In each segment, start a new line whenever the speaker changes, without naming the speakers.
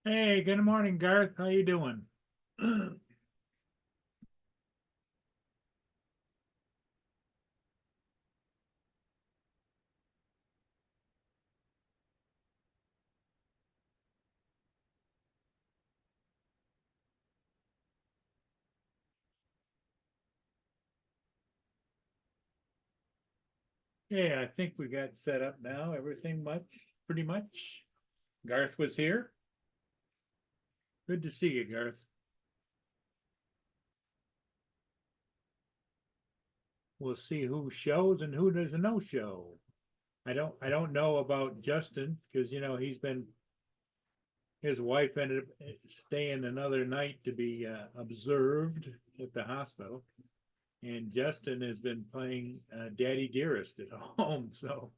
Hey, good morning, Garth. How you doing? Yeah, I think we got set up now. Everything pretty much. Garth was here. Good to see you, Garth. We'll see who shows and who does a no show. I don't know about Justin because he's been his wife ended up staying another night to be observed at the hospital, and Justin has been playing Daddy Dearest at home, so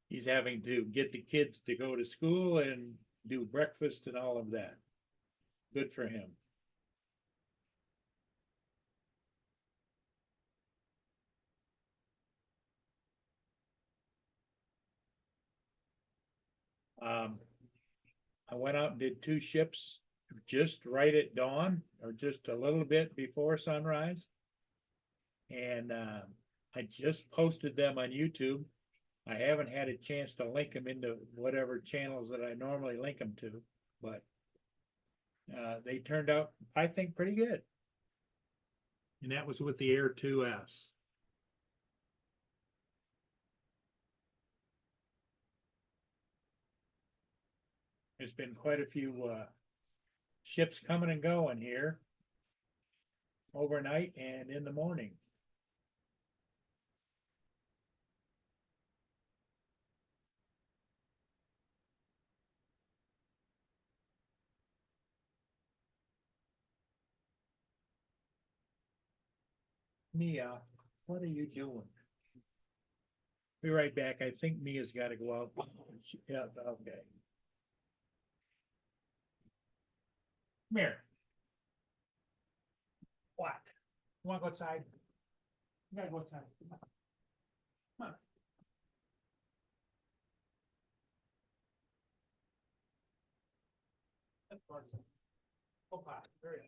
he's having to get the kids to go to school and do breakfast and all of that. Good for him. Um, I went out and did two ships just right at dawn or just a little bit before sunrise. And I just posted them on YouTube. I haven't had a chance to link them into whatever channels that I normally link them to, but they turned out, I think, pretty good. And that was with the Air 2S. There's been quite a few ships coming and going here overnight and in the morning. Mia, what are you doing? Be right back. I think Mia's got to go out. Yeah, okay. Come here. What? You want to go outside? You gotta go outside. Come on. That's fine. Go potty. Hurry up.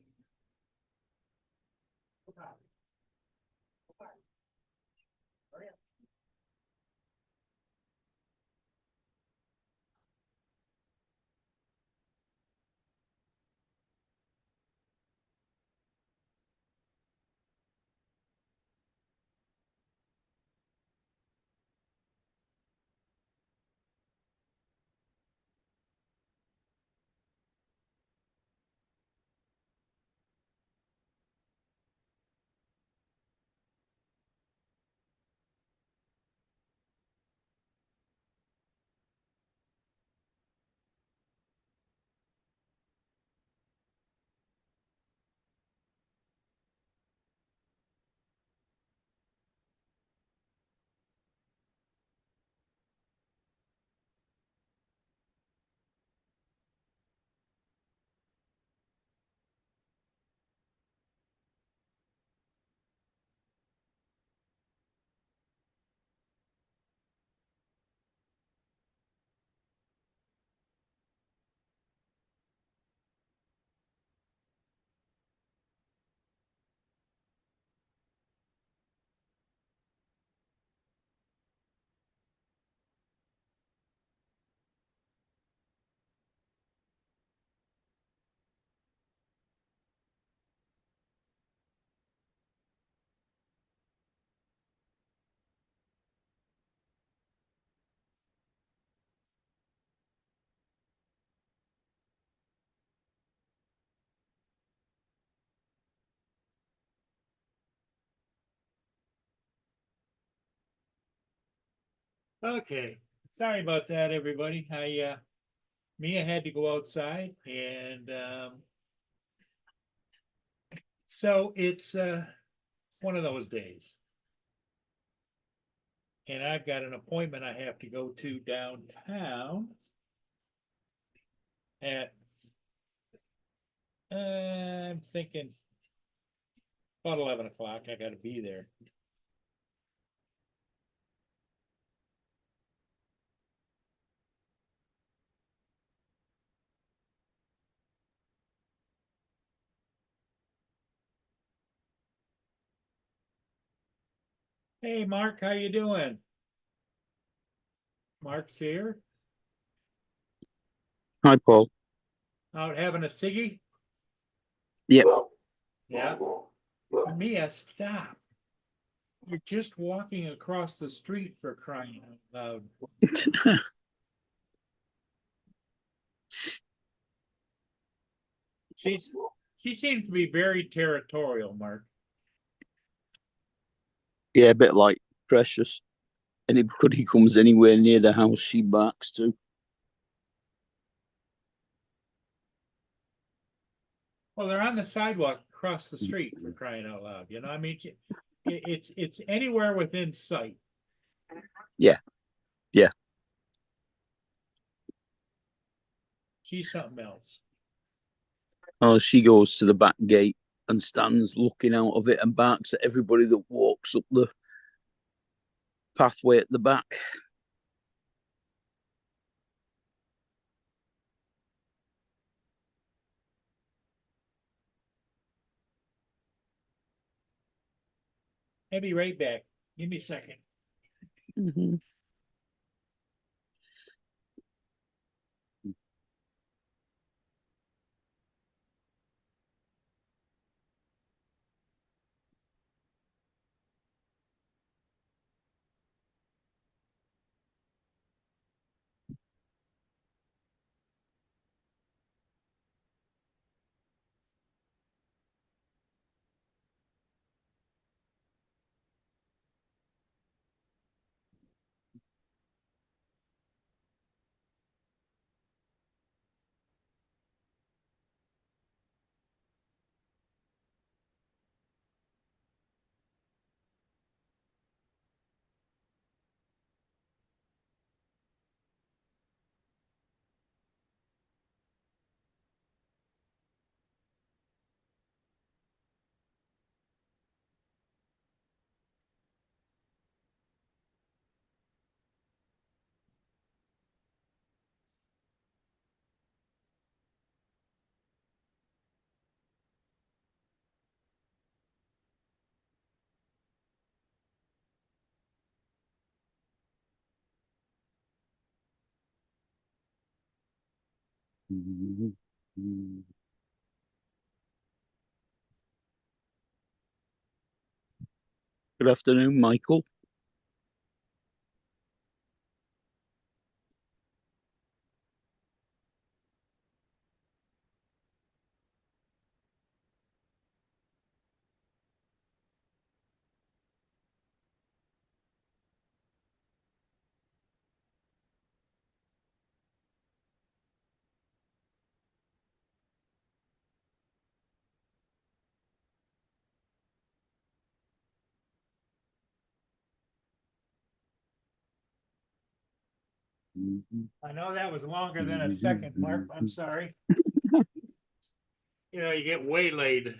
Go potty. Go potty. Hurry up. Okay. Sorry about that, everybody. I Mia had to go outside, and so it's one of those days. And I've got an appointment I have to go to downtown at I'm thinking about 11 o'clock. I got to be there. Hey, Mark, how you doing? Mark's here,
Hi, Paul.
out having a ciggy?
Yep.
Yeah. Mia, stop. You're just walking across the street for crying out loud. She's she seems to be very territorial, Mark.
Yeah, a bit like Precious. Anybody comes anywhere near the house, she barks to.
Well, they're on the sidewalk across the street for crying out loud. You know, I mean, it's anywhere within sight.
Yeah, yeah.
She's something else.
Oh, she goes to the back gate and stands looking out of it and barks at everybody that walks up the pathway at the back.
I'll be right back. Give me a second.
Mm-hmm. Good afternoon, Michael.
I know that was longer than a second, Mark. I'm sorry. You know, you get waylaid.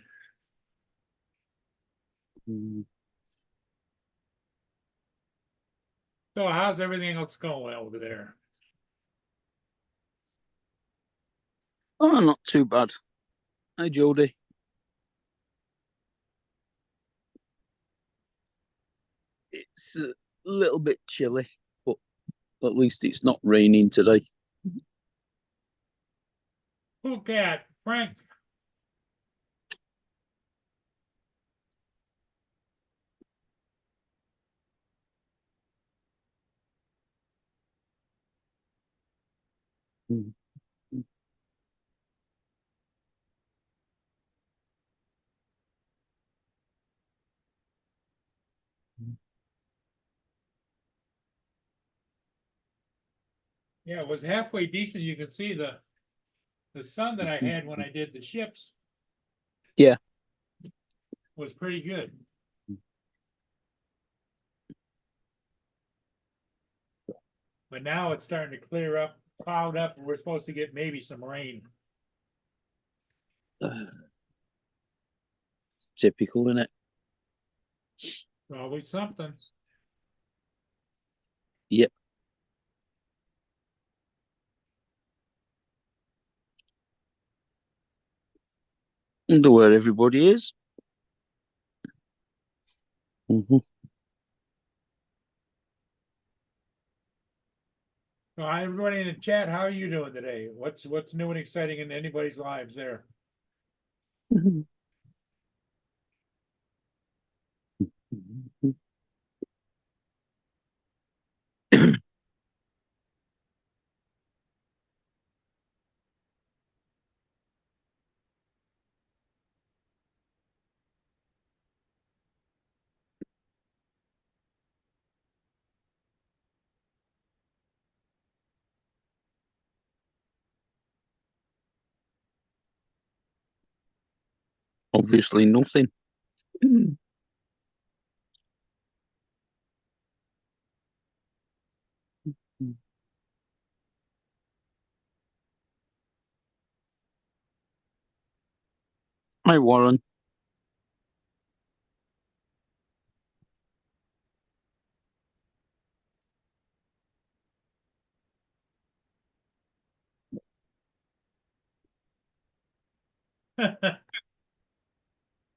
So how's everything else going over there?
Oh, not too bad. Hi, Jody. It's a little bit chilly, but at least it's not raining today.
Cool cat, Frank. Yeah, it was halfway decent. You could see the sun that I had when I did the ships
Yeah.
was pretty good. But now it's starting to clear up, cloud up, and we're supposed to get maybe some rain.
It's typical, isn't it?
Always something.
Yep. Wonder where everybody is. Mm-hmm.
So hi, everybody in the chat, how are you doing today? What's new and exciting in anybody's lives there?
Obviously, nothing. Hi, Warren.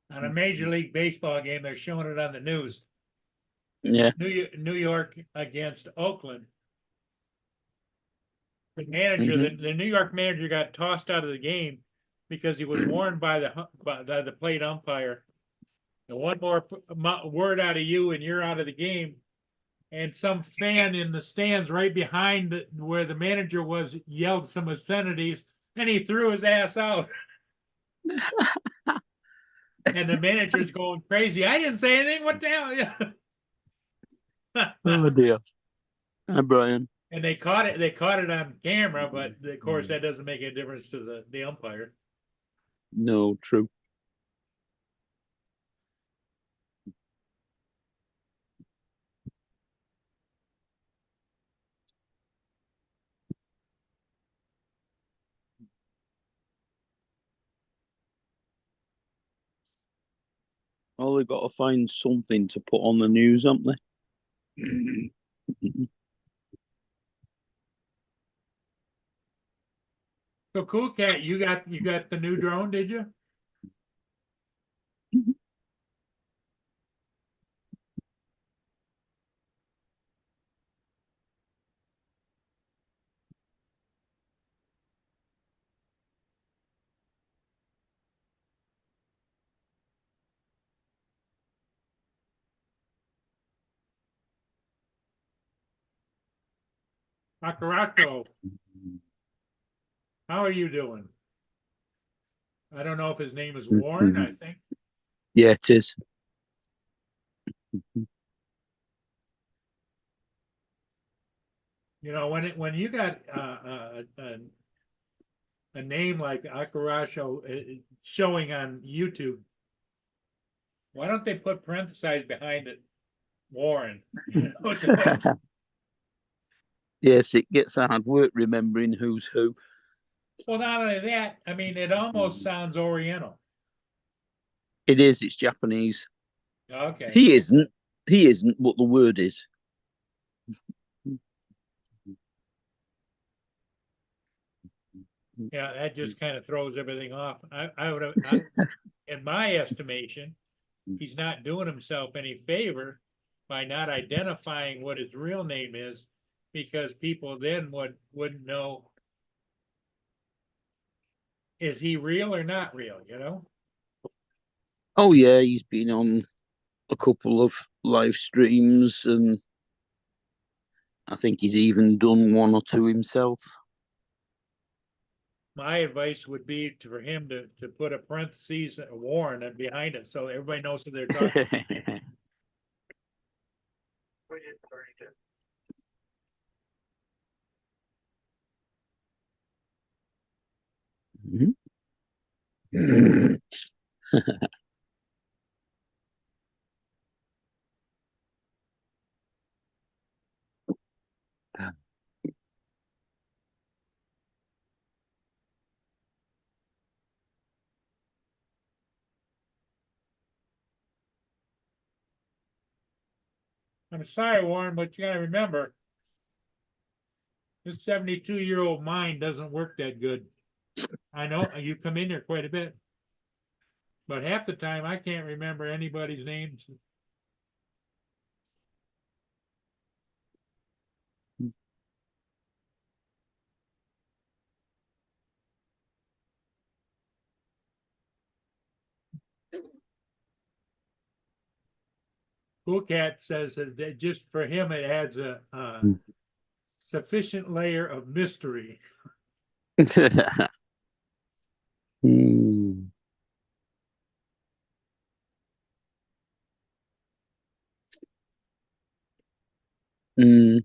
On a Major League Baseball game, they're showing it on the news.
Yeah.
New York against Oakland. The manager, the New York manager got tossed out of the game because he was warned by the plate umpire. And one more word out of you and you're out of the game. And some fan in the stands right behind where the manager was yelled some obscenities and he threw his ass out. And the manager's going crazy. I didn't say anything. What the hell?
Oh dear. Hi, Brian.
And they caught it. They caught it on camera, but of course that doesn't make any difference to the umpire.
No, true. Well, they've got to find something to put on the news, haven't they?
So Cool Cat, you got the new drone, did you? Akarato, how are you doing? I don't know if his name is Warren, I think.
Yeah, it is.
You know, when you got a name like Akaracho showing on YouTube, why don't they put parentheses behind it, Warren? You know, so
Yes, it gets hard work remembering who's who.
well, not only that, I mean, it almost sounds Oriental.
It is. It's Japanese.
Okay.
He isn't. He isn't. But the word is.
Yeah, that just kind of throws everything off. I would have, in my estimation, he's not doing himself any favor by not identifying what his real name is, because people then wouldn't know, is he real or not real, you know?
Oh yeah, he's been on a couple of live streams, and I think he's even done one or two himself.
My advice would be for him to put a parentheses, a Warren behind it, so everybody knows who they're talking. I'm sorry, Warren, but you gotta remember, this 72-year-old mind doesn't work that good. I know you come in here quite a bit, but half the time I can't remember anybody's names. Cool Cat says that just for him, it adds a
Mm.
sufficient layer of mystery.
Hmm. Mm.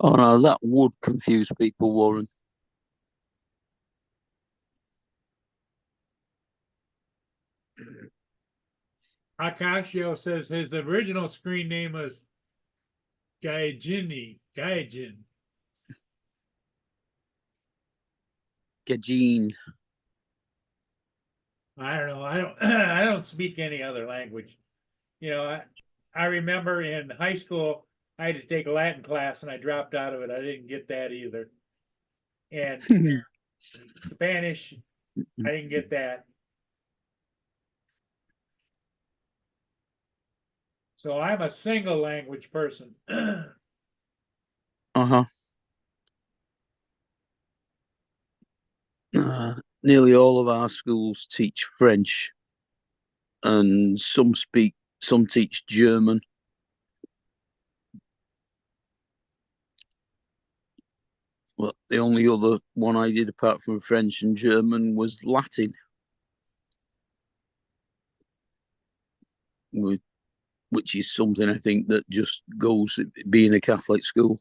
Oh no, that would confuse people, Warren.
Akashio says his original screen name was Gaijin.
Gajin.
I don't know. I don't I don't speak any other language. You know, I remember in high school I had to take a Latin class and I dropped out of it. I didn't get that either. And Spanish, I didn't get that. So I'm a single language person.
Uh-huh. Nearly all of our schools teach French, and some teach German. But the only other one I did apart from French and German was Latin, which is something I think that just goes being a Catholic school.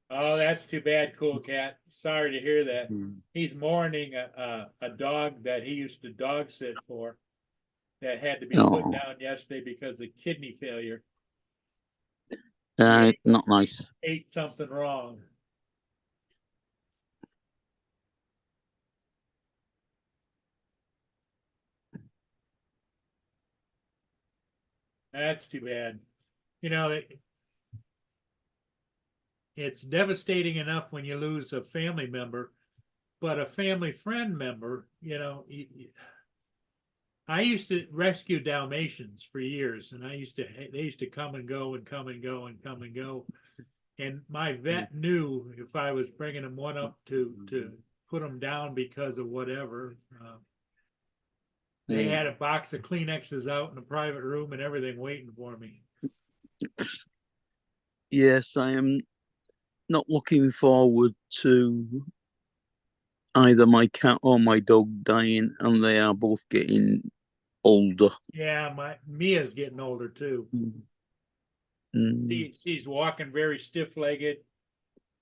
Oh, that's too bad, Cool Cat. Sorry to hear that. He's mourning a dog that he used to dog sit for that had to be put
Oh,
down yesterday because of kidney failure.
not nice.
Ate something wrong. That's too bad. You know, it's devastating enough when you lose a family member, but a family friend member, I used to rescue Dalmatians for years, and they used to come and go and come and go and come and go. And my vet knew if I was bringing them one up to put them down because of whatever. They had a box of Kleenexes out in a private room and everything waiting for me.
Yes, I am not looking forward to either my cat or my dog dying, and they are both getting older.
Yeah, my Mia's getting older too.
Mm.
She's walking very stiff-legged.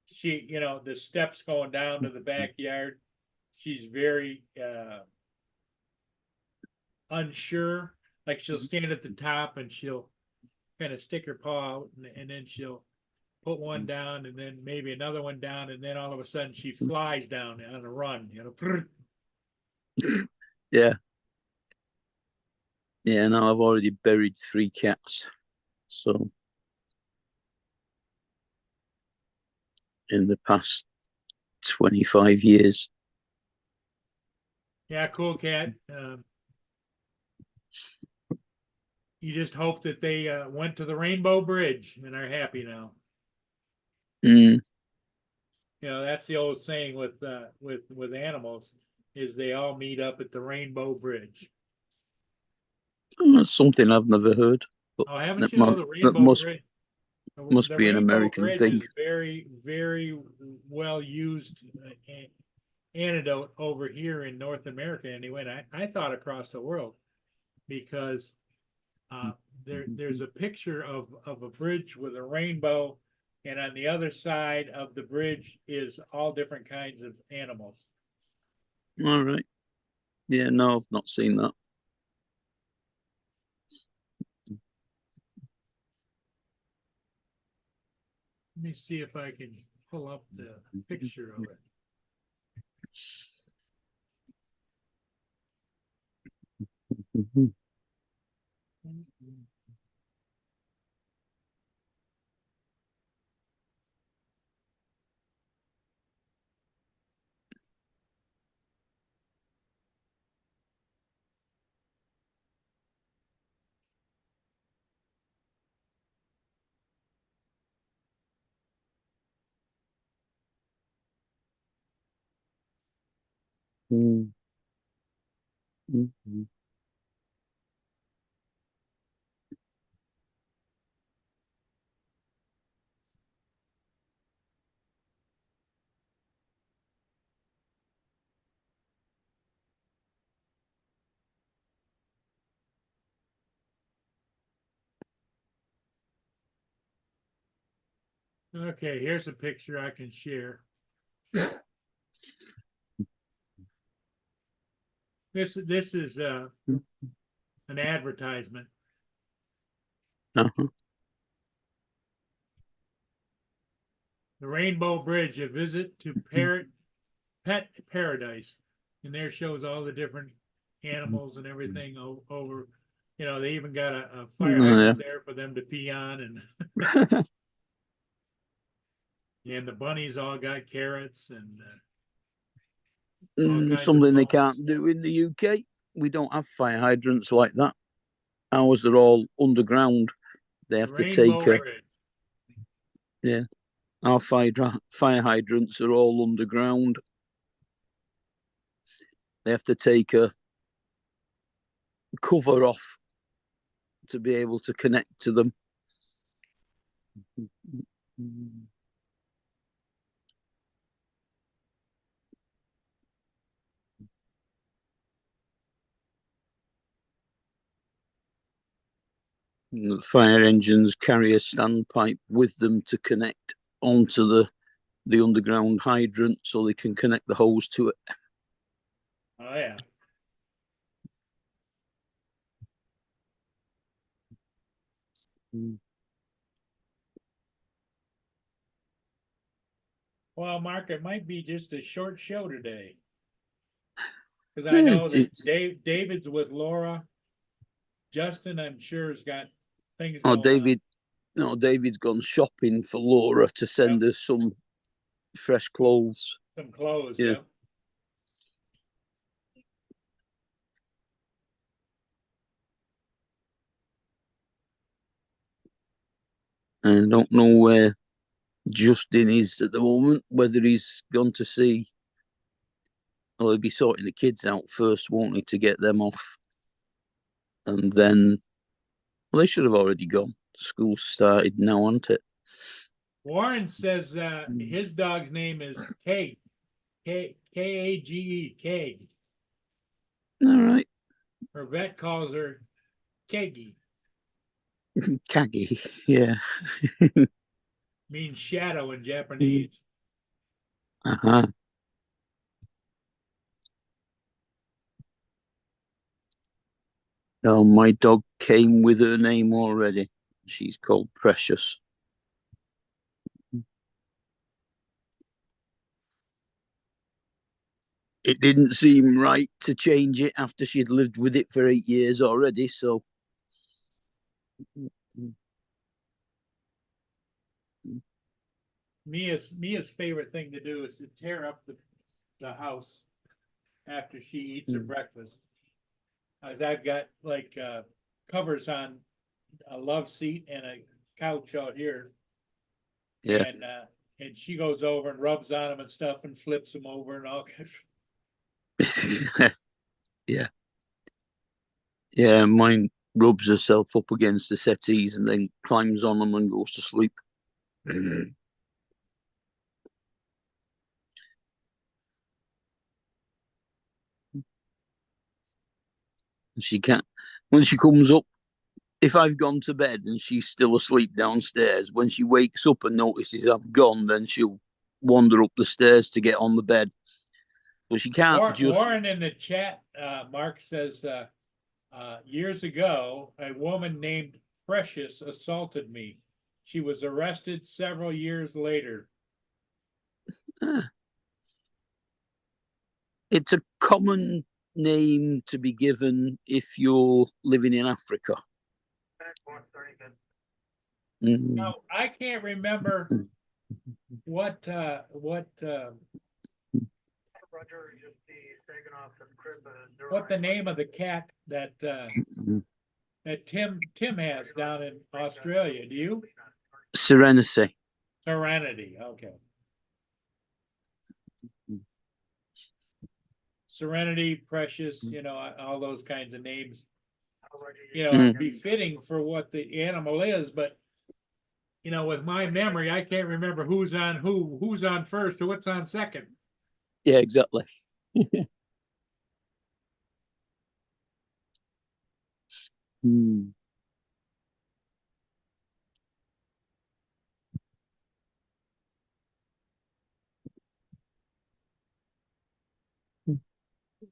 The steps going down to the backyard. She's very unsure. Like she'll stand at the top and she'll kind of stick her paw out and then she'll put one down and then maybe another one down and then all of a sudden she flies down on a run.
Yeah, yeah. Now I've already buried 3 cats, so in the past 25 years.
Yeah, Cool Cat. You just hope that they went to the Rainbow Bridge and are happy now.
Mm.
That's the old saying with animals is they all meet up at the Rainbow Bridge.
That's something I've never heard, but
Oh, haven't
that,
you? Oh, the
that
Rainbow Bridge.
must
The
be an
Rainbow
American
Bridge
thing.
is very, very well used antidote over here in North America anyway. And I thought across the world. because there's a picture of a bridge with a rainbow, and on the other side of the bridge is all different kinds of animals.
All right. Yeah, no, I've not seen that.
Let me see if I can pull up the picture of it.
Mhm. Mm. Mhm.
Okay, here's a picture I can share. This is an advertisement.
Uh-huh.
The Rainbow Bridge, a visit to Pet Paradise. And there shows all the different animals and everything over. You know, they even got a fire
Oh,
hydrant there for them to pee on,
yeah.
and the bunnies all got carrots and all kinds of
Something they
fun
can't
stuff.
do in the UK. We don't have fire hydrants like that. Ours are all underground. They
The
have to take
Rainbow
a
Bridge.
yeah. Our fire hydrants are all underground. They have to take a cover off to be able to connect to them. The fire engines carry a standpipe with them to connect onto the underground hydrant so they can connect the hose to it.
Oh yeah. Well, Mark, it might be just a short show today. Because I know that
It's
David's with Laura. Justin, I'm sure, has got things
oh
going on.
David. No, David's gone shopping for Laura to send
Yep.
her some fresh clothes.
Some clothes,
Yeah.
yeah.
I don't know where Justin is at the moment, whether he's gone to see. Well, he'll be sorting the kids out first, won't he, to get them off? And then, well, they should have already gone. School started now, hasn't it?
Warren says his dog's name is Kate. Kage. Kage.
All right.
Her vet calls her Kegi,
Kagi, yeah.
means shadow in Japanese.
Uh-huh. Oh, my dog came with her name already. She's called Precious. It didn't seem right to change it after she'd lived with it for 8 years already. So,
Mia's favorite thing to do is to tear up the house after she eats her breakfast. As I've got like covers on a love seat and a couch out here,
yeah.
and she goes over and rubs on them and stuff and flips them over and all kinds.
Yeah. Yeah. Mine rubs herself up against the settees and then climbs on them and goes to sleep. She can't. when she comes up, if I've gone to bed and she's still asleep downstairs, when she wakes up and notices I've gone, then she'll wander up the stairs to get on the bed. But she can't just.
Warren in the chat, Mark says, years ago, a woman named Precious assaulted me. She was arrested several years later.
It's a common name to be given if you're living in Africa.
Now, I can't remember what the name of the cat that that Tim has down in Australia. Do you?
Serenity.
Serenity. Okay. Serenity, Precious, you know, all those kinds of names, you know, befitting for what the animal is. But, you know, with my memory, I can't remember who's on first or what's on second.
Yeah, exactly.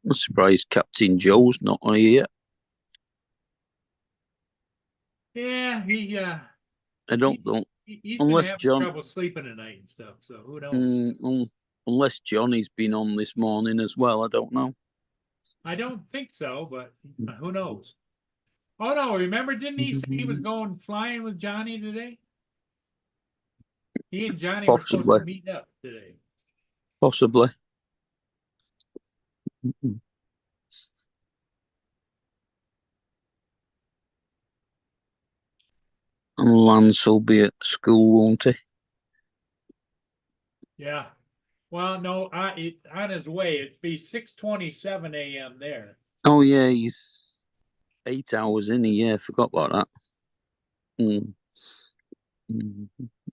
I'm surprised Captain Joe's not on here yet.
Yeah,
I don't think.
he's
Unless
been having
John,
trouble sleeping at night and stuff, so who knows?
Unless Johnny's been on this morning as well, I don't know.
I don't think so, but who knows? Oh no, remember, didn't he say he was going flying with Johnny today? He and Johnny were supposed to meet up today.
Possibly. And Lance will be at school, won't he?
Yeah. Well, no, on his way. It'd be 6:27 a.m. there.
Oh yeah, he's 8 hours in. Yeah, forgot about that.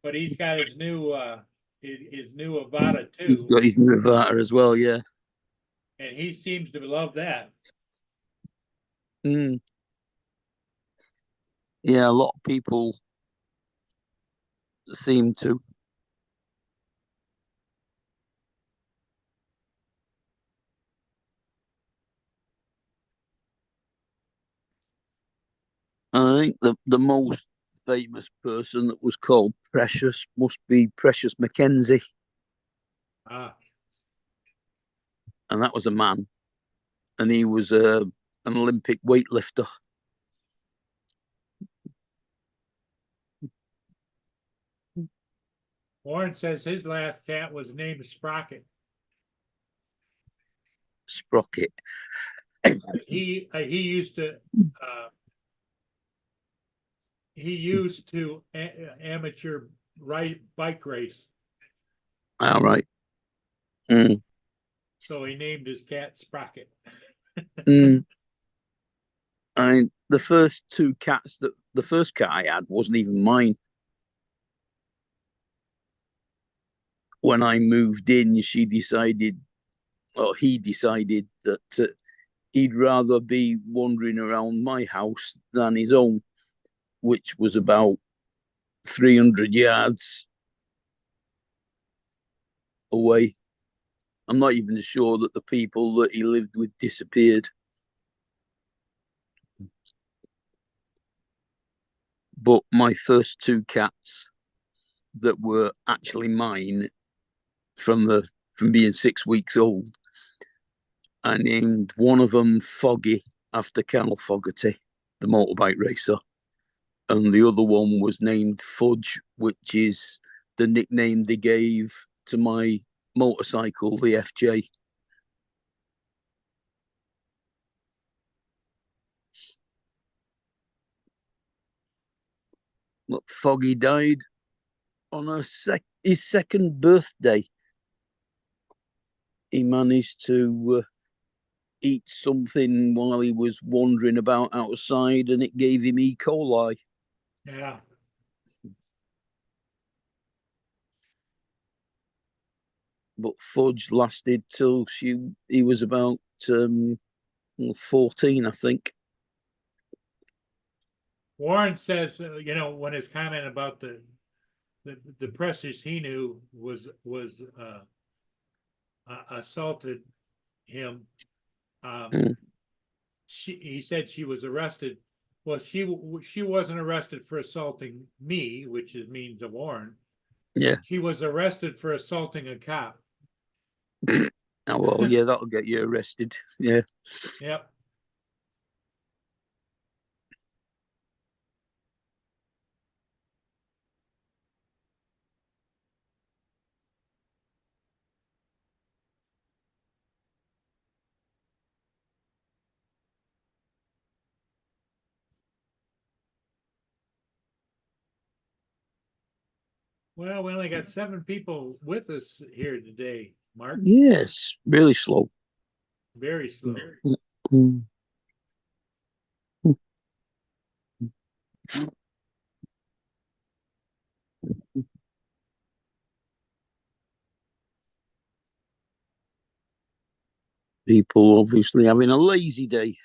But he's got his new Avata too.
He's got his new Avata as well, yeah.
And he seems to love that.
Yeah, a lot of people seem to. I think the most famous person that was called Precious must be Precious McKenzie.
Ah.
And that was a man. And he was an Olympic weightlifter.
Warren says his last cat was named Sprocket.
Sprocket.
He used to amateur bike race.
All right.
So he named his cat Sprocket.
The first two cats the first cat I had wasn't even mine. When I moved in, he decided that he'd rather be wandering around my house than his own, which was about 300 yards away. I'm not even sure that the people that he lived with disappeared. But my first two cats that were actually mine from being 6 weeks old, I named one of them Foggy after Cal Fogarty, the motorbike racer, and the other one was named Fudge, which is the nickname they gave to my motorcycle, the FJ. But Foggy died on his second birthday. He managed to eat something while he was wandering about outside, and it gave him E. coli.
Yeah.
But Fudge lasted till he was about 14, I think.
Warren says, you know, when his comment about the precious he knew was assaulted him.
Mm.
He said she was arrested. Well, she wasn't arrested for assaulting me, which means a Warren.
Yeah.
She was arrested for assaulting a cop.
Oh, well, yeah, that'll get you arrested. Yeah.
Yep. Well, we only got 7 people with us here today, Mark.
Yes, really slow.
Very slow.
Mm. People obviously having a lazy day.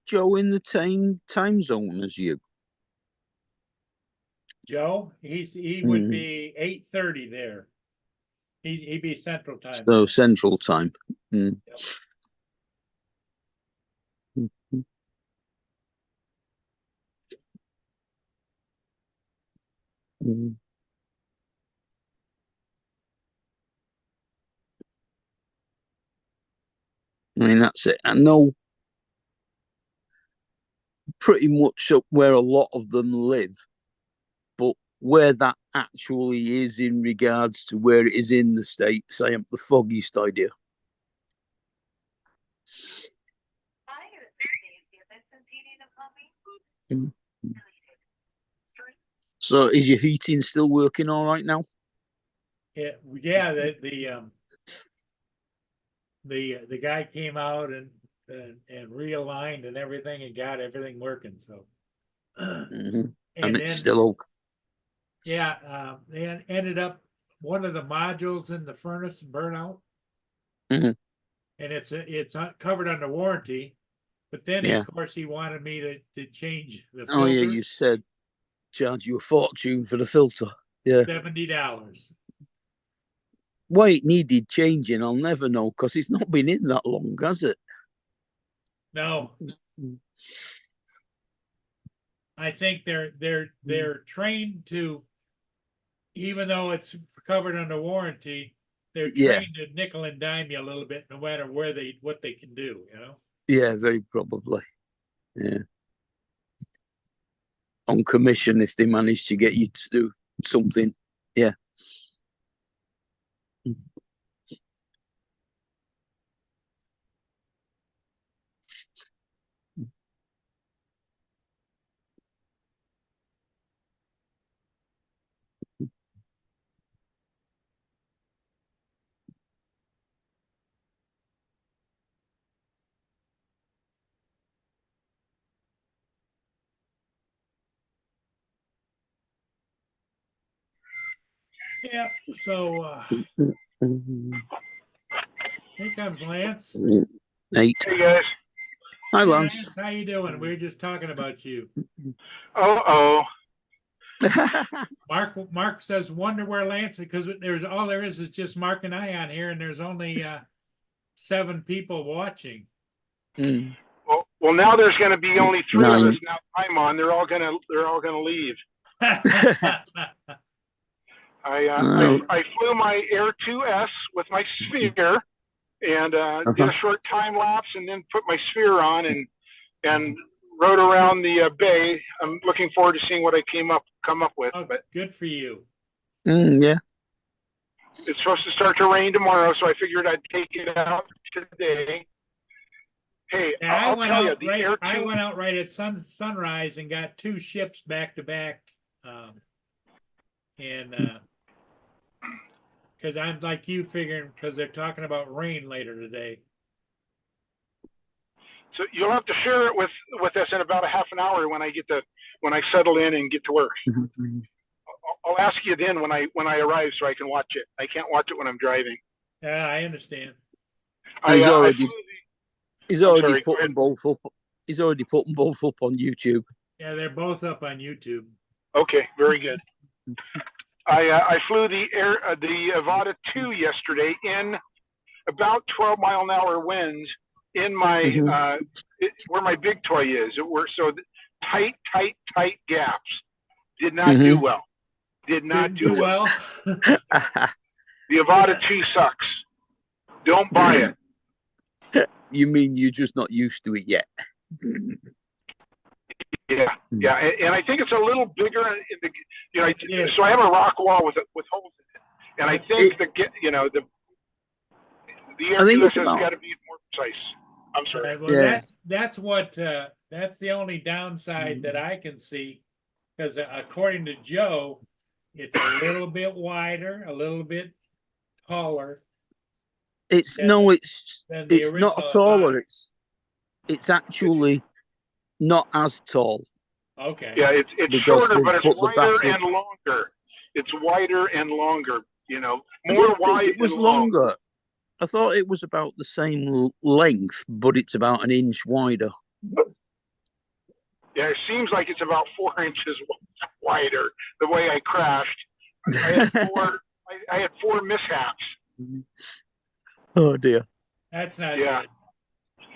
Joe in the same time zone as you.
Joe, he would be 8:30 there. He'd be Central Time.
So Central Time. Mm.
Yep.
Mm. I mean, that's it. I know pretty much where a lot of them live, but where that actually is in regards to where it is in the States, I am the foggiest idea. Mm. So is your heating still working all right now?
Yeah, the guy came out and realigned and everything and got everything working. So,
And
and
it's
then
still okay.
yeah, they ended up one of the modules in the furnace burn out,
Mhm.
and it's covered under warranty. But then,
Yeah.
of course, he wanted me to change the
Oh yeah,
filter.
you said charge you a fortune for the filter. Yeah.
$70.
Why it needed changing, I'll never know because it's not been in that long, has it?
No, I think they're trained to, even though it's covered under warranty, they're
Yeah.
trained to nickel and dime you a little bit, no matter what they can do. You know.
Yeah, very probably. Yeah. On commission if they manage to get you to do something. Yeah.
Yeah. So here comes Lance.
8.
Hey guys.
Hi,
Hey,
Lance.
Lance, how you doing? We were just talking about you.
Oh.
Mark says, wonder where Lance is, because there's all there is just Mark and I on here, and there's only 7 people watching.
Mm.
Well, now there's going to be only 3
9.
of us now. I'm on. They're all going to leave. I flew my Air 2S with my sphere and did a short time lapse, and then put my sphere on and rode around the bay. I'm looking forward to seeing what I come up with.
Oh,
but
good for you.
Yeah.
It's supposed to start to rain tomorrow, so I figured I'd take it out today. Hey,
Yeah,
I'll tell you,
I went out right at sunrise and got 2 ships back to back, and because I'm like you figuring, because they're talking about rain later today.
So you'll have to share it with us in about a half an hour when I settle in and get to work. I'll ask you then when I arrive so I can watch it. I can't watch it when I'm driving.
Yeah, I understand.
He's
I
already
flew
he's
I'm
already
sorry, go
put them both up. He's already put them both up on YouTube.
Yeah, they're both up on YouTube.
Okay, very good. I flew the Avata 2 yesterday in about 12-mile-an-hour winds in my where my big toy is. Tight gaps. Did not do well. Did not do well. The Avata 2 sucks. Don't buy it.
You mean you're just not used to it yet?
Yeah, and I think it's a little bigger in the, so I have a rock wall with holes in it, and I think the air has got to be more precise. I'm sorry.
Well, that's the only downside that I can see, because according to Joe, it's a little bit wider, a little bit taller.
It's not taller. It's actually not as tall.
Okay.
Yeah, it's shorter, but it's wider and longer. It's wider and longer. More wide.
It was longer. I thought it was about the same length, but it's about an inch wider.
Yeah, it seems like it's about 4 inches wider. The way I crashed, I had four mishaps.
Oh dear.
That's not
good.
good.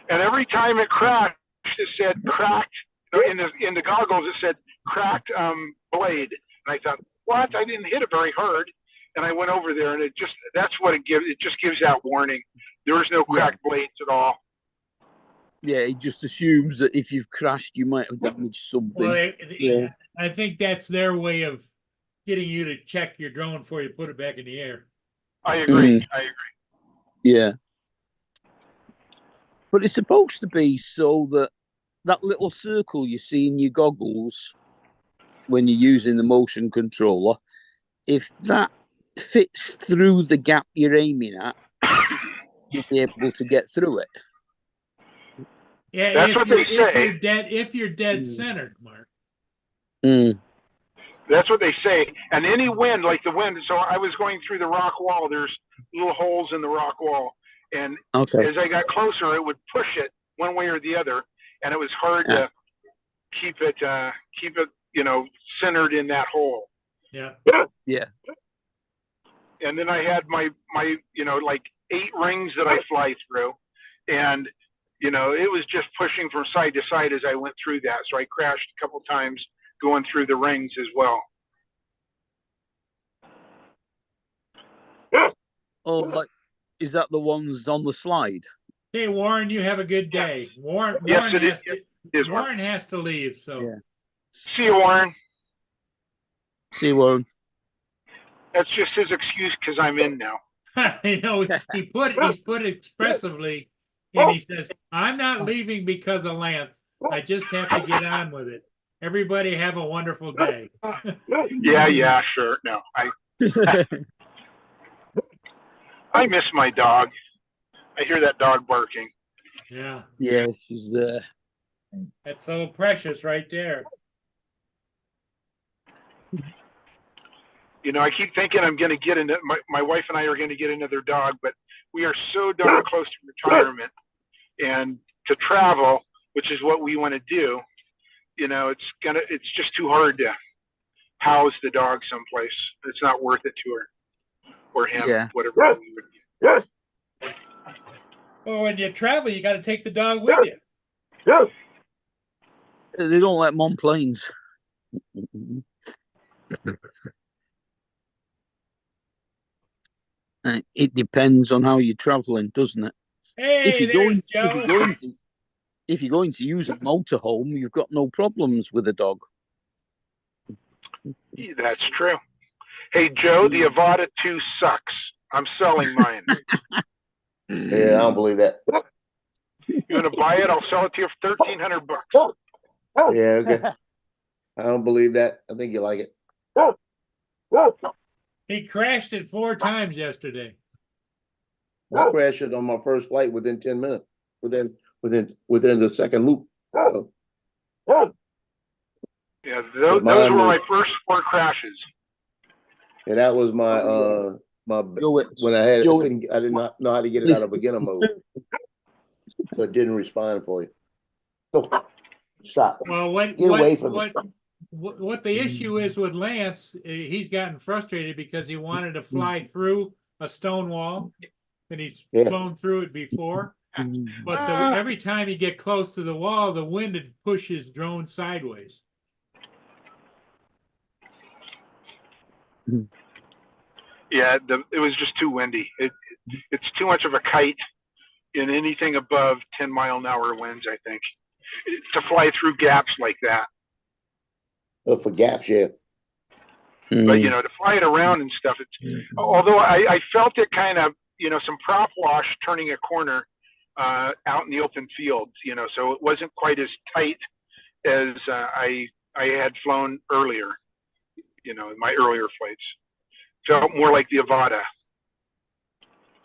And every time it crashed, it said cracked. In the goggles, it said cracked blade. And I thought, what? I didn't hit it very hard. And I went over there, and that's what it gives. It just gives that warning. There is no cracked blades at all.
Yeah, it just assumes that if you've crashed, you might have damaged something.
Well, I think that's their way of getting you to check your drone before you put it back in the air.
I agree.
Yeah. But it's supposed to be so that little circle you see in your goggles when you're using the motion controller, if that fits through the gap you're aiming at, you'll be able to get through it.
Yeah,
that's what they say.
If you're dead centered, Mark.
That's what they say. And any wind, like the wind, so I was going through the rock wall. There's little holes in the rock wall. And as I got closer, it would push it one way or the other. And it was hard to keep it, centered in that hole.
Yeah.
Yeah.
And then I had my like 8 rings that I fly through. And, it was just pushing from side to side as I went through that. So I crashed a couple times going through the rings as well.
Oh,
but is that the ones on the slide?
Hey, Warren, you have a good day. Warren has to leave. So
see you, Warren.
See you, Warren.
That's just his excuse because I'm in now.
He's put expressively, and he says, "I'm not leaving because of Lance. I just have to get on with it. Everybody have a wonderful day."
Yeah, sure. No, I miss my dog. I hear that dog barking.
Yeah.
Yeah, she's there.
That's so precious right there.
I keep thinking I'm going to get my wife and I are going to get another dog, but we are so darn close to retirement and to travel, which is what we want to do. It's just too hard to house the dog someplace. It's not worth it to her or him, whatever we would do.
Well, when you travel, you got to take the dog with you.
They don't let them on planes. It depends on how you're traveling, doesn't it?
Hey,
if you're going to use a motorhome, you've got no problems with a dog.
That's true. Hey, Joe, the Avata 2 sucks. I'm selling mine.
Yeah, I don't believe that.
You want to buy it? I'll sell it to you for $1,300.
Yeah, okay. I don't believe that. I think you like it.
He crashed it 4 times yesterday.
I crashed it on my first flight within 10 minutes, within the second loop. So,
Yeah, those
mine
were
was-
my first 4 crashes.
and that was my
Joe,
when I had
Joe-
I did not know how to get it out of beginner mode, so it didn't respond for you. So, stop.
Well, what
Get
what,
away from
what, what the issue is with Lance, he's gotten frustrated because he wanted to fly through a stone wall, and he's
Yeah.
flown through it before. But every time you get close to the wall, the wind would push his drone sideways.
Yeah, it was just too windy. It's too much of a kite in anything above 10-mile-an-hour winds, I think, to fly through gaps like that.
For gaps, yeah.
But you know, to fly it around and stuff, although I felt it kind of, you know, some prop wash turning a corner out in the open fields, you know, so it wasn't quite as tight as I had flown earlier, you know, in my earlier flights. Felt more like the Avata.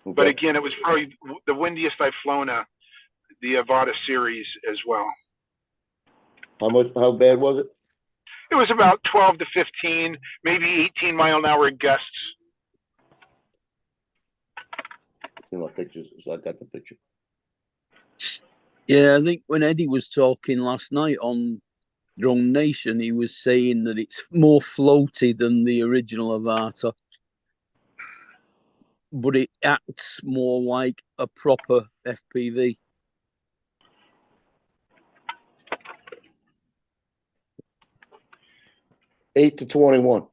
Okay.
But again, it was probably the windiest I've flown the Avata series as well.
How bad was it?
It was about 12 to 15, maybe 18-mile-an-hour gusts.
See my pictures, so I got the picture.
Yeah, I think when Eddie was talking last night on Drone Nation, he was saying that it's more floaty than the original Avata, but it acts more like a proper FPV.
$8 to 21.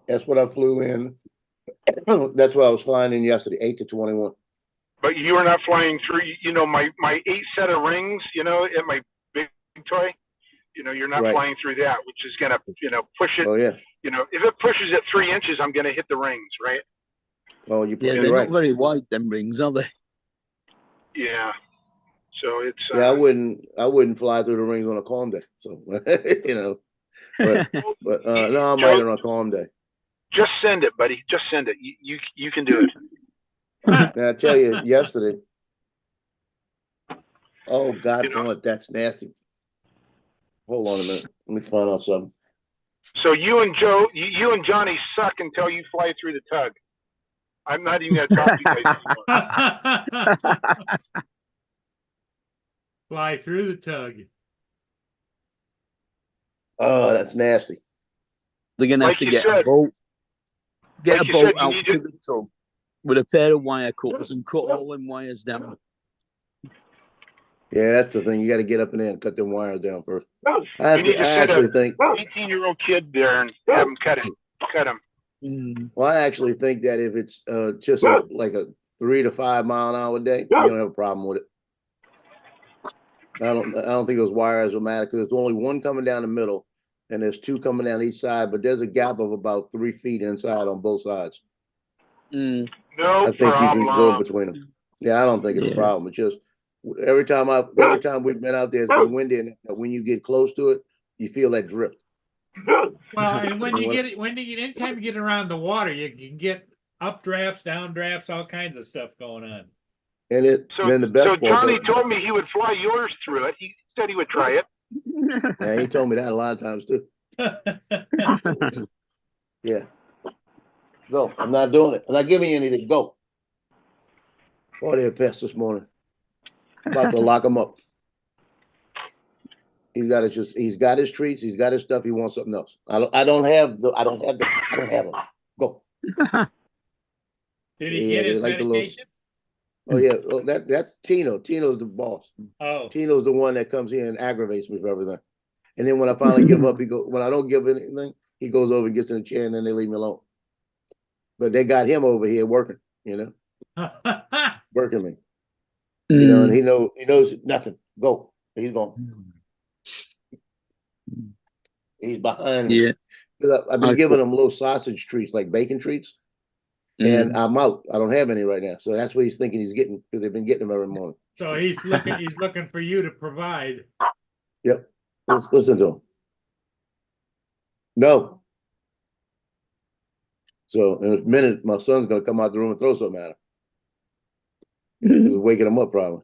That's what I flew in. That's what I was flying in yesterday, 8 to 21.
But you were not flying through, you know, my 8 set of rings, you know, at my big toy, you know, you're not
Right.
flying through that, which is going to, you know, push it.
Oh, yeah.
You know, if it pushes at 3 inches, I'm going to hit the rings, right?
Oh,
Yeah,
you're
they're
right.
not very wide, them rings, are they?
Yeah. So it's.
Yeah, I wouldn't fly through the rings on a calm day. So, you know, but no, I might on a calm day.
Just send it, buddy. Just send it. You can do it.
Now, I tell you, yesterday. Oh, God,
You know-
damn it, that's nasty. Hold on a minute. Let me find out something.
So you and Joe, you and Johnny suck until you fly through the tug. I'm not even going to talk to you guys anymore.
Fly through the tug.
Oh, that's nasty.
They're gonna
Like
have to
you
get
said.
a boat, get
Like
a
you
boat
said, you
out
need
to
to-
the tub with a pair of wire cutters and cut all them wires down.
Yeah, that's the thing. You got to get up in there and cut them wires down first. I
You need to send
actually think.
18-year-old kid there and have him cut him. Cut him.
Well, I actually think that if it's just like a 3 to 5 mile an hour day, you don't have a problem with it. I don't think those wires will matter because there's only one coming down the middle, and there's 2 coming down each side. But there's a gap of about 3 feet inside on both sides.
No
I think you can go
problem.
between them. Yeah, I don't think it's a
Yeah.
problem. It's just every time we've been out there, it's been windy, and when you get close to it, you feel that drift.
Well, and when you get anytime you get around the water, you can get updrafts, downdrafts, all kinds of stuff going on.
And
So,
then the best
so
part.
Johnny told me he would fly yours through it. He said he would try it.
Yeah, he told me that a lot of times too. Yeah. Go. I'm not doing it. I'm not giving you anything. Go. Oh, they're pissed this morning. About to lock him up. He's got his treats. He's got his stuff. He wants something else. I don't have them. Go.
Did he
Yeah,
get his
they like the little-
medication?
Oh yeah. Oh, that's Tino. Tino's the boss.
Oh,
Tino's the one that comes here and aggravates me for everything. And then when I finally give up, when I don't give anything, he goes over and gets in the chair and then they leave me alone. But they got him over here working, working me. And he knows nothing. Go. He's gone. He's behind me.
Yeah.
'Cause I've been giving him little sausage treats, like bacon treats, and I'm out. I don't have any right now. So that's what he's thinking he's getting because they've been getting them every morning.
so he's looking for you to provide.
Yep. Listen to him. No. So in a minute, my son's gonna come out the room and throw something at him. It's waking him up probably.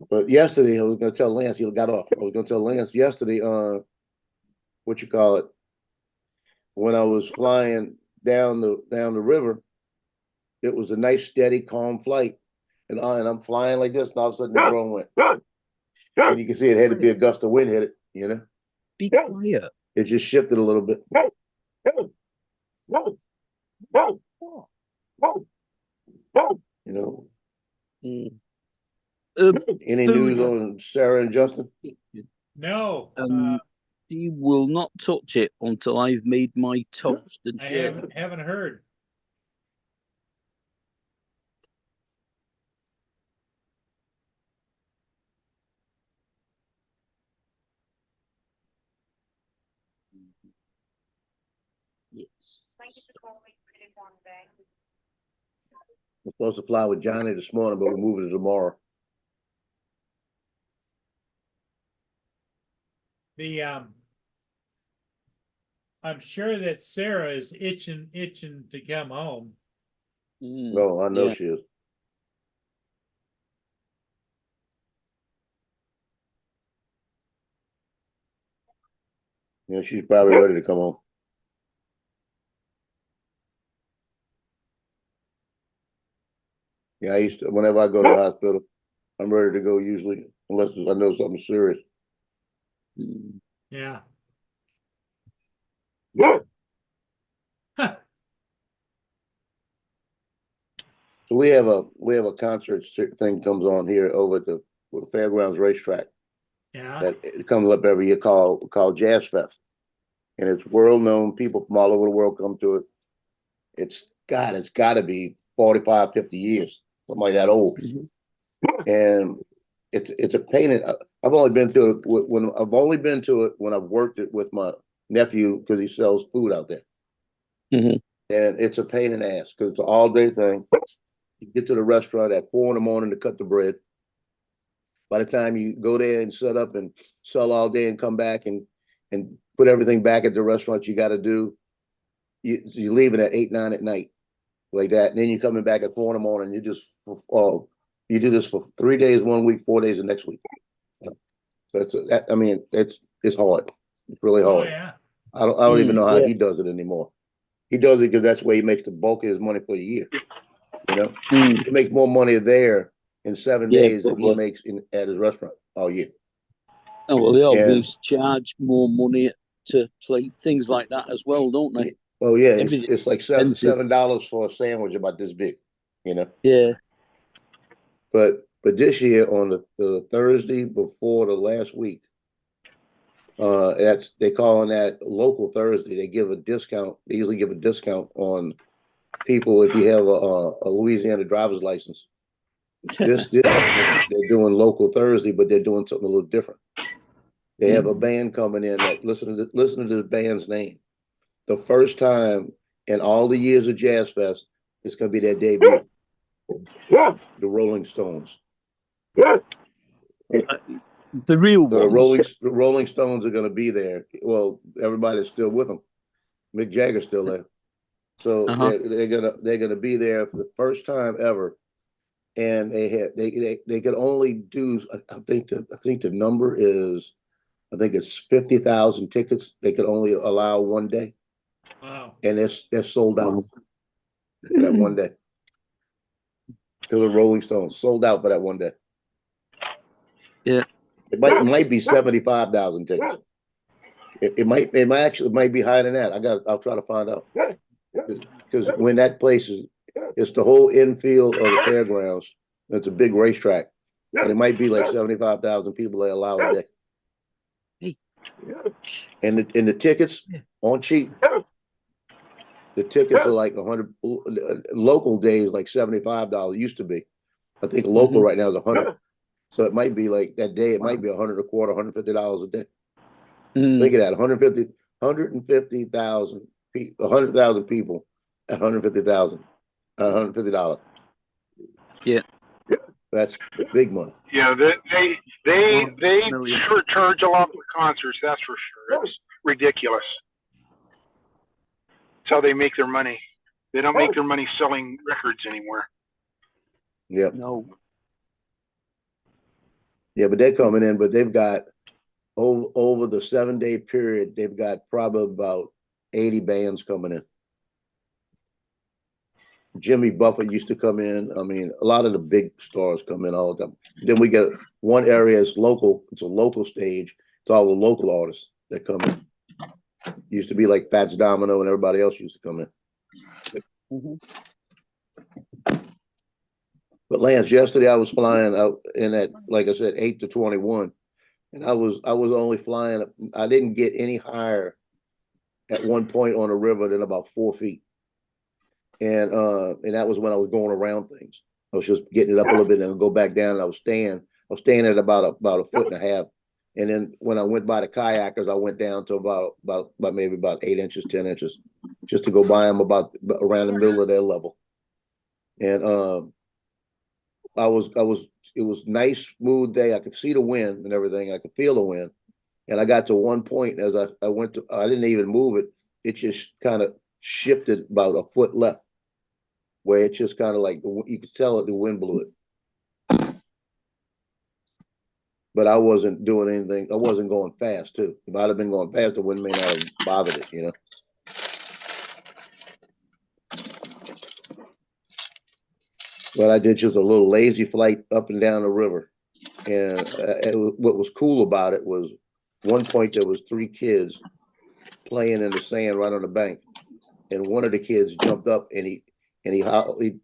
But yesterday, I was gonna tell Lance, he got off. I was gonna tell Lance yesterday, what you call it, when I was flying down the river, it was a nice, steady, calm flight. And I'm flying like this, and all of a sudden the drone went. And you can see it had to be a gust of wind hit it, you know.
Be quiet.
It just shifted a little bit. You know. Any news on Sarah and Justin?
No,
He will not touch it until I've made my toast and
I
share it.
haven't heard.
Yes.
We're supposed to fly with Johnny this morning, but we're moving it tomorrow.
I'm sure that Sarah is itching to come home.
No, I know
Yeah.
she is. Yeah, she's probably ready to come home. Yeah, I used to, whenever I go to the hospital, I'm ready to go usually, unless I know something serious.
Yeah.
So we have a concert thing comes on here over at the Fairgrounds Racetrack.
Yeah.
That it comes up every year called Jazz Fest, and it's world known. People from all over the world come to it. It's got to be 45, 50 years, something like that old. And it's a pain. I've only been to it when I've worked it with my nephew because he sells food out there.
Mm-hmm.
And it's a pain in the ass because it's an all day thing. You get to the restaurant at 4 a.m. to cut the bread. By the time you go there and set up and sell all day and come back and put everything back at the restaurant you got to do, you're leaving at 8, 9 at night, like that. And then you're coming back at 4 a.m. You just you do this for 3 days, 1 week, 4 days the next week. So it's hard. It's really
Oh
hard.
yeah.
I don't even know how he does it anymore. He does it because that's where he makes the bulk of his money for the year. You know, he makes more money there in 7 days than he makes at his restaurant all year.
Oh well, they always charge more money to play things like that as well, don't they?
Oh yeah, it's like $7 for a sandwich about this big, you know.
Yeah.
But this year on the Thursday before the last week, they calling that local Thursday. They give a discount. They usually give a discount on people if you have a Louisiana driver's license. This they're doing local Thursday, but they're doing something a little different. They have a band coming in that listen to the band's name. The first time in all the years of Jazz Fest, it's going to be their debut. The Rolling Stones.
The real ones.
The Rolling Stones are going to be there. Well, everybody's still with them. Mick Jagger's still there. So they're gonna be there for the first time ever, and they could only do. I think the number is, I think it's 50,000 tickets. They could only allow one day.
Wow.
And they're sold out for that one day. To the Rolling Stones, sold out for that one day.
Yeah,
it might be 75,000 tickets. It might be higher than that. I'll try to find out. Because when that place it's the whole infield of the fairgrounds. It's a big racetrack, and it might be like 75,000 people they allow a day. And the tickets on cheap. The tickets are like 100. Local days like $75 used to be. I think local right now is 100. So it might be like that day. It might be 100 a quarter, $150 a day. Think of that: 150,000 people, 100,000 people at $150,000, $150.
Yeah.
That's big money.
Yeah, they
Million.
sure charge a lot for concerts. That's for sure. It's ridiculous. It's how they make their money. They don't make their money selling records anymore.
Yep.
No.
Yeah, but they're coming in, but they've got over the 7-day period, they've got probably about 80 bands coming in. Jimmy Buffett used to come in. I mean, a lot of the big stars come in all the time. Then we get one area is local. It's a local stage. It's all the local artists that come in. Used to be like Fats Domino and everybody else used to come in. But Lance, yesterday I was flying out in that, like I said, 8 to 21, and I was only flying. I didn't get any higher at one point on the river than about 4 feet, and that was when I was going around things. I was just getting it up a little bit and go back down. And I was staying at about a foot and a half, and then when I went by the kayakers, I went down to about maybe about 8 inches, 10 inches, just to go by them about around the middle of their level, and it was nice, smooth day. I could see the wind and everything. I could feel the wind. And I got to one point as I didn't even move it. It just kind of shifted about a foot left, where it just kind of like, you could tell it, the wind blew it. But I wasn't doing anything. I wasn't going fast too. If I'd have been going fast, the wind may not have bothered it, you know. But I did just a little lazy flight up and down the river. And what was cool about it was one point there was 3 kids playing in the sand right on the bank. And one of the kids jumped up and he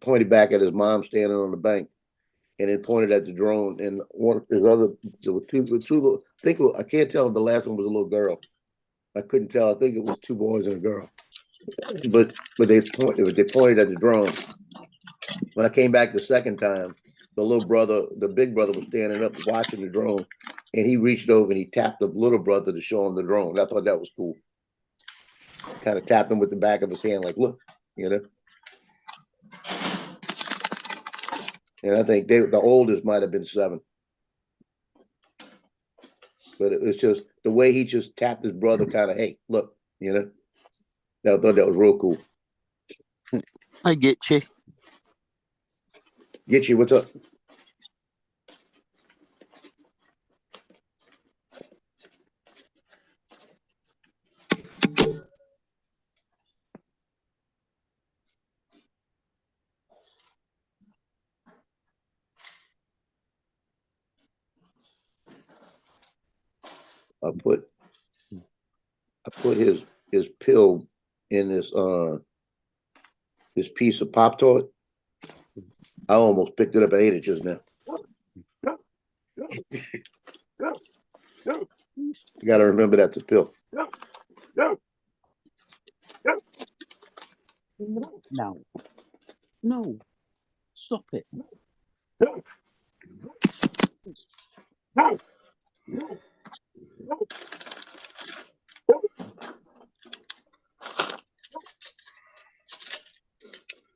pointed back at his mom standing on the bank and then pointed at the drone. And there were two, I can't tell if the last one was a little girl. I couldn't tell. I think it was 2 boys and a girl. But they pointed at the drone. When I came back the second time, the big brother was standing up watching the drone, and he reached over and he tapped the little brother to show him the drone. I thought that was cool. Kind of tapped him with the back of his hand, like, look, you know. And I think the oldest might have been 7. But it was just the way he just tapped his brother, kind of, hey, look, you know. I thought that was real cool.
I get you.
Get you, what's up? I put his pill in this piece of Pop-Tart. I almost picked it up and ate it just now. You got to remember that's a pill.
No, stop it.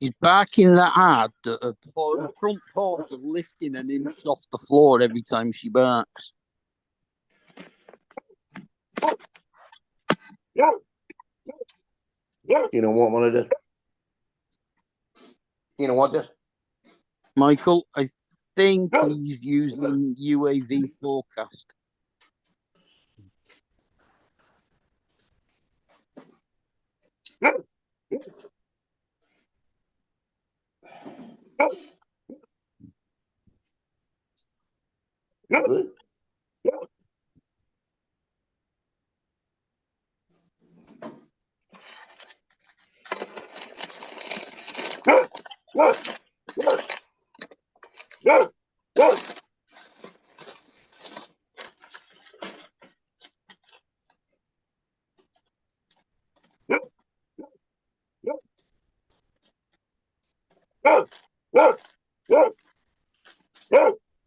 He's barking that hard that her front paws are lifting an inch off the floor every time she barks.
You don't want one of this? You don't want this?
Michael, I think he's using UAV forecast.
Good.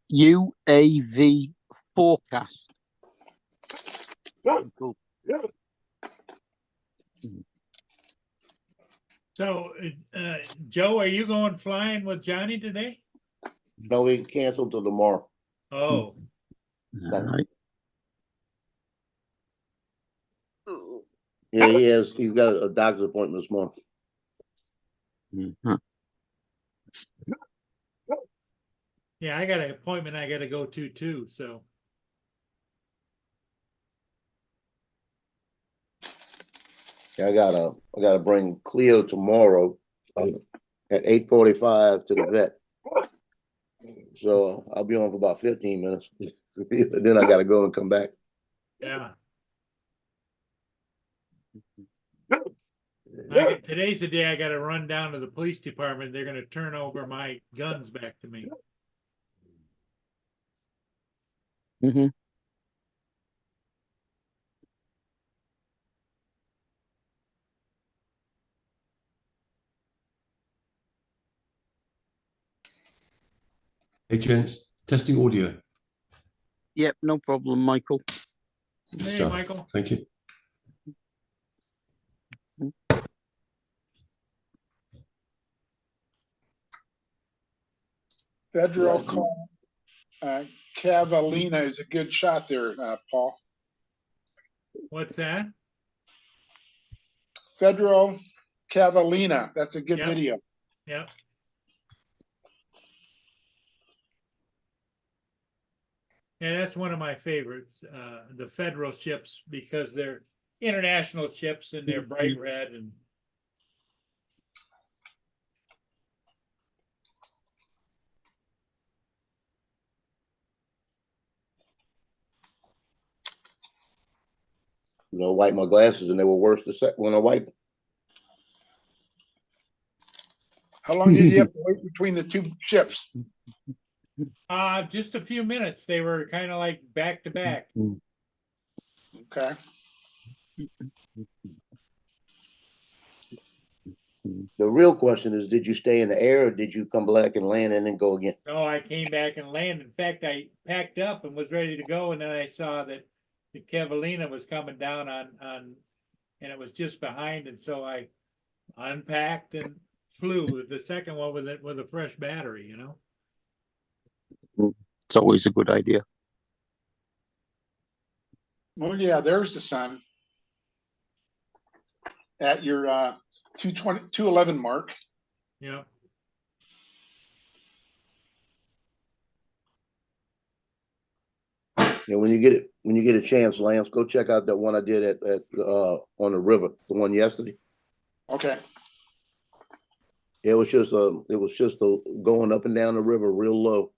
UAV forecast. Michael.
So, Joe, are you going flying with Johnny today?
No, we canceled till tomorrow.
Oh,
Right.
Yeah, he's got a doctor's appointment this morning.
Mhm.
yeah, I got an appointment I gotta go to too, so.
Yeah, I gotta bring Cleo tomorrow at 8:45 to the vet. So I'll be on for about 15 minutes. Then I gotta go and come back.
Yeah. Today's the day I gotta run down to the police department. They're gonna turn over my guns back to me.
Mhm.
Hey, gents, testing audio.
Yep, no problem, Michael.
Good
Hey,
stuff.
Michael.
Thank you.
Federal call, Cavallina is a good shot there, Paul.
What's that?
Federal Cavallina, that's a good
Yep.
video.
Yep. Yeah, that's one of my favorites, the federal ships, because they're international ships and they're bright red and.
Wipe my glasses and they were worse the second when I wiped them.
How long did you have to wait between the two ships?
Just a few minutes. They were kind of like back to back.
Okay.
The real question is, did you stay in the air or did you come back and land and then go again?
No, I came back and landed. In fact, I packed up and was ready to go, and then I saw that the Cavallina was coming down on, and it was just behind, and so I unpacked and flew. The second one with a fresh battery, you know.
It's always a good idea.
Well, yeah, there's the sun at your 211 mark.
Yeah.
When you get a chance, Lance, go check out that one I did at on the river, the one yesterday.
Okay.
It was just going up and down the river real low,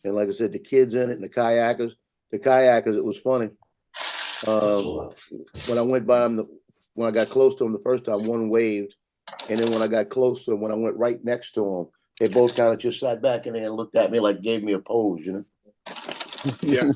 and like I said, the kids in it and the kayakers. It was funny. When I went by them, when I got close to them the first time, one waved, and then when I got close to them, when I went right next to them, they both kind of just sat back in there and looked at me like gave me a pose, you know.
Yeah.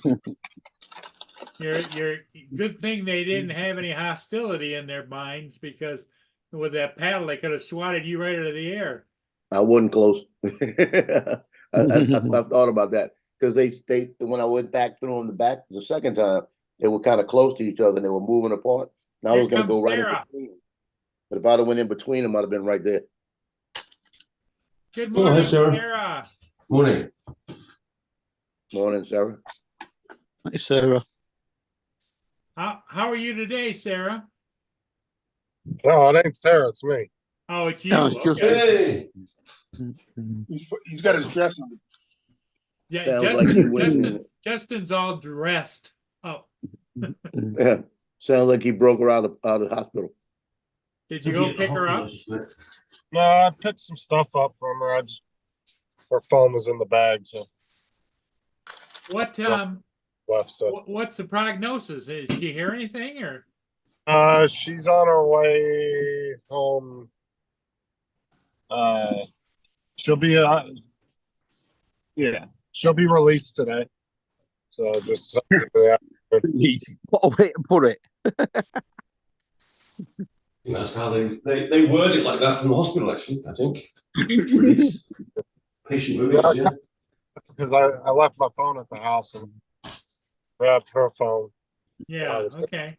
You're good thing they didn't have any hostility in their minds, because with that paddle they could have swatted you right out of the air.
I wasn't close. I thought about that because they when I went back through them the second time, they were kind of close to each other and they were moving apart. Now I
Here
was going to go
comes
right in
Sarah.
between them. But if I'd have went in between them, I'd have been right there.
Good
Oh, hi,
morning,
Sarah.
Sarah.
Morning.
Morning, Sarah.
Hi, Sarah.
How are you today, Sarah?
No, it ain't Sarah, it's me.
Oh, it's you.
No, it's just-
Okay.
Hey.
He's got his dress on.
Yeah,
Sounds like he went
Justin's all dressed up.
Yeah, sounds like he broke her out of the hospital.
Did you go pick her up?
No, I picked some stuff up from her. Her phone was in the bag, so
What
left. So
what's the prognosis? Is she hear anything or?
she's on her way home. She'll be she'll be released today. So just yeah.
What a way to put it.
That's how they word it like that from the hospital, actually, I think. Release. Patient release, yeah.
Because I left my phone at the house and grabbed her phone.
Yeah. Okay.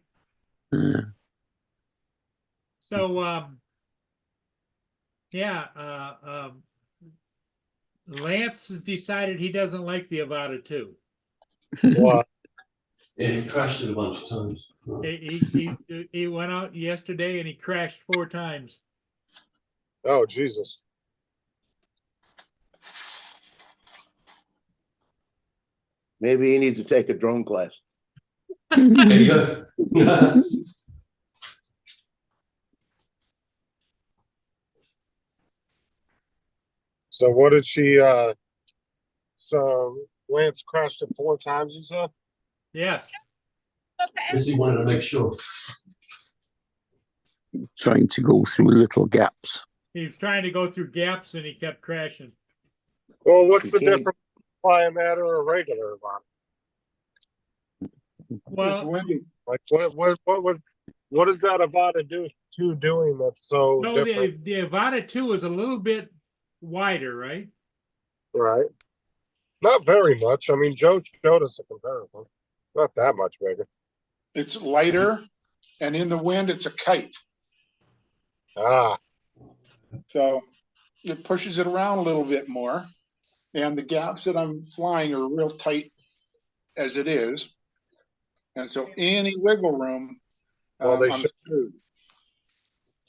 So yeah. Lance has decided he doesn't like the Avata 2.
What?
Yeah, he crashed it a bunch of times.
He went out yesterday and he crashed 4 times.
Oh, Jesus.
Maybe he needs to take a drone class.
There you go.
So what did she, so Lance crashed it 4 times, you said?
Yes.
Because he wanted to make sure.
Trying to go through little gaps.
He was trying to go through gaps and he kept crashing.
Well, what's
You
the
can't-
difference between flying that or a regular Avata?
It's
Well,
windy.
Like, what is that Avata doing that's so
no,
different?
the Avata 2 is a little bit wider, right?
Right. Not very much. I mean, Joe showed us a comparison. Not that much bigger.
It's lighter, and in the wind, it's a kite.
Ah,
So it pushes it around a little bit more. And the gaps that I'm flying are real tight as it is. And so any wiggle room,
Well, they
I'm
should-
screwed.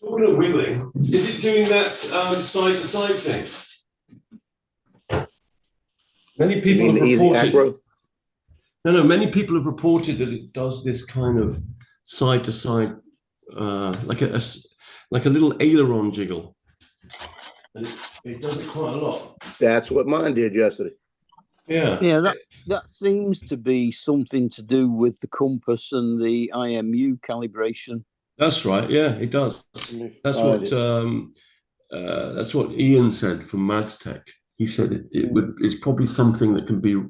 Talking of wiggling, is it doing that side to side thing? Many
You
people
mean
have
the easy
reported.
acro?
No, many people have reported that it does this kind of side to side, like a little aileron jiggle. And it does it quite a lot.
That's what mine did yesterday.
Yeah.
Yeah, that seems to be something to do with the compass and the IMU calibration.
That's right. Yeah, it does. That's
Find
that's what Ian said from Mads Tech. He said it's probably something that can be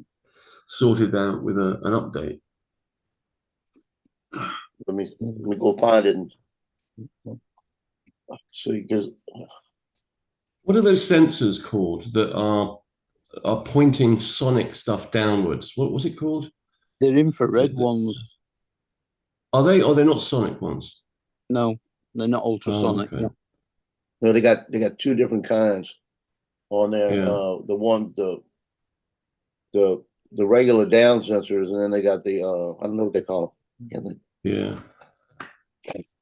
sorted out with an update.
Let me go find it and see, because
What are those sensors called that are pointing sonic stuff downwards? What was it called?
They're infrared
The-
ones.
Are they? Are they not sonic ones?
No, they're not ultrasonic.
okay.
No.
no, they got 2 different kinds on there.
Yeah.
The one the regular down sensors, and then they got the I don't know what they call them.
Yeah.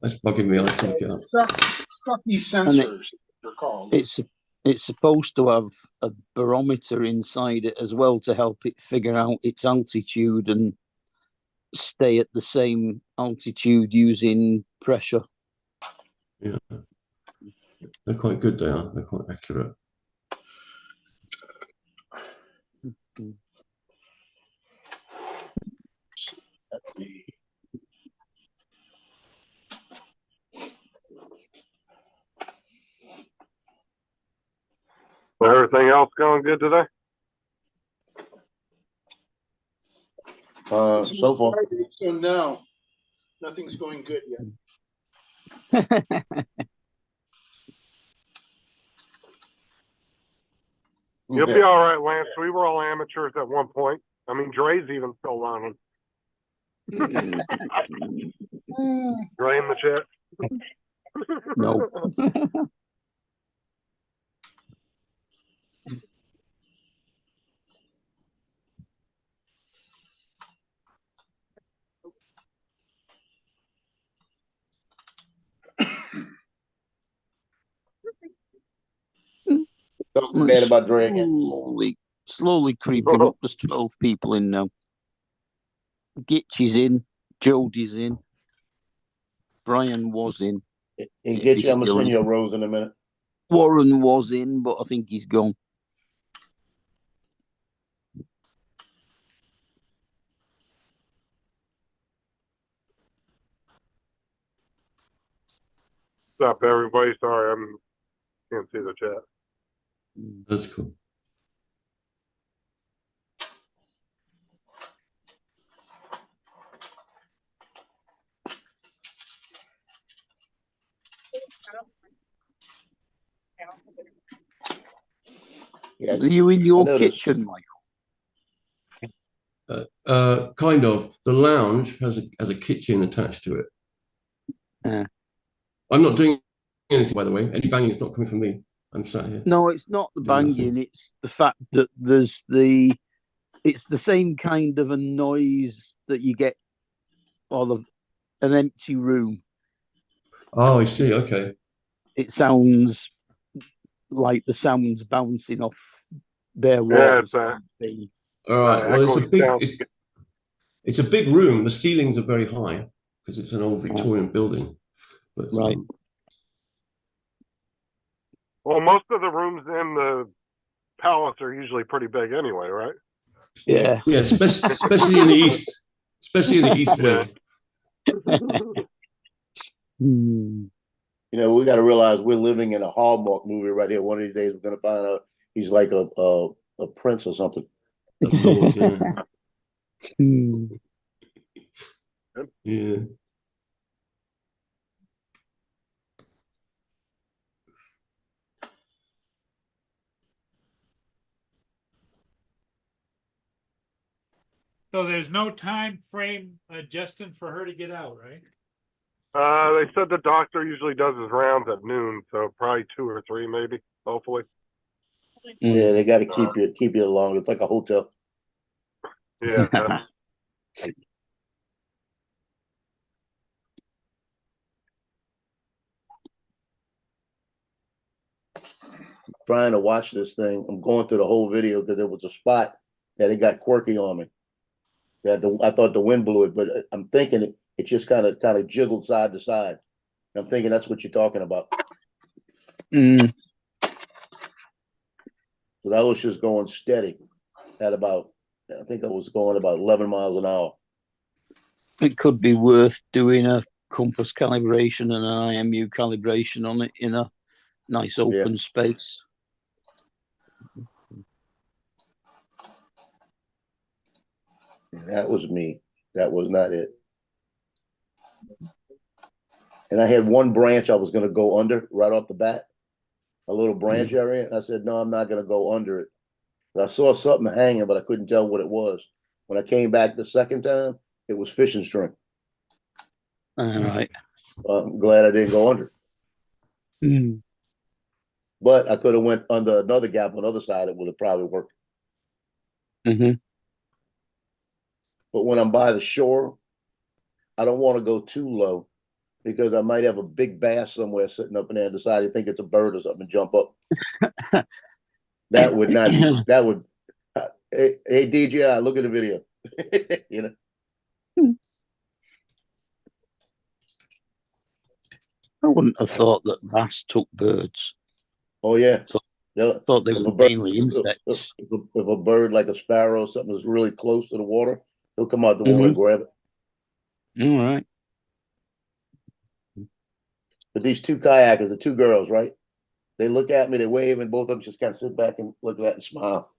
That's bugging me. I'll have to look it up.
Sucky sensors, they're called.
It's supposed to have a barometer inside it as well to help it figure out its altitude and stay at the same altitude using pressure.
Yeah. They're quite good, they are. They're quite accurate.
everything else going good today?
So far.
So no, nothing's going good yet.
You'll be all right, Lance. We were all amateurs at one point. I mean, Dre's even still learning. Dre in the chat.
No.
Talking bad about Dre again.
Slowly creeping up. There's 12 people in now. Gitch is in. Jody's in. Brian was in.
He get
He's
you. I'm gonna
still
send
in.
you a rose in a minute.
Warren was in, but I think he's gone.
What's up, everybody? Sorry, can't see the chat.
That's cool.
Yeah,
Are you in your
noticed.
kitchen, Michael?
Kind of. The lounge has a kitchen attached to it.
Yeah.
I'm not doing anything, by the way. Any banging is not coming from me. I'm sat here.
No, it's not the
Doing nothing.
banging. It's the fact that it's the same kind of a noise that you get out of an empty room.
Oh, I see. Okay.
It sounds like the sounds bouncing off bare
Yeah,
walls.
it's a-
All right. Well, it's a
echoing
big.
sound.
It's a big room. The ceilings are very high because it's an old Victorian building. But
Right.
Well, most of the rooms in the palace are usually pretty big anyway, right?
Yeah.
yeah, especially in the east, especially in the east wing.
Hmm.
You know, we got to realize we're living in a Hallmark movie right here. One of these days, we're gonna find out he's like a prince or something.
Of course, yeah.
Hmm.
Yeah.
So there's no time frame, Justin, for her to get out, right?
They said the doctor usually does his rounds at noon, so probably 2 or 3, maybe. Hopefully,
Yeah, they got to keep you longer. It's like a hotel.
yeah.
Trying to watch this thing. I'm going through the whole video because there was a spot that it got quirky on me. I thought the wind blew it, but I'm thinking it just kind of jiggled side to side. I'm thinking that's what you're talking about.
Mm.
So that was just going steady at about, I think I was going about 11 miles an hour.
It could be worth doing a compass calibration and an IMU calibration on it in a nice open space.
That was me. That was not it. And I had one branch I was going to go under right off the bat, a little branch area. And I said, no, I'm not going to go under it. I saw something hanging, but I couldn't tell what it was. When I came back the second time, it was fishing string.
All right.
I'm glad I didn't go under.
Mm.
But I could have went under another gap on the other side. It would have probably worked.
Mm-hmm.
But when I'm by the shore, I don't want to go too low because I might have a big bass somewhere sitting up in there and decide to think it's a bird or something and jump up. That would not. That would. Hey DJI, look at the video. You know.
I wouldn't have thought that bass took birds.
Oh yeah.
I thought they were mainly insects.
If a bird like a sparrow or something is really close to the water, he'll come out the water and grab it.
All right.
But these two kayakers, the two girls, right? They look at me, they wave, and both of them just kind of sit back and look at that and smile.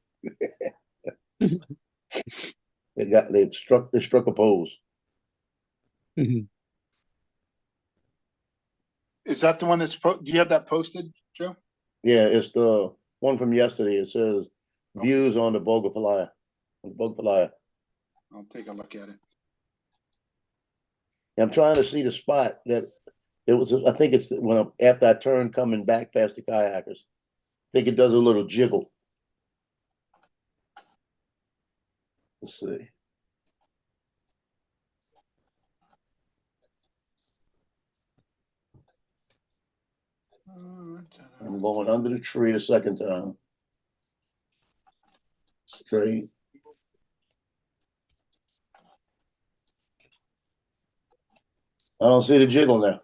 They struck a pose.
Is that the one that's, do you have that posted, Joe?
Yeah, it's the one from yesterday. It says views on the Bogafalaya.
I'll take a look at it.
I'm trying to see the spot that it was. I think it's when after I turn coming back past the kayakers. I think it does a little jiggle. Let's see. I'm going under the tree the second time. Straight. I don't see the jiggle now.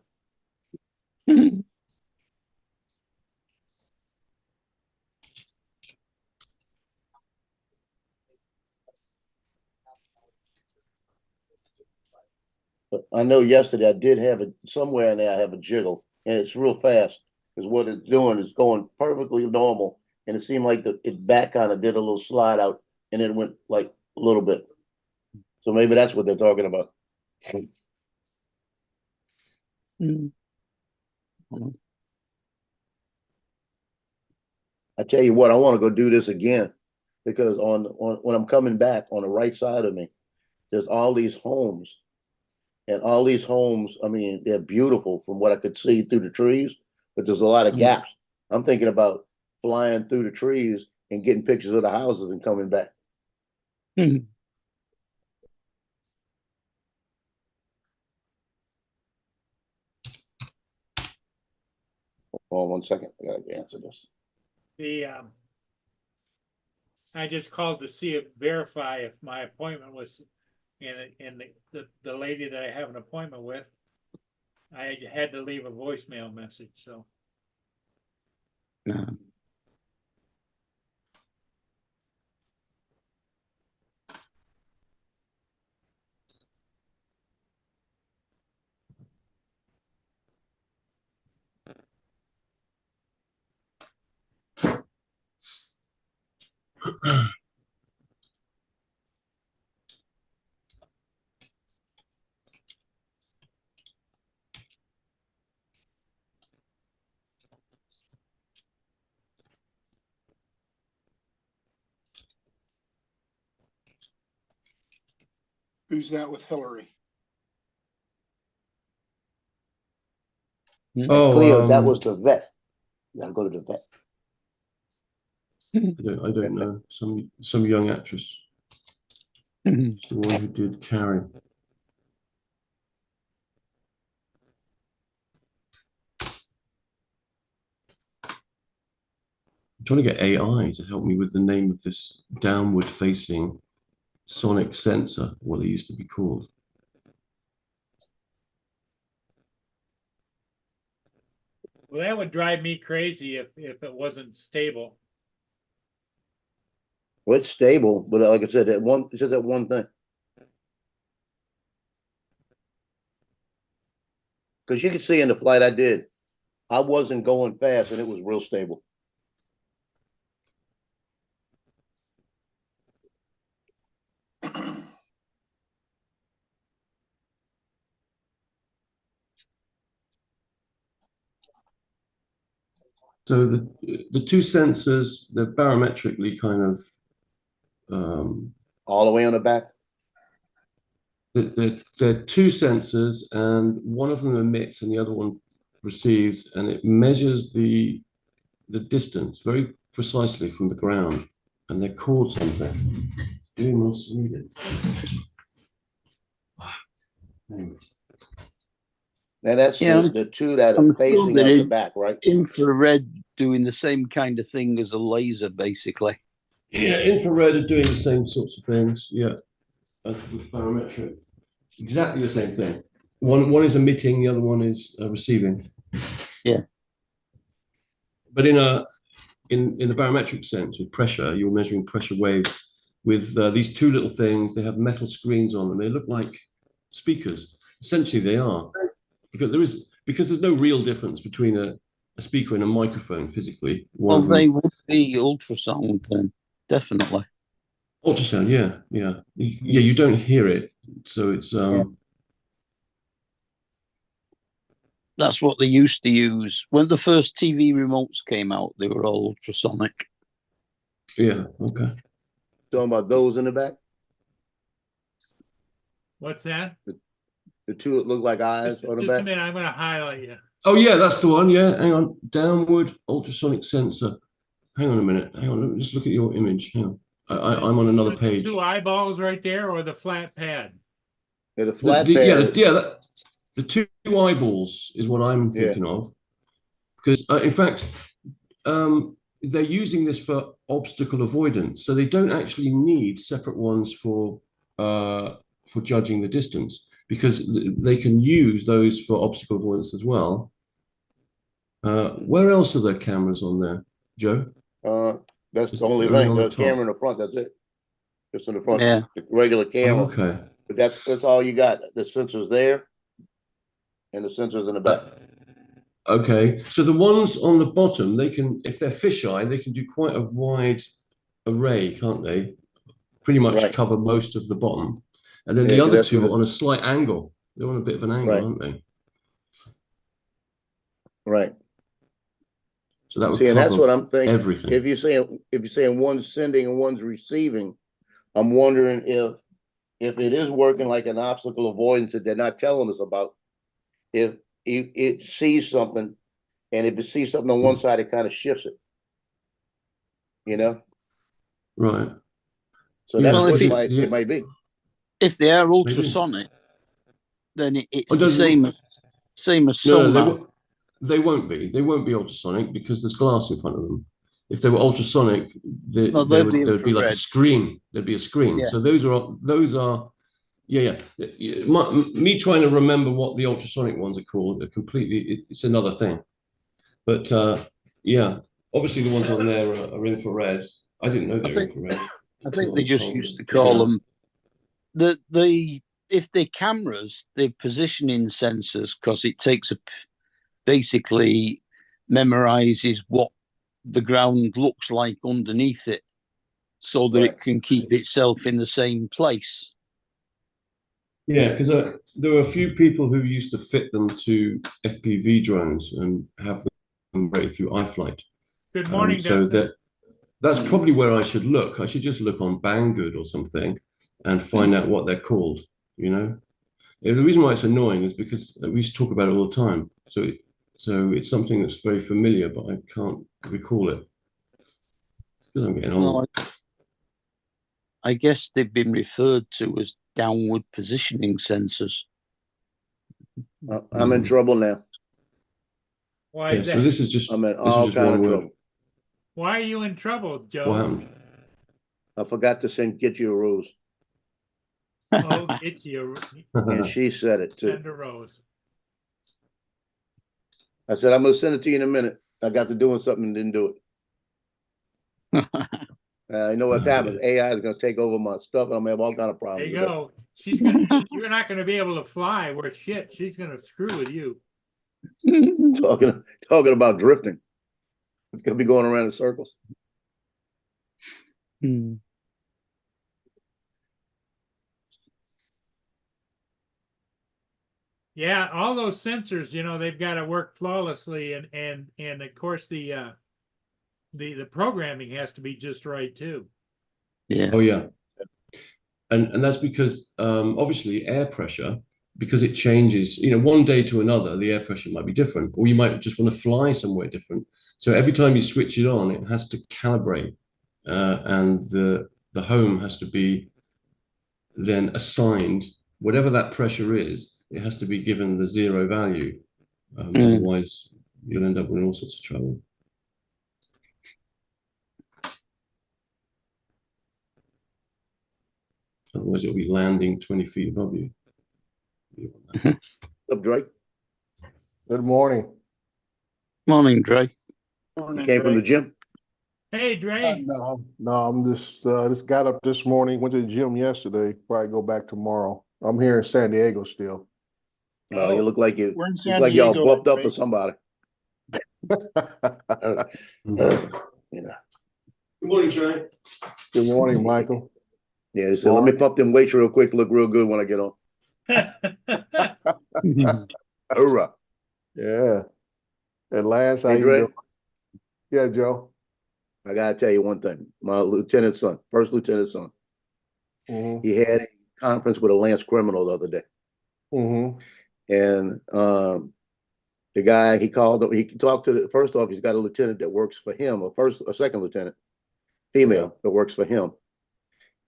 But I know yesterday I did have it somewhere in there. I have a jiggle, and it's real fast because what it's doing is going perfectly normal, and it seemed like it back kind of did a little slide out, and it went like a little bit. So maybe that's what they're talking about. I tell you what, I want to go do this again because on when I'm coming back on the right side of me, there's all these homes. And all these homes, I mean, they're beautiful from what I could see through the trees, but there's a lot of gaps. I'm thinking about flying through the trees and getting pictures of the houses and coming back. Hold on 1 second. I gotta answer this.
I just called to see if, verify if my appointment was, and the lady that I have an appointment with, I had to leave a voicemail message, so.
No.
Who's that with Hillary?
Oh,
Cleo, that was the vet. You gotta go to the vet.
I don't know. Some young actress. It's the one who did Carrie. I'm trying to get AI to help me with the name of this downward facing sonic sensor, what they used to be called.
Well, that would drive me crazy if it wasn't stable.
Well, it's stable, but like I said, it's just that one thing. Because you can see in the flight I did, I wasn't going fast and it was real stable.
So the two sensors, they're barometrically kind of
All the way on the back.
they're two sensors, and one of them emits and the other one receives, and it measures the distance very precisely from the ground, and they're called something. Doing must read it.
Now that's
Yeah,
the two that
I'm
are
sure
facing
that
out the
it-
back, right?
Infrared doing the same kind of thing as a laser, basically.
Yeah, infrared are doing the same sorts of things. Yeah, as with barometric, exactly the same thing. One is emitting, the other one is receiving.
Yeah.
But in the barometric sense, with pressure, you're measuring pressure waves with these two little things. They have metal screens on them. They look like speakers. Essentially, they are, because there's no real difference between a speaker and a microphone physically.
Well, they would be ultrasound then, definitely.
Ultrasound, yeah. You don't hear it, so it's
That's what they used to use. When the first TV remotes came out, they were all ultrasonic.
yeah, okay.
Talking about those in the back,
What's that?
the two that look like eyes
Just
on the
a
back.
minute, I'm gonna highlight you.
Oh yeah, that's the one. Yeah, hang on. Downward ultrasonic sensor. Hang on a minute. Hang on. Let me just look at your image. Hang on. I'm on another page.
Two eyeballs right there, or the flat pad?
Yeah, the flat
The two eyeballs is what I'm thinking of, because in fact, they're using this for obstacle avoidance, so they don't actually need separate ones for judging the distance, because they can use those for obstacle avoidance as well. Where else are there cameras on there, Joe?
That's
Just
the only
only
thing.
on the
The
top.
camera in the front. That's it. Just in the front.
Yeah.
The regular camera.
Oh, okay.
But that's all you got. The sensors there, and the sensors in the back.
Okay, so the ones on the bottom, they can, if they're fisheye, they can do quite a wide array, can't they? Pretty much
Right.
cover most of the bottom. And then
Yeah,
the
'cause
other
that's
two
what
are on a slight angle. They're on a bit of an angle,
Right.
aren't they?
Right.
So that would
See, and that's
cover
what I'm thinking.
everything.
If you're saying one's sending and one's receiving, I'm wondering if it is working like an obstacle avoidance that they're not telling us about. If it sees something And if it sees something on one side, it kind of shifts it. You know?
Right.
So
Yeah,
that's
Well,
what
if
it might be.
if they are
Maybe.
ultrasonic, then it's
Oh,
the same as
No,
sonar.
they won't be. They won't be ultrasonic because there's glass in front of them. If they were ultrasonic,
No, they'd be
there'd be like a
infrared.
screen. There'd be a screen.
Yeah.
So those are yeah. Me trying to remember what the ultrasonic ones are called are completely. It's another thing. But yeah, obviously the ones on there are infrared. I didn't know they were infrared.
I think they just used to
Yeah.
call them if they're cameras, they're positioning sensors because it takes basically memorizes what the ground looks like underneath it so that
Right.
it can keep itself in the same place.
Yeah, because there were a few people who used to fit them to FPV drones and have them rated through iFlight.
Good morning,
So
Dustin.
that's probably where I should look. I should just look on Banggood or something and find out what they're called, you know? The reason why it's annoying is because we used to talk about it all the time. So it's something that's very familiar, but I can't recall it. It's because I'm getting old.
No, I guess they've been referred to as downward positioning sensors.
I'm in trouble now.
Why
Yeah,
is
so
that?
this is just
I'm in
this is
all
just
kind
one
of
word.
trouble.
Why are you in trouble,
What
Joe?
happened?
I forgot to get you a rose.
Oh, it's your
And she said it too.
send a rose.
I said, I'm gonna send it to you in a minute. I got to doing something and didn't do it. You know what's
Oh,
happening? AI is gonna take over my stuff and I'm gonna have all kind of
There
problems.
you
with that.
go. You're not gonna be able to fly worth shit. She's gonna screw with you.
Talking about drifting. It's gonna be going around in circles.
Yeah, all those sensors, they've got to work flawlessly, and of course the programming has to be just right too.
Yeah.
Oh yeah. And that's because obviously air pressure, because it changes, one day to another, the air pressure might be different, or you might just want to fly somewhere different. So every time you switch it on, it has to calibrate, and the home has to be then assigned whatever that pressure is. It has to be given the zero value, otherwise you'll end up with all sorts of trouble. Otherwise, it'll be landing 20 feet above you.
Up, Drake.
Good morning.
Morning, Dre.
You came from the gym.
Hey, Dre.
No, I'm just got up this morning, went to the gym yesterday, probably go back tomorrow. I'm here in San Diego still.
No, you look like
We're in
look
San
like y'all
Diego.
buffed up
right?
for somebody.
Good morning, Trey.
Good morning, Michael.
Yeah, they said, let me pump them weights real quick, look real good when I get on. Hoorah.
Yeah. And Lance, how
Hey,
you
Dre,
doing? Yeah, Joe.
I gotta tell you one thing. My lieutenant's son, first lieutenant's son,
Mm-hmm.
he had a conference with a Lance criminal the other day.
Mm-hmm.
And the guy, he called him, he talked to first off, he's got a lieutenant that works for him, a second lieutenant, female, that works for him.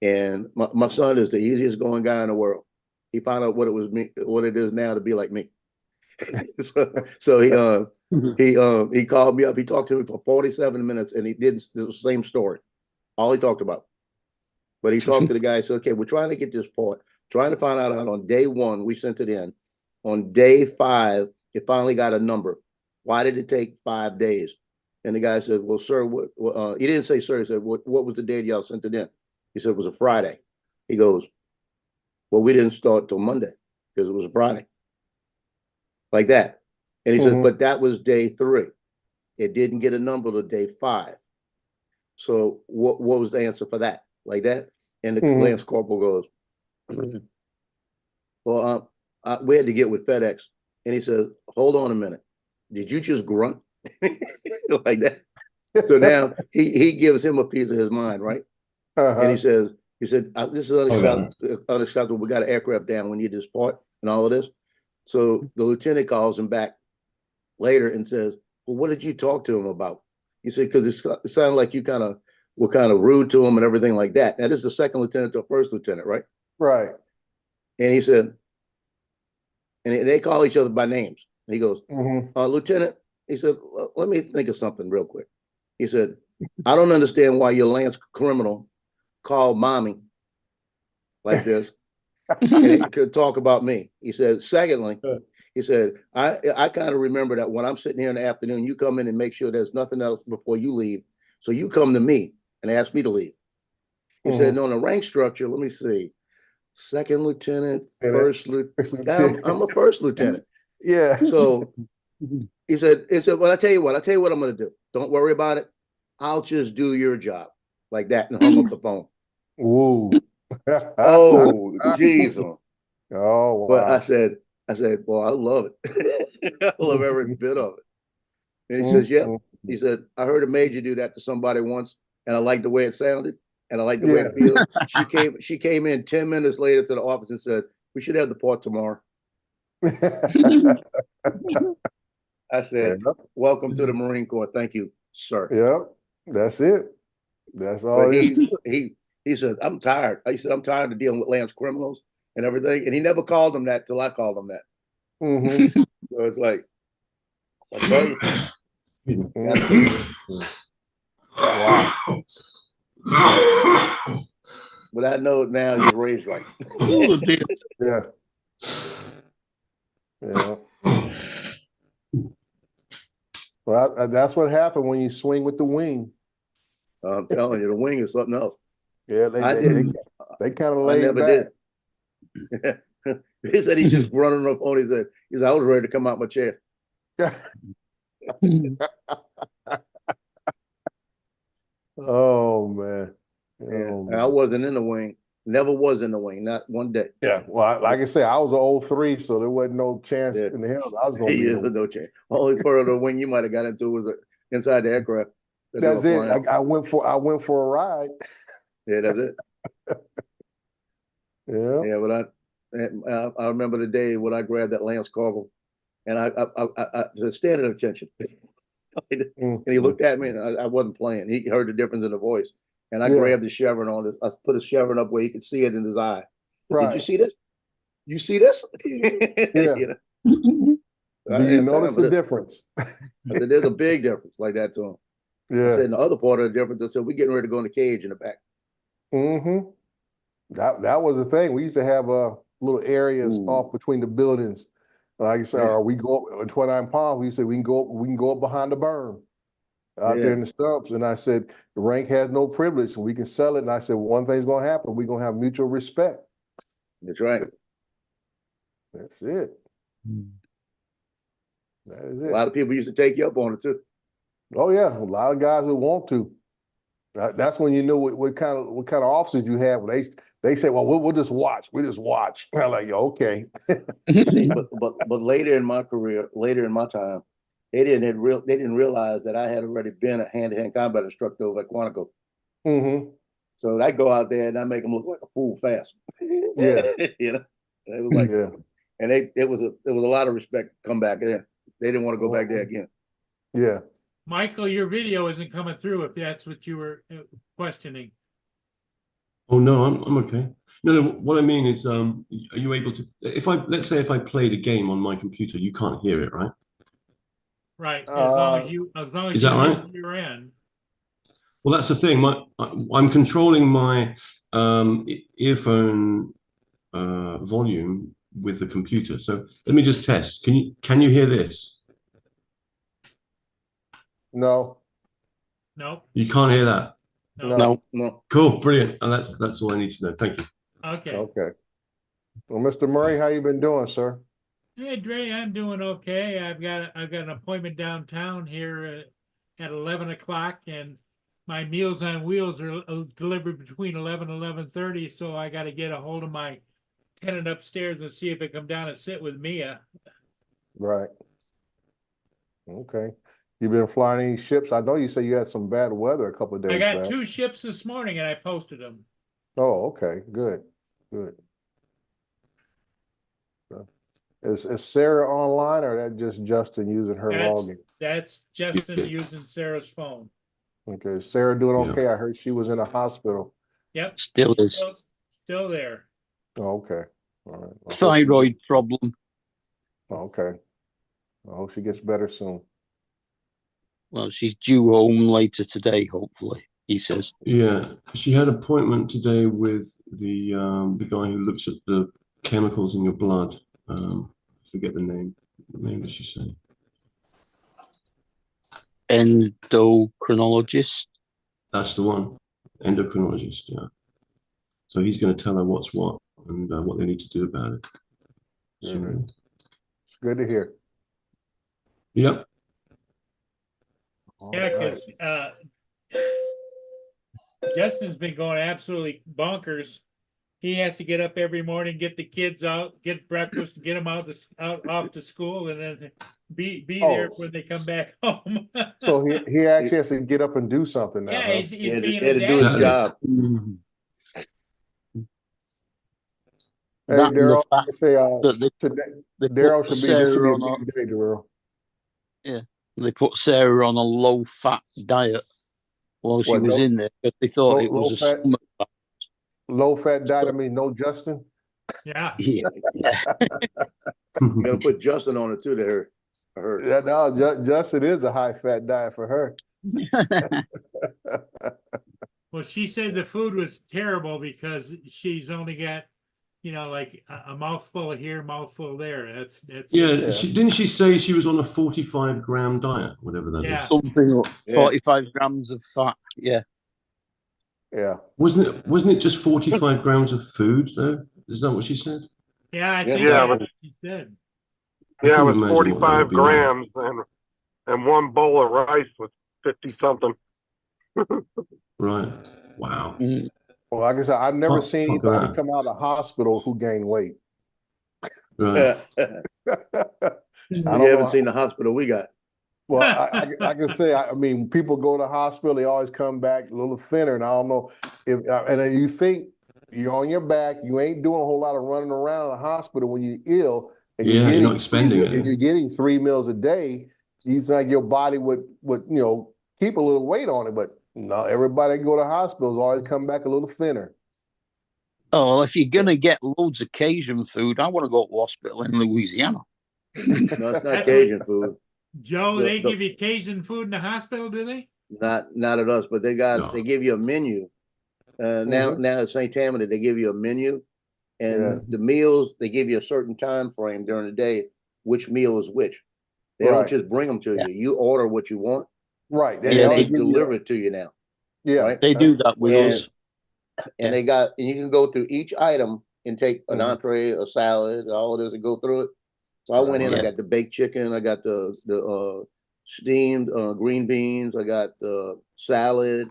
And my son is the easiest going guy in the world. He found out what it is now to be like me. so he called me up. He talked to me for 47 minutes, and he did the same story. All he talked about. But he talked to the guy. Said, "Okay, we're trying to get this part. Trying to find out how on day 1 we sent it in. On day 5, it finally got a number. Why did it take 5 days?" And the guy said, "Well, sir, he didn't say sir. He said, what was the date y'all sent it in?" He said it was a Friday. He goes, "Well, we didn't start till Monday because it was a Friday." Like that. And he said, "But that was day 3. It didn't get a number till day 5. So what was the answer for that?" Like that. And the Lance Corporal goes, "Well, we had to get with FedEx." And he says, "Hold on a minute. Did you just grunt?" Like that. So now he gives him a piece of his mind, right? And he said, "This is unacceptable. We got an aircraft down. We need this part and all of this." So the lieutenant calls him back later and says, well, what did you talk to him about? He said, because it sounded like you were kind of rude to him and everything like that. Now, this is the second lieutenant to a first lieutenant, right?
Right.
And he said, and they call each other by names. He goes, Lieutenant, he said, let me think of something real quick. He said, I don't understand why your Lance criminal called mommy like this and it could talk about me. He said, secondly, he said, I kind of remember that when I'm sitting here in the afternoon, you come in and make sure there's nothing else before you leave. So you come to me and ask me to leave. He said, no, in the rank structure, let me see. Second lieutenant, first lieutenant. I'm a first lieutenant.
Yeah.
So he said, well, I'll tell you what I'm going to do. Don't worry about it. I'll just do your job like that and hung up the phone.
Ooh.
Oh, geez.
Oh, wow.
But I said, well, I love it. I love every bit of it. And he says, yeah. He said, I heard a major do that to somebody once, and I liked the way it sounded, and I liked the way it feels. She came in 10 minutes later to the office and said, we should have the part tomorrow. I said, welcome to the Marine Corps. Thank you, sir.
Yep, that's it. That's all
But
it is.
he said, I'm tired. He said, I'm tired of dealing with Lance criminals and everything. And he never called him that till I called him that. So it's like buddy.
Wow.
But I know now you're raised right.
Yeah. Yeah. Well, that's what happened when you swing with the wing.
I'm telling you, the wing is something else.
Yeah, they kind of laid
never
back.
Did. He said he's just running on the phone. He said, I was ready to come out my chair.
Oh man.
I wasn't in the wing. Never was in the wing, not one day.
Yeah. Well, like I said, I was an 03, so there wasn't no chance in the hell I was going to be.
No chance. Only part of the wing you might have got into was inside the aircraft.
That's it. I went for a ride.
Yeah, that's it.
Yeah.
Yeah, but I remember the day when I grabbed that Lance Corporal, and I stand at attention. And he looked at me, and I wasn't playing. He heard the difference in the voice, and I grabbed the chevron on it. I put a chevron up where he could see it in his eye. I said, "You see this? You see this?"
Yeah.
You know?
Do you notice the difference?
I said, "There's a big difference," like that to him.
Yeah.
I said, and the other part of the difference, I said, we're getting ready to go in the cage in the back.
That was the thing. We used to have little areas off between the buildings. Like I said, we go up in 29 Palms. We said we can go up behind the berm out there in the stumps. And I said the rank has no privilege, and we can sell it. And I said one thing's gonna happen. We're gonna have mutual respect.
That's right.
That's it. That is it.
A lot of people used to take you up on it too.
Oh yeah, a lot of guys would want to. That's when you know what kind of officers you have. When they say, "Well, we'll just watch. We just watch." And I'm like, okay.
See, but later in my career, later in my time, they didn't realize that I had already been a hand-to-hand combat instructor over at Quantico. So I go out there and I make them look like a fool fast.
Yeah,
you know, it was like, and it was a lot of respect come back there. They didn't want to go back there again.
Yeah.
Michael, your video isn't coming through if that's what you were questioning.
Oh no, I'm okay. No, what I mean is, are you able to? Let's say if I played a game on my computer, you can't hear it, right?
Right. As long as
is that right?
You're in.
Well, that's the thing. I'm controlling my earphone volume with the computer. So let me just test. Can you hear this?
No.
No.
You can't hear that?
No.
Cool, brilliant. And that's all I need to know. Thank you.
Okay.
Okay. Well, Mr. Murray, how you been doing, sir?
Hey, Dre, I'm doing okay. I've got an appointment downtown here at 11 o'clock, and my Meals on Wheels are delivered between 11 and 11:30, so I got to get a hold of my tenant upstairs and see if they come down and sit with Mia.
Right. Okay. You been flying any ships? I know you said you had some bad weather a couple of days
I got
back.
2 ships this morning, and I posted them.
Oh, okay. Good. Good. Is Sarah online or that just Justin using her login?
That's Justin using Sarah's phone.
Okay, is Sarah doing
Yeah.
okay? I heard she was in a hospital.
Yep.
Still is.
Still there.
Oh, okay. All right. Well,
Thyroid problem.
okay. I hope she gets better soon.
Well, she's due home later today, hopefully, he says.
Yeah, she had an appointment today with the guy who looks at the chemicals in your blood. I forget the name. What name did she say?
Endocrinologist.
That's the one. Endocrinologist, yeah. So he's going to tell her what's what and what they need to do about it. So,
It's good to hear.
yep.
All
Yeah,
right.
because Justin's been going absolutely bonkers. He has to get up every morning, get the kids out, get breakfast, get them out off to school, and then be there when they come back home.
So he actually has to get up and do something now.
yeah,
Huh?
he's
He had
being
to
a
do his
dad.
job.
Hey,
That and the
Daryl,
fact
I say
that
today,
they
Daryl
put
should be. This should be
Sarah
a
on a,
big day, Daryl.
they put Sarah on a low-fat diet while she
What,
was
no-
in there, but they thought
low-
it was a
low-fat?
stomach.
Low fat diet. I mean, no Justin.
Yeah.
Yeah.
You gotta put Justin on it too to her. I heard.
Yeah, no, Justin is the high fat diet for her.
Well, she said the food was terrible because she's only got, like a mouthful here, mouthful there. That's
Yeah, didn't she say she was on a 45-gram diet, whatever that
Yeah.
is?
Something like
Yeah.
45 grams of fat. Yeah.
Yeah.
Wasn't it just 45 grams of food though? Is that what she said?
Yeah, I
Yeah.
think
Yeah,
that's
but-
what she said.
I
Yeah, it
couldn't
was
imagine what that
45
would be like.
grams and one bowl of rice was 50 something.
Right. Wow.
Mm.
Well, like I said, I've never
Fuck-
seen
fuck
anybody
that.
come out of the hospital who gained weight.
Right.
I
You
don't
haven't
know.
seen the hospital we got.
Well, I can say, I mean, people go to the hospital, they always come back a little thinner, and I don't know if, and then you think you're on your back, you ain't doing a whole lot of running around in the hospital when you're ill, and
Yeah, you're
getting
not expending it.
If you're getting 3 meals a day, you think your body would keep a little weight on it, but no, everybody that go to hospitals always come back a little thinner.
Oh, well, if you're going to get loads of Cajun food, I want to go to hospital in Louisiana.
No, it's not
That's
Cajun food.
Joe,
The-
they
the-
give you Cajun food in the hospital, do they?
Not at us, but they
No.
give you a menu. Now at St. Tammany, they give you a menu, and
Yeah.
the meals they give you a certain time frame during the day. Which meal is which? They
Right.
don't just bring them to
Yeah.
you. You order what you want,
Right.
and
Yeah,
then they
they give
deliver it to you now.
Yeah.
Right?
They do that with
And-
us.
And they got, and you can go through each item and take an
Mhm.
entree, a salad, all of this, and go through it. So I went in. I
Yeah.
got the baked chicken. I got the steamed green beans. I got the salad.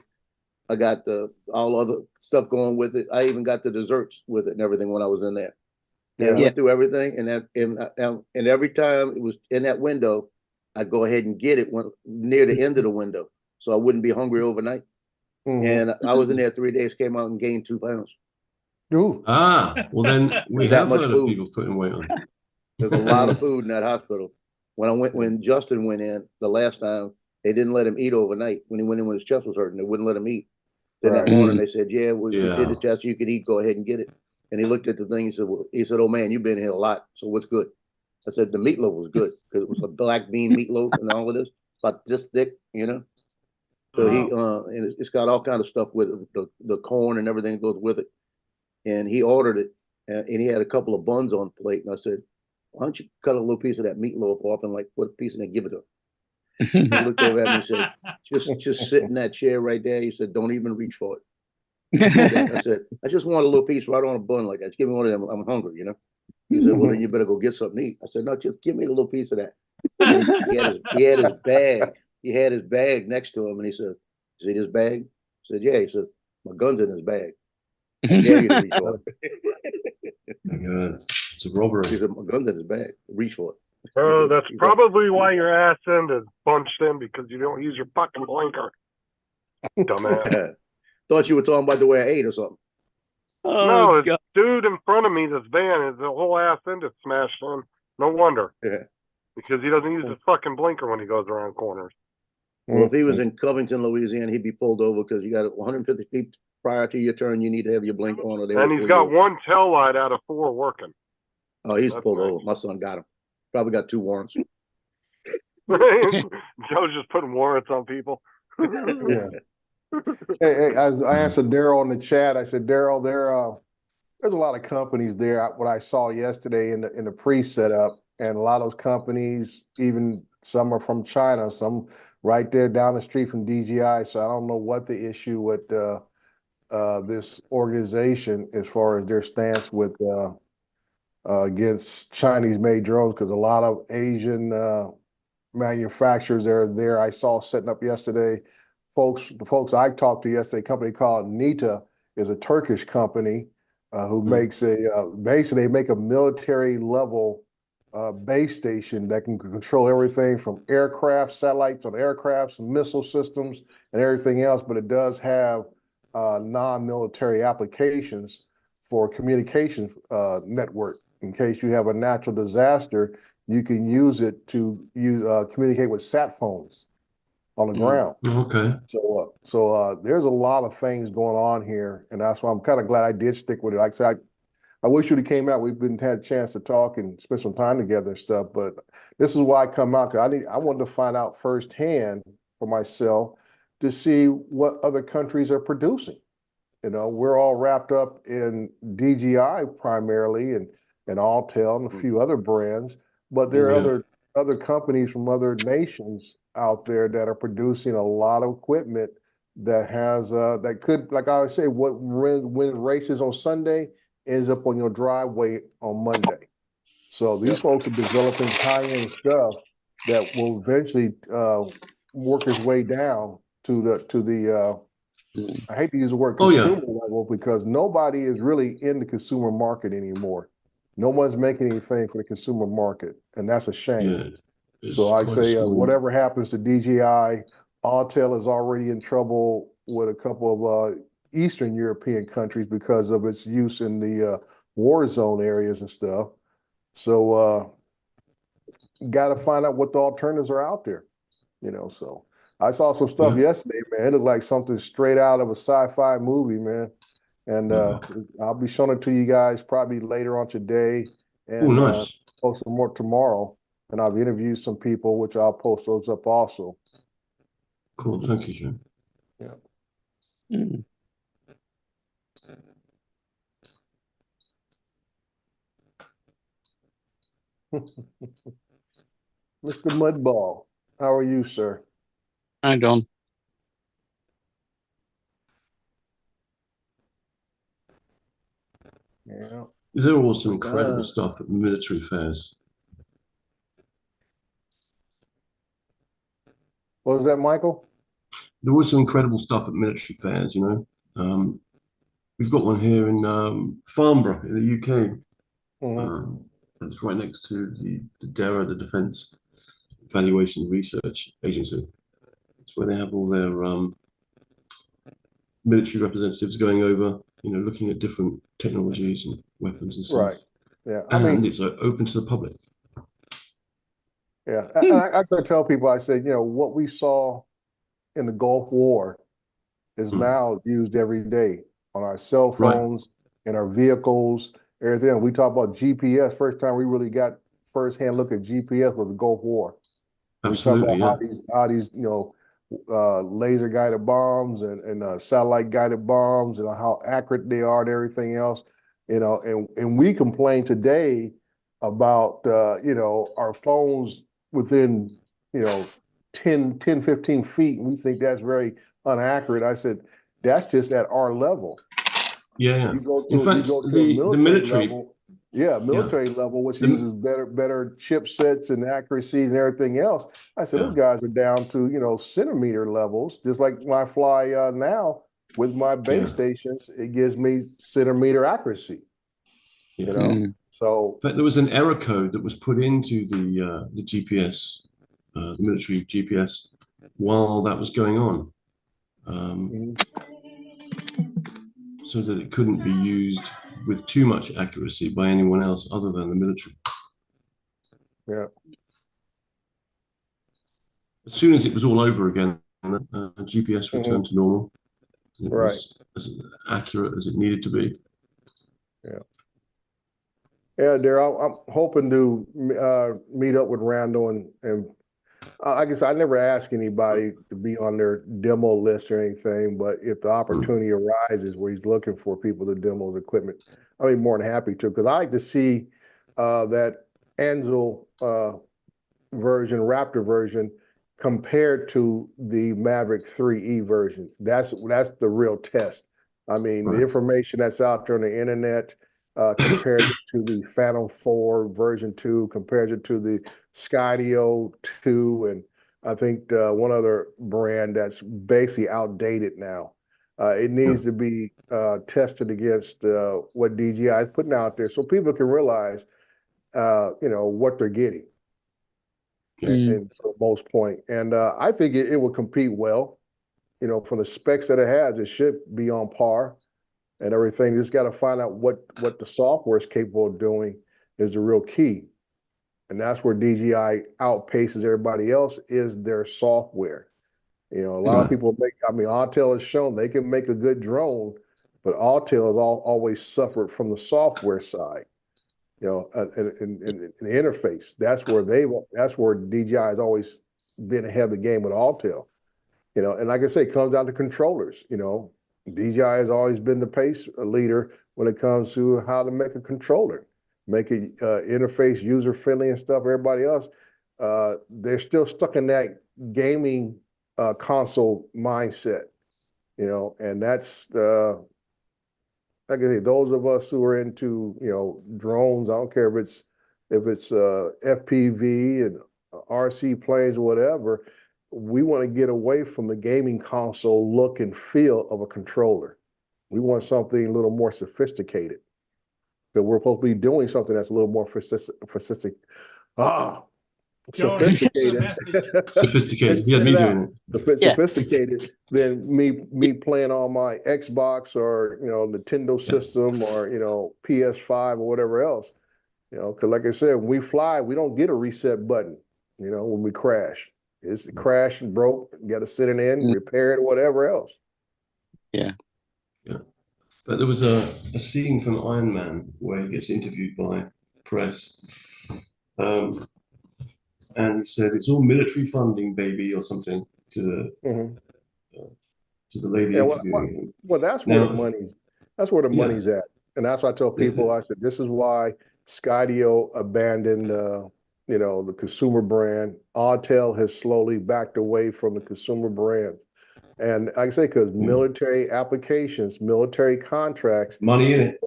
I got the all other stuff going with it. I even got the desserts with it and everything when I was in there. And
Yeah.
went through everything, and every time it was in that window, I'd go ahead and get it when near the end of the window, so I wouldn't be hungry overnight.
Mhm.
And I was in there 3 days, came out and gained 2 pounds.
Ooh.
Ah, well then we
That
have
much
heard of
food.
people putting weight on.
There's a lot of food in that hospital. When Justin went in the last time, they didn't let him eat overnight. When he went in when his chest was hurting, they wouldn't let him eat. Then that
Right.
morning they said, "Yeah, we did
Yeah.
the test. You could eat. Go ahead and get it." And he looked at the thing. He said, "Oh man, you've been here a lot. So what's good?" I said, "The meatloaf was good because it was a black bean meatloaf and all of this, about this thick, So and it's got all kind of stuff with it, the corn and everything that goes with it. And he ordered it, and he had a couple of buns on the plate. And I said, "Why don't you cut a little piece of that meatloaf off and put a piece in and give it to him?" He looked over at me and said, just sit in that chair right there. He said, "Don't even reach for it." I said, "I just want a little piece right on a bun like that. Just give me one of them. I'm hungry, He said, "Well, then you better go get something to eat." I said, "No, just give me a little piece of that." And he had his bag. He had his bag next to him, and he said, "See this bag?" I said, "Yeah." He said, "My gun's in his bag. I dare you to reach for it."
My God, it's a robbery.
He said, "My gun's in his bag. Reach for it."
Oh, that's
He's like-
probably why your ass end is bunched in because you don't use your fucking blinker. Dumbass.
Thought you were talking about the way I ate or something.
No,
Oh,
this dude in front of me, this van, the whole ass end is smashed in.
No wonder.
Yeah.
Because he doesn't use his fucking blinker when he goes around corners.
Well, if he was in Covington, Louisiana, he'd be pulled over because you got 150 feet prior to your turn. You need to have your blinker on, or they
And
will
he's
pull
got
you over.
one tail light out of 4 working.
Oh, he's
That's
pulled
nice.
over. My son got him. Probably got 2 warrants.
Joe's just putting warrants on people.
Yeah. Hey, I answered Daryl in the chat. I said, Daryl, there's a lot of companies there. What I saw yesterday in the pre-setup, and a lot of those companies, even some are from China, some right there down the street from DJI. So I don't know what the issue with this organization as far as their stance with against Chinese-made drones, because a lot of Asian manufacturers are there. I saw setting up yesterday. The folks I talked to yesterday, a company called Nita is a Turkish company who makes basically they make a military level base station that can control everything from aircraft, satellites on aircrafts, missile systems, and everything else. But it does have non-military applications for communication network. In case you have a natural disaster, you can use it to communicate with sat phones on the ground.
Okay.
So there's a lot of things going on here, and that's why I'm kind of glad I did stick with it. Like I said, I wish you'd have came out. We've had a chance to talk and spend some time together and stuff, but this is why I come out, because I wanted to find out firsthand for myself to see what other countries are producing. You know, we're all wrapped up in DJI primarily and Autel and a few other brands, but there are other companies from other nations out there that are producing a lot of equipment that has that could, like I would say, when races on Sunday ends up on your driveway on Monday. So these folks are developing high-end stuff that will eventually work its way down to the I hate to use the word consumer level, because nobody is really in the consumer market anymore. No one's making anything for the consumer market, and that's a shame. So I say whatever happens to DJI, Autel is already in trouble with a couple of Eastern European countries because of its use in the war zone areas and stuff. So got to find out what the alternatives are out there, you know. So I saw some stuff yesterday, man. It looked like something straight out of a sci-fi movie, man. And I'll be showing it to you guys probably later on today, and post some more tomorrow. And I've interviewed some people, which I'll post those up also.
Cool, thank you, Jim.
Yeah. Mr. Mudball, how are you, sir?
Hi, Don.
Yeah.
There are also incredible stuff at military fairs.
What was that, Michael?
There was some incredible stuff at military fairs, you know. We've got one here in Farnborough in the UK. It's right next to the DERA, the Defence Evaluation Research Agency. It's where they have all their military representatives going over, you know, looking at different technologies and weapons and stuff.
Right. Yeah.
I mean, it's open to the public.
Yeah. I tell people, I said, you know, what we saw in the Gulf War is now used every day on our cell phones, in our vehicles, everything. We talk about GPS. First time we really got firsthand look at GPS was the Gulf War.
Absolutely,
we talk about how these you know laser guided bombs and satellite guided bombs and how accurate they are and everything else. You know, and we complain today about you know, our phones within, you know, 10, 15 feet, and we think that's very inaccurate. I said, that's just at our level.
Yeah.
You go to,
in fact, the military
level, military level, which uses better chipsets and accuracies and everything else. I said, those guys are down to, you know, centimeter levels. Just like when I fly now with my base stations, it gives me centimeter accuracy. You know, so.
But there was an error code that was put into the GPS, the military GPS, while that was going on, so that it couldn't be used with too much accuracy by anyone else other than the military.
Yeah.
As soon as it was all over again, GPS returned to normal. It
Right.
was as accurate as it needed to be.
Yeah, Daryl, I'm hoping to meet up with Randall and I guess I never ask anybody to be on their demo list or anything, but if the opportunity arises where he's looking for people to demo the equipment, I'd be more than happy to, because I like to see that Ansel version, Raptor version, compared to the Maverick 3E version. That's the real test. I mean, the information that's out there on the internet, compared to the Phantom 4 version 2, compared it to the Skydio 2, and I think one other brand that's basically outdated now. It needs to be tested against what DJI is putting out there, so people can realize, what they're getting. And for the most point, and I think it will compete well. From the specs that it has, it should be on par and everything. You just got to find out what the software is capable of doing is the real key. And that's where DJI outpaces everybody else, is their software. A lot of people Autel has shown they can make a good drone, but Autel has always suffered from the software side. In the interface. That's where DJI has always been ahead of the game with Autel. And like I say, it comes down to controllers. DJI has always been the pace leader when it comes to how to make a controller, make it interface user-friendly and stuff. Everybody else, they're still stuck in that gaming console mindset, and that's like I say, those of us who are into, drones, I don't care if it's FPV and RC planes or whatever, we want to get away from the gaming console look and feel of a controller. We want something a little more sophisticated. But we're supposed to be doing something that's a little more sophisticated.
Sophisticated. Yeah, me doing it.
Sophisticated than me playing on my Xbox or Nintendo system or PS5 or whatever else. Because like I said, when we fly, we don't get a reset button. When we crash, it's crashed and broke. You got to sit it in, repair it, or whatever else.
Yeah.
But there was a scene from Iron Man where he gets interviewed by press. And he said, "It's all military funding, baby," or something to the lady interviewing him.
Well, that's where the money's at, and that's why I tell people. I said, this is why Skydio abandoned, the consumer brand. Autel has slowly backed away from the consumer brands, and like I say, because military applications, military contracts,
money in it.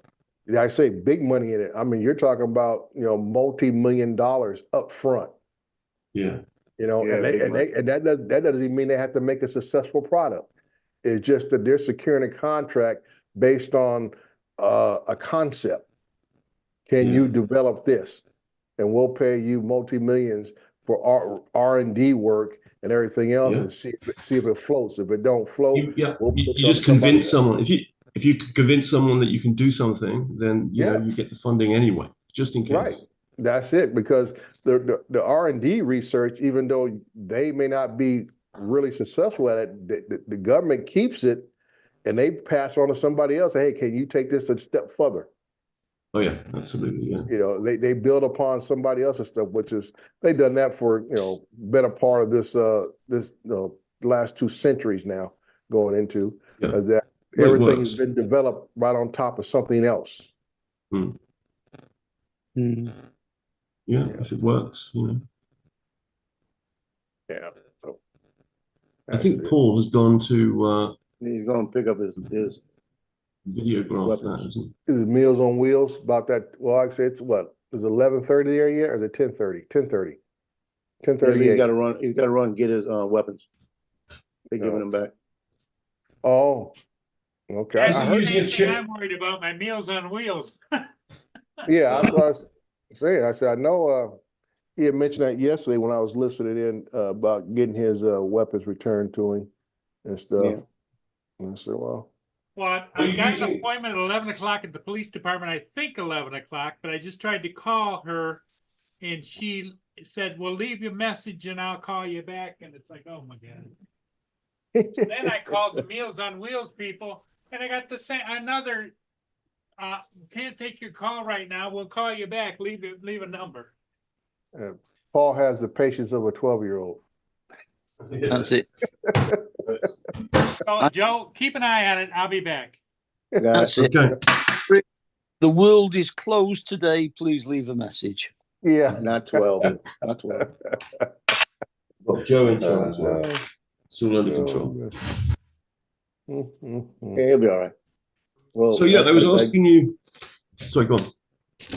I say big money in it. I mean, you're talking about multi-million dollars up front.
Yeah.
And that doesn't even mean they have to make a successful product. It's just that they're securing a contract based on a concept. Can you develop this? And we'll pay you multi-millions for R&D work and everything else, and see if it floats. If it don't float,
you just convince someone. If you convince someone that you can do something, then you get the funding anyway, just in case.
Right. That's it, because the R&D research, even though they may not be really successful at it, the government keeps it and they pass on to somebody else. Hey, can you take this a step further?
Oh yeah, absolutely. Yeah.
They build upon somebody else's stuff, which is they've done that for better part of this last 2 centuries now going into as that everything has been developed right on top of something else.
Yeah, if it works,
Yeah. So
I think Paul has gone to
he's going to pick up his
videograph that, isn't he?
Is it Meals on Wheels about that? Well, like I said, it's what? Is it 11:30 there yet, or is it 10:30? 10:30. 10:30.
He's got to run. He's got to run and get his weapons. They're giving them back.
Oh, okay.
I'm worried about my Meals on Wheels.
Yeah, that's what I was saying. I said, I know he had mentioned that yesterday when I was listening in about getting his weapons returned to him and stuff.
Yeah.
And I said, well,
I got an appointment at 11 o'clock at the police department. I think 11 o'clock, but I just tried to call her and she it said, well, leave your message and I'll call you back. And it's like, oh my God. Then I called the Meals on Wheels people and I got the same, another, can't take your call right now. We'll call you back. Leave a number.
Paul has the patience of a 12-year-old.
That's it.
Oh, Joe, keep an eye on it. I'll be back.
That's it.
Okay.
The world is closed today. Please leave a message.
Yeah.
Not 12, not 12.
Got Joe in charge now. It's all under control.
Yeah, he'll be all right. Well,
So yeah, I was asking you. Sorry, go on.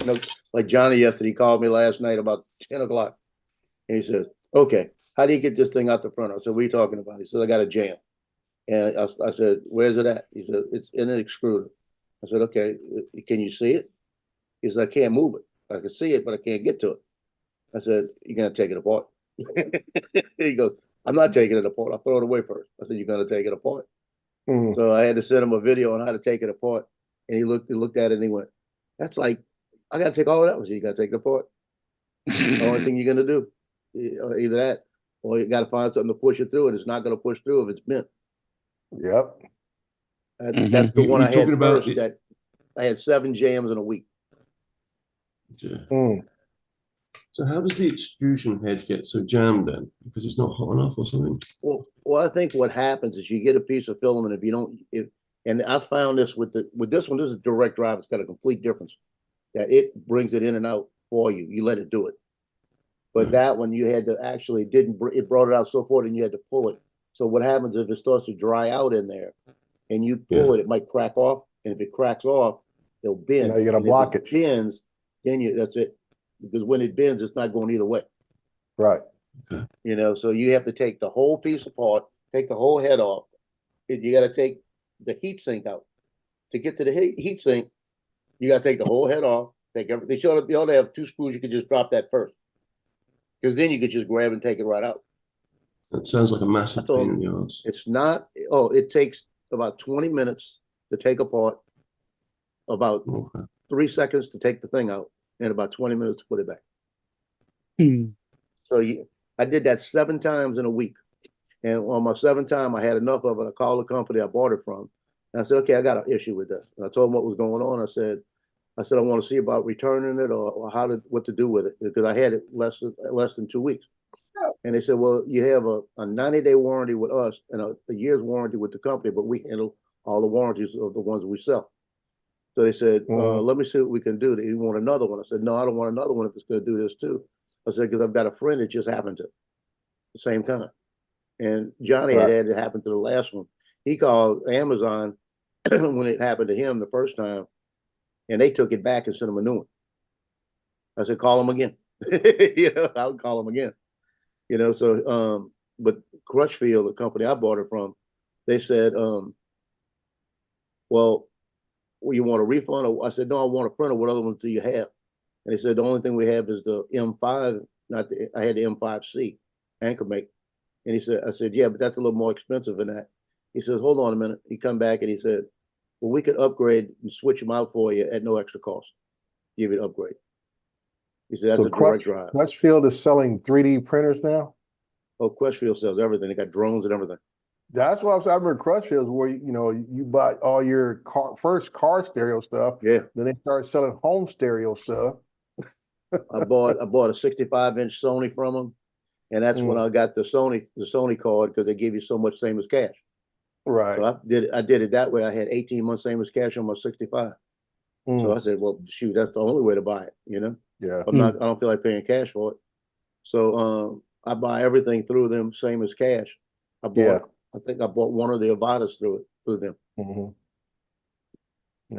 No, like Johnny yesterday, he called me last night about 10 o'clock. And he said, okay, how do you get this thing out the front? I said, what are you talking about? He said, I got a jam. And I said, where's it at? He said, it's in an extruder. I said, okay, can you see it? He said, I can't move it. I can see it, but I can't get to it. I said, you're going to take it apart. He goes, I'm not taking it apart. I'll throw it away first. I said, you're going to take it apart.
Mhm.
So I had to send him a video on how to take it apart. And he looked at it and he went, that's like, I got to take all of that. I said, you got to take it apart. The only thing you're going to do, either that, or you got to find something to push it through, and it's not going to push through if it's bent.
Yep.
That's the one I
You're
had
talking about
first. That I had 7 jams in a week.
Yeah.
Mm.
So how does the extrusion head get so jammed then? Because it's not hot enough or something?
Well, I think what happens is you get a piece of filament. If you don't, and I found this with this one. This is a direct drive. It's got a complete difference. That it brings it in and out for you. You let it do it. But that one you had to actually it brought it out so far, and you had to pull it. So what happens if it starts to dry out in there, and you pull it might crack off, and if it cracks off, it'll bend.
Now you got a
And if
blockage.
it bends, then that's it. Because when it bends, it's not going either way.
Right.
You know, so you have to take the whole piece apart, take the whole head off. And you got to take the heat sink out. To get to the heat sink, you got to take the whole head off. Take everything. They showed up. You ought to have 2 screws. You could just drop that first, because then you could just grab and take it right out.
That sounds like a massive
That's all.
pain in the arse.
It's not. Oh, it takes about 20 minutes to take apart, about
Okay.
3 seconds to take the thing out, and about 20 minutes to put it back.
Hmm.
So I did that 7 times in a week. And on my 7th time, I had enough of it. I called the company I bought it from. And I said, okay, I got an issue with this. And I told them what was going on. I said, I want to see about returning it or what to do with it, because I had it less than 2 weeks. And they said, well, you have a 90-day warranty with us and a year's warranty with the company, but we handle all the warranties of the ones we sell. So they said, let me see what we can do. Do you want another one? I said, no, I don't want another one if it's going to do this too. I said, because I've got a friend that just happened to the same kind. And Johnny had it happen to the last one. He called Amazon when it happened to him the first time, and they took it back and sent him a new one. I said, call him again. You know, I would call him again. You know, so but Crutchfield, the company I bought it from, they said, well, you want a refund? I said, no, I want a printer. What other ones do you have? And they said, the only thing we have is the M5, I had the M5C, Anchor Make. And I said, yeah, but that's a little more expensive than that. He says, hold on a minute. He come back and he said, well, we could upgrade and switch them out for you at no extra cost. Give you an upgrade. He said, that's a direct drive.
Crutchfield is selling 3D printers now?
Oh, Crutchfield sells everything. They got drones and everything.
That's what I remember. Crutchfield's where you buy all your first car stereo stuff.
Yeah.
Then they started selling home stereo stuff.
I bought a 65-inch Sony from them, and that's when I got the Sony card, because they give you so much same as cash.
Right.
So I did it that way. I had 18 months same as cash on my 65. So I said, well, shoot, that's the only way to buy it. You know.
Yeah.
I don't feel like paying cash for it. So I buy everything through them, same as cash. I think I bought one of the Avadas through them.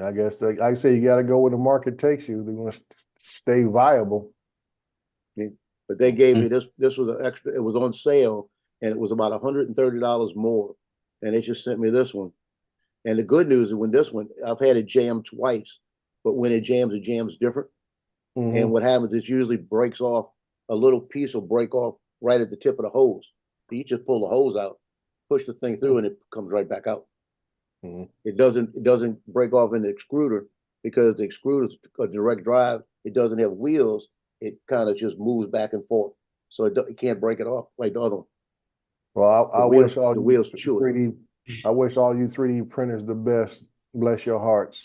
I guess, like I say, you got to go where the market takes you. They want to stay viable.
But they gave me this. This was an extra. It was on sale, and it was about $130 more. And they just sent me this one. And the good news is, when this one, I've had it jammed twice, but when it jams different. And what happens is, usually breaks off, a little piece will break off right at the tip of the hose. So you just pull the hose out, push the thing through, and it comes right back out. It doesn't break off in the extruder, because the extruder is a direct drive. It doesn't have wheels, it kind of just moves back and forth. So it can't break it off like the other one.
Well, I
The
wish
wheels-
all
the
you
wheels chew it.
3D, I wish all you 3D printers the best. Bless your hearts.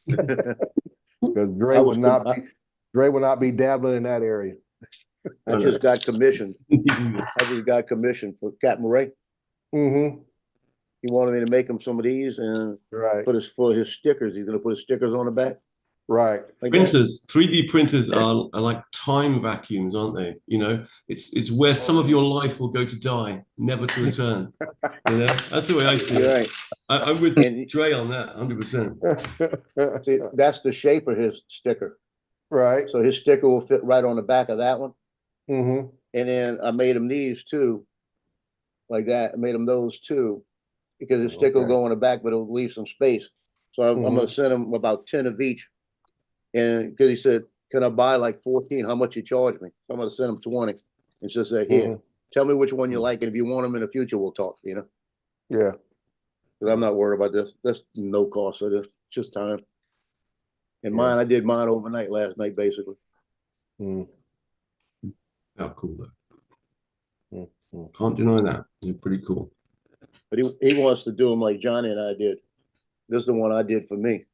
Because Dre would not be dabbling in that area.
I just got commissioned. I just got commissioned for Captain Ray.
Mm-hmm.
He wanted me to make him some of these and
Right.
for his stickers. He's gonna put his stickers on the back.
Right.
Like that.
Printers, 3D printers are like time vacuums, aren't they? You know, it's where some of your life will go to die, never to return. You know, that's the way I see
You're
it.
right.
I'm with
And-
Dre on that, 100%.
See, that's the shape of his sticker.
Right.
So his sticker will fit right on the back of that one.
Mm-hmm.
And then I made him these too, like that. I made him those too, because his sticker will
Okay.
go on the back, but it'll leave some space. So I'm gonna send him about 10 of each. And because he said, "Can I buy like 14? How much you charge me?" So I'm gonna send him 20 and just say, "Here, tell me which one you like, and if you want them in the future, we'll talk." You know,
Yeah.
because I'm not worried about this. That's no cost. So this just time. And
Yeah.
mine, I did mine overnight last night, basically.
Mm.
How cool though.
Mm.
Can't deny that. They're pretty cool.
But he wants to do them like Johnny and I did. This is the one I did for me.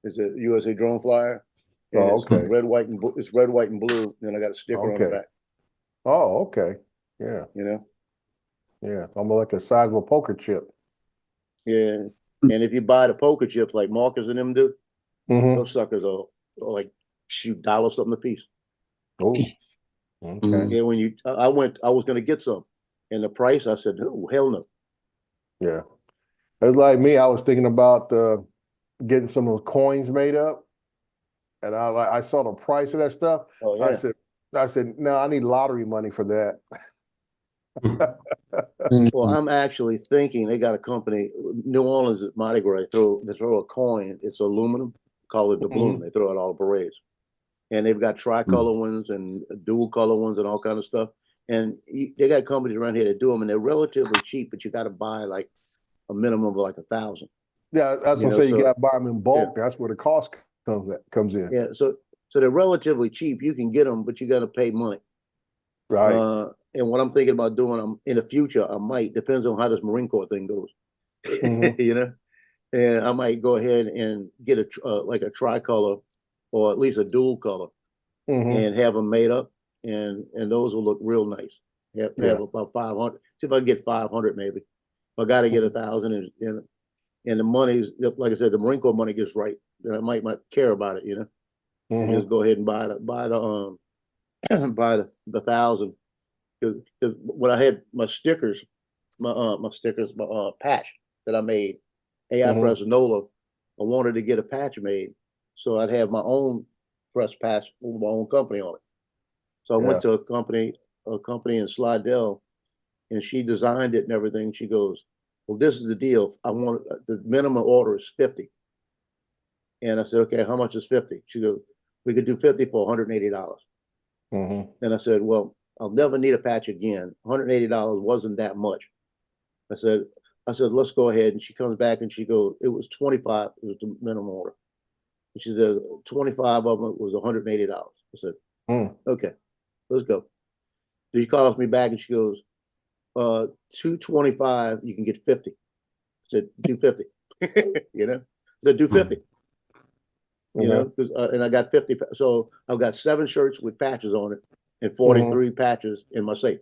It's a USA drone flyer. And
Oh,
it's
okay.
red, white, and it's red, white, and blue. Then I got a sticker on the
Okay.
back.
Oh, okay. Yeah.
You know.
Yeah. Almost like a size of a poker chip.
Yeah. And if you buy the poker chips like Marcus and them do,
Mm-hmm.
those suckers are like shoot $1 something a piece.
Oh. Okay.
Mm.
Yeah. When I was gonna get some, and the price, I said, "Oh hell no."
Yeah. It's like me. I was thinking about getting some of those coins made up, and I saw the price of that stuff.
Oh yeah.
I said, no, I need lottery money for that.
Well, I'm actually thinking they got a company, New Orleans at Mardi Gras. They throw a coin. It's aluminum, call it doubloon. They throw it all parades, and they've got tricolor ones and dual color ones and all kind of stuff. And they got companies around here that do them, and they're relatively cheap, but you got to buy like a minimum of like 1,000.
Yeah, that's
You
what I'm
know,
saying. You
so-
got to buy them in bulk. That's where the cost comes in.
Yeah, so they're relatively cheap. You can get them, but you got to pay money.
Right.
And what I'm thinking about doing, in the future, I might, depends on how this Marine Corps thing goes,
Mhm.
you know, and I might go ahead and get like a tricolor or at least a dual color
Mhm.
and have them made up, and those will look real nice. Have
Yeah.
about 500. See if I can get 500 maybe. I got to get 1,000, and the money's, like I said, the Marine Corps money gets right. Then I might care about it, you know. And
Mhm.
just go ahead and buy the buy the 1,000. Because when I had my stickers, my patch that I made, AI
Mhm.
Press Nola, I wanted to get a patch made, so I'd have my own press patch with my own company on it. So I went to a company in Slidell, and she designed it and everything. She goes, "Well, this is the deal. I want the minimum order is 50." And I said, "Okay, how much is 50?" She goes, "We could do 50 for $180."
Mhm.
And I said, "Well, I'll never need a patch again. $180 wasn't that much." I said, "Let's go ahead." And she comes back and she goes, "It was 25. It was the minimum order." And she says, 25 of them was $180. I said,
Mm.
"Okay, let's go." So she calls me back and she goes, 225, you can get 50. I said, "Do 50." You know, I said, "Do 50." You know, and I got 50. So I've got 7 shirts with patches on it and 43 patches in my safe.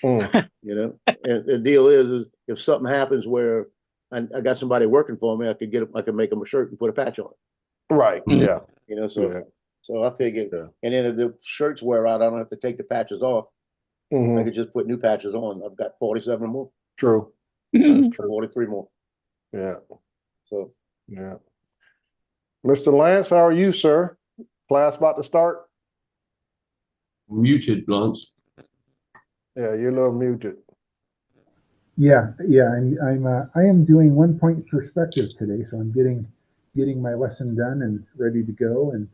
Mm.
You know, and the deal is if something happens where I got somebody working for me, I could make them a shirt and put a patch on it.
Right. Yeah.
You know, so
Yeah.
so I figured,
Yeah.
and then if the shirts wear out, I don't have to take the patches off. I
Mhm.
could just put new patches on. I've got 47 more,
True. That's true.
43 more.
Yeah.
So
Yeah. Mr. Lance, how are you, sir? Class about to start?
Muted, Lance.
Yeah, you're a little muted.
Yeah, I am doing 1 point perspective today, so I'm getting my lesson done and ready to go, and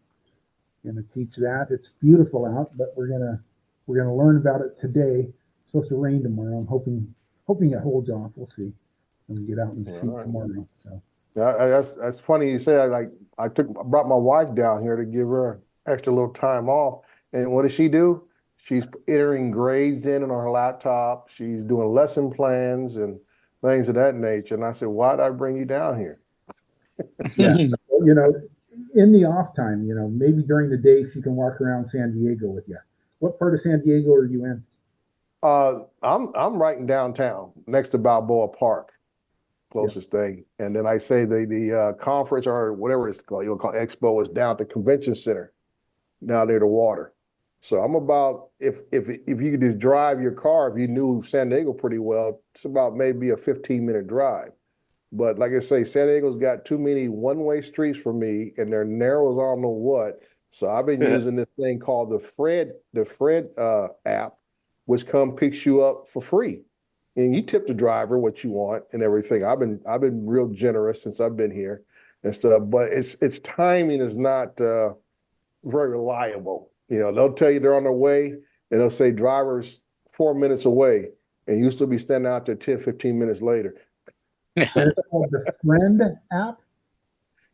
gonna teach that. It's beautiful out, but we're gonna learn about it today. It's supposed to rain tomorrow. I'm hoping it holds off. We'll see when we get out and shoot
right.
tomorrow. So
Yeah, that's funny you say. I brought my wife down here to give her extra little time off. And what does she do? She's entering grades in on her laptop. She's doing lesson plans and things of that nature. And I said, why did I bring you down here?
Yeah. You know, in the off time, you know, maybe during the day she can walk around San Diego with you. What part of San Diego are you in?
I'm right in downtown, next to Balboa Park, closest thing. And then I say the conference or whatever it's called, you'll call expo, is down at the convention center, down near the water. So I'm about, if you could just drive your car, if you knew San Diego pretty well, it's about maybe a 15-minute drive. But like I say, San Diego's got too many one-way streets for me, and they're narrow as I don't know what. So I've been using this thing called the Fred app, which picks you up for free, and you tip the driver what you want and everything. I've been real generous since I've been here and stuff, but its timing is not very reliable. You know, they'll tell you they're on their way, and they'll say driver's 4 minutes away, and you still be standing out there 10, 15 minutes later.
And it's called the Friend app?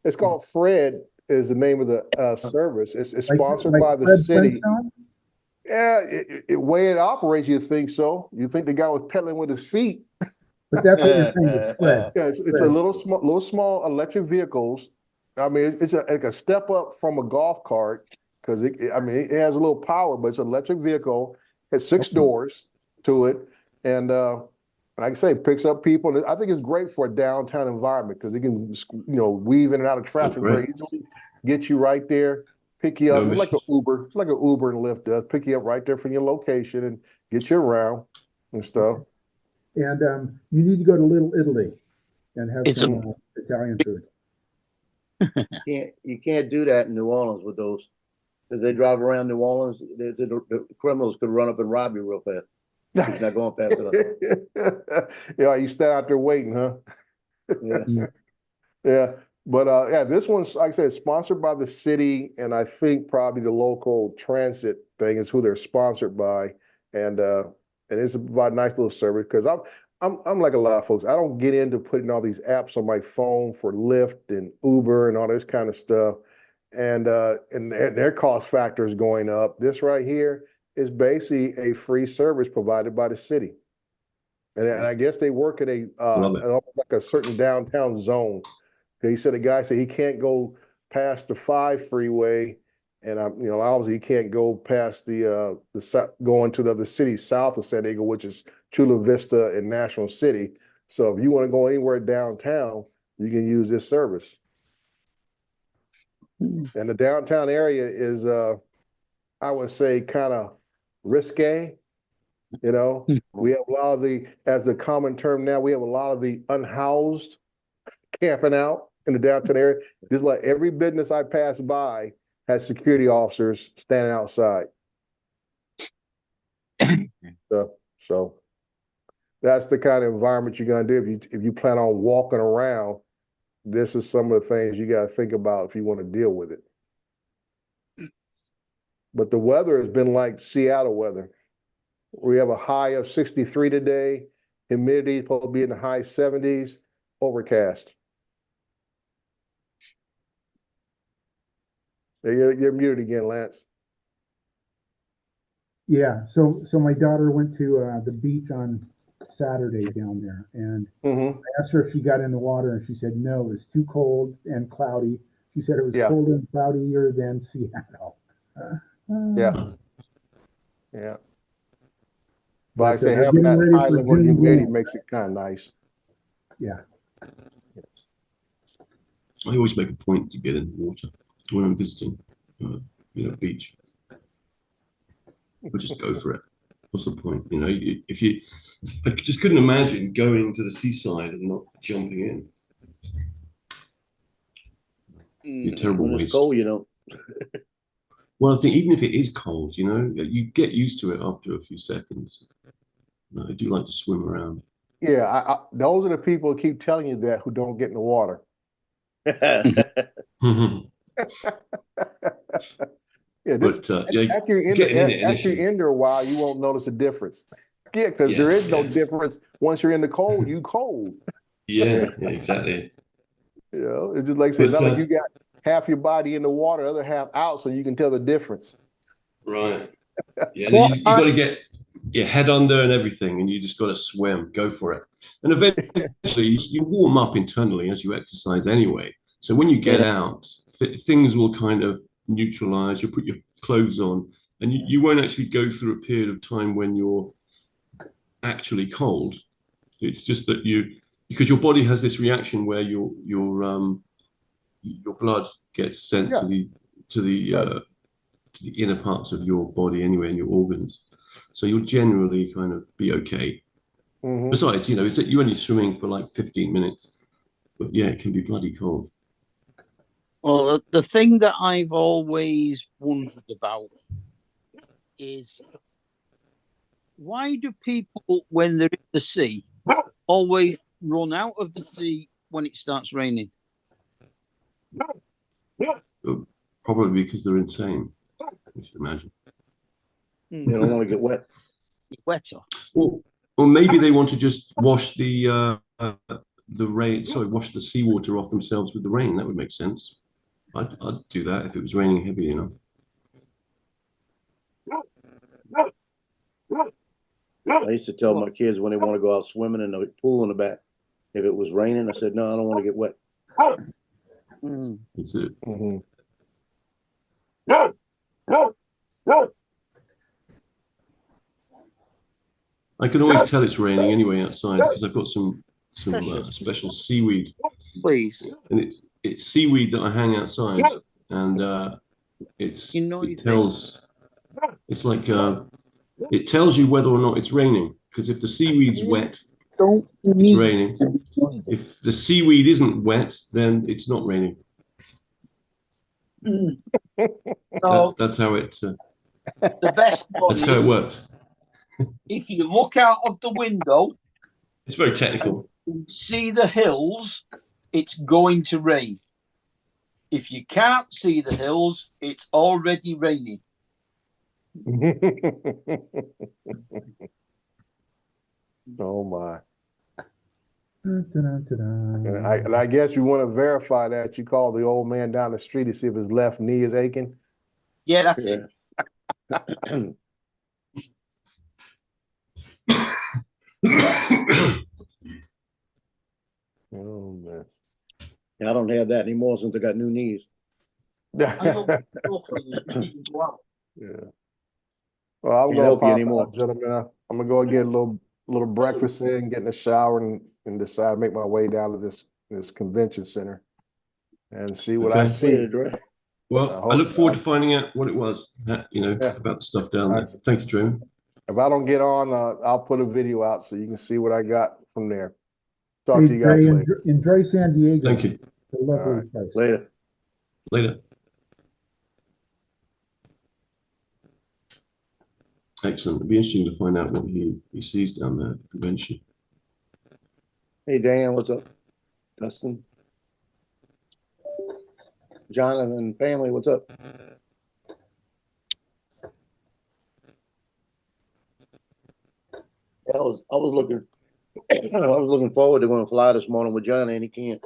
It's called Fred is the name of the service. It's
Like
sponsored by the
Fred
city.
Flintstone?
Yeah, way it operates, you think so. You think the guy was pedaling with his feet.
But that's what you're saying is Fred.
Yeah, it's a little small electric vehicles. I mean, it's like a step up from a golf cart because it has a little power, but it's an electric vehicle. It's 6 doors to it, and like I say, it picks up people. And I think it's great for a downtown environment because it can, weave in and out of traffic very easily, get you right there, pick you up. It's like an Uber. It's like an Uber and Lyft does. Pick you up right there from your location and get you around and stuff.
And you need to go to Little Italy and have some Italian food.
You can't do that in New Orleans with those. Because they drive around New Orleans, the criminals could run up and rob you real fast. He's not going fast enough.
Yeah, you stand out there waiting, huh?
Yeah.
Yeah. But this one's, like I said, sponsored by the city, and I think probably the local transit thing is who they're sponsored by, and it's a nice little service because I'm like a lot of folks. I don't get into putting all these apps on my phone for Lyft and Uber and all this kind of stuff, and their cost factor is going up. This right here is basically a free service provided by the city, and I guess they work in almost like a certain downtown zone. He said, the guy said he can't go past the 5 freeway, and obviously he can't go past going to the other cities south of San Diego, which is Chula Vista and National City. So if you want to go anywhere downtown, you can use this service. And the downtown area is, I would say, kind of risque. We have a lot of as the common term now, we have a lot of the unhoused camping out in the downtown area. This is why every business I pass by has security officers standing outside. So that's the kind of environment you're going to do if you plan on walking around. This is some of the things you got to think about if you want to deal with it. But the weather has been like Seattle weather. We have a high of 63 today. Humidity is supposed to be in the high 70s. Overcast. You're muted again, Lance.
Yeah, so my daughter went to the beach on Saturday down there, and I asked her if she got in the water, and she said no, it was too cold and cloudy. She said it was colder and cloudier than Seattle.
Yeah. But I say having that high level of humidity makes it kind of nice.
Yeah.
I always make a point to get in the water when I'm visiting, beach. But just go for it. What's the point? I just couldn't imagine going to the seaside and not jumping in. You're terrible
when
waste.
it's cold,
Well, I think even if it is cold, you get used to it after a few seconds. I do like to swim around.
Yeah, those are the people who keep telling you that who don't get in the water. After you're in there a while, you won't notice a difference. Yeah, because there is no difference. Once you're in the cold, you cold.
Yeah, exactly.
It's just like I said, not like you got half your body in the water, other half out, so you can tell the difference.
Right. Yeah,
What
you got to get your head under and everything, and you just got to swim, go for it. And eventually, you warm up internally as you exercise anyway. So when you get out, things will kind of neutralize. You'll put your clothes on, and you won't actually go through a period of time when you're actually cold. It's just that because your body has this reaction where your blood gets sent to the inner parts of your body anyway, and your organs. So you'll generally kind of be okay.
Mhm.
Besides, it's that you're only swimming for like 15 minutes, but yeah, it can be bloody cold.
Well, the thing that I've always wondered about is why do people, when they're in the sea, always run out of the sea when it starts raining?
Probably because they're insane, I should imagine.
They don't want to get wet.
Wetter.
Or maybe they want to just wash the seawater off themselves with the rain. That would make sense. I'd do that if it was raining heavy enough.
I used to tell my kids when they want to go out swimming in the pool in the back, if it was raining, I said, no, I don't want to get wet.
That's it.
Mhm.
I can always tell it's raining anyway outside because I've got some special seaweed.
Please.
And it's seaweed that I hang outside, and it tells you whether or not it's raining. Because if the seaweed's wet, it's raining. If the seaweed isn't wet, then it's not raining. That's how it.
The best one
That's how it works.
If you look out of the window,
it's very technical.
See the hills, it's going to rain. If you can't see the hills, it's already raining.
Oh my. And I guess you want to verify that, you call the old man down the street to see if his left knee is aching.
Yeah, that's it.
Oh man.
I don't have that anymore since I got new knees.
Yeah. Well, I'm
Can't
gonna
help you
pop
anymore.
out, gentlemen. I'm gonna go get a little breakfast in, get in the shower, and decide to make my way down to this convention center and see what I
Okay.
see.
Well, I look forward to finding out what it was, about the stuff down there. Thank you, Drew.
If I don't get on, I'll put a video out so you can see what I got from there. Talk to you guys later.
Enjoy San Diego.
Thank you.
It's a lovely place.
Later.
Later. Excellent. It'd be interesting to find out what he sees down there at the convention.
Hey, Dan, what's up? Dustin? Jonathan, family, what's up? I was looking forward to going to fly this morning with Johnny, and he can't.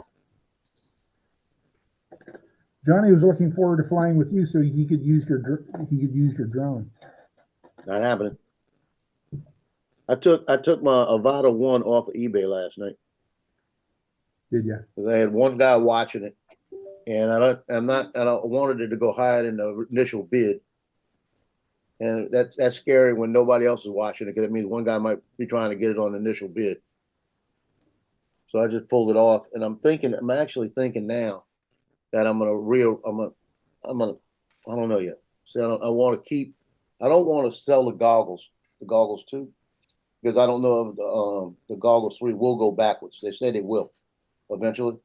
Johnny was looking forward to flying with you so he could use your drone.
Not happening. I took my Avata 1 off of eBay last night.
Did you?
Because I had one guy watching it, and I wanted it to go higher than the initial bid. And that's scary when nobody else is watching it, because it means one guy might be trying to get it on the initial bid. So I just pulled it off, and I'm actually thinking now that I don't know yet. So I don't want to sell the goggles too, because I don't know if the goggles 3 will go backwards. They say they will eventually,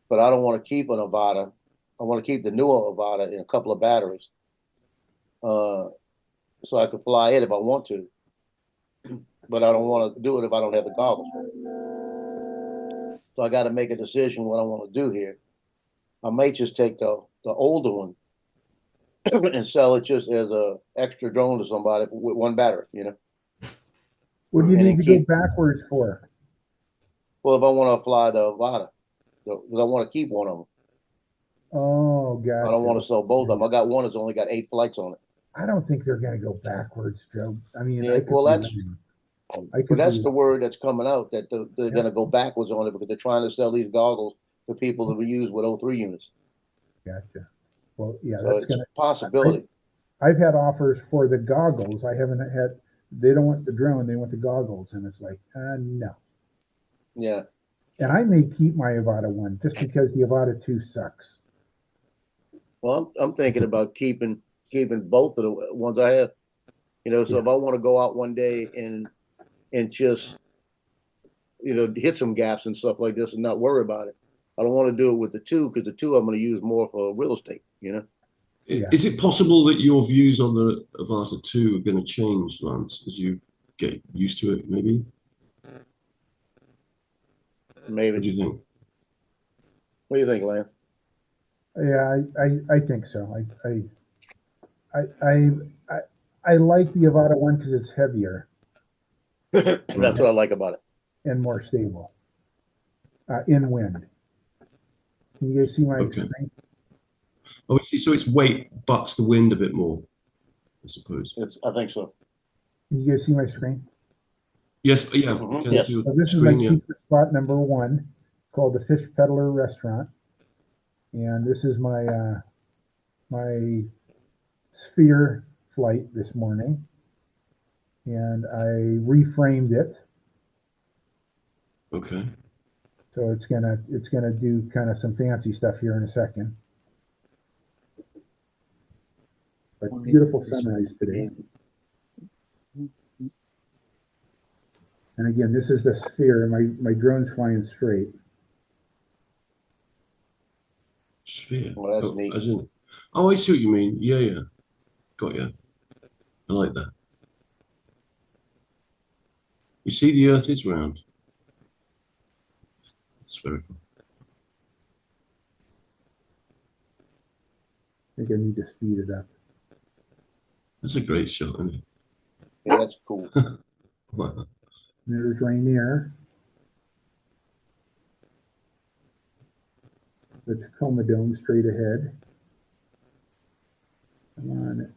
but I don't want to keep an Avata. I want to keep the newer Avata in a couple of batteries, so I could fly it if I want to, but I don't want to do it if I don't have the goggles. So I got to make a decision what I want to do here. I might just take the older one and sell it just as a extra drone to somebody with one battery,
What do you need to go backwards for?
Well, if I want to fly the Avata, because I want to keep one of them.
Oh, gotcha.
I don't want to sell both of them. I got one that's only got 8 flights on it.
I don't think they're gonna go backwards, Joe. I mean,
Yeah,
I could
well,
be
that's-
wrong.
But that's the word that's coming out, that they're
Yeah.
gonna go backwards on it because they're trying to sell these goggles to people that use with O3 units.
Gotcha. Well, yeah,
So
that's
it's
gonna,
a possibility.
I've had offers for the goggles. I haven't had, they don't want the drone, they want the goggles. And it's like, no.
Yeah.
And I may keep my Avata 1 just because the Avata 2 sucks.
Well, I'm thinking about keeping both of the ones I have. You know, so if I want to go out one day and just, you know, hit some gaps and stuff like this and not worry about it. I don't want to do it with the 2 because the 2 I'm going to use more for real estate, you know?
Yeah.
Is it possible that your views on the Avata 2 are going to change, Lance, as you get used to it, maybe? What do
Maybe.
you think?
What do you think, Lance?
Yeah, I think so. I like the Avata 1 because it's heavier
That's what I like about it.
and more stable in wind. Can you guys see my
Okay.
screen?
Oh, so its weight bucks the wind a bit more, I suppose.
I think so.
Can you guys see my screen?
Yes, yeah.
Mhm,
Can I
yes.
see your
So this is my
screen? Yeah.
secret spot number 1 called the Fish Peddler Restaurant. And this is my my Sphere flight this morning. And I reframed it.
Okay.
So it's gonna do kind of some fancy stuff here in a second. But beautiful sunrise today. And again, this is the Sphere. My drone's flying straight.
Sphere.
Well, that's neat.
As in, oh, I see what you mean. Yeah, yeah. Got you. I like that. You see, the Earth is round. Spherical.
I think I need to speed it up.
That's a great shot, isn't it?
Yeah, that's cool.
Wow.
There's Rainier. The Tacoma Dome straight ahead. Come on.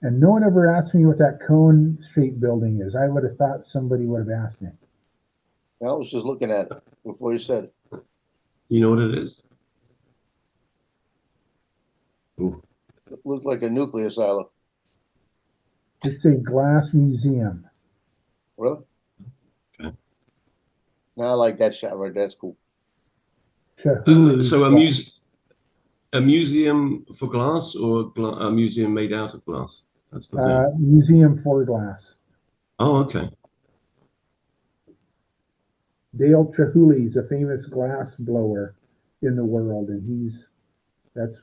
And no one ever asked me what that cone-shaped building is. I would have thought somebody would have asked me.
I was just looking at it before you said it.
You know what it is? Ooh.
It looked like a nuclear silo.
It's a glass museum.
Really?
Okay.
No, I like that shot right there. That's cool.
Chihuly.
So a museum for glass, or a museum made out of glass? That's the thing.
Museum for glass.
Oh, okay.
Dale Chihuly is a famous glass blower in the world, and that's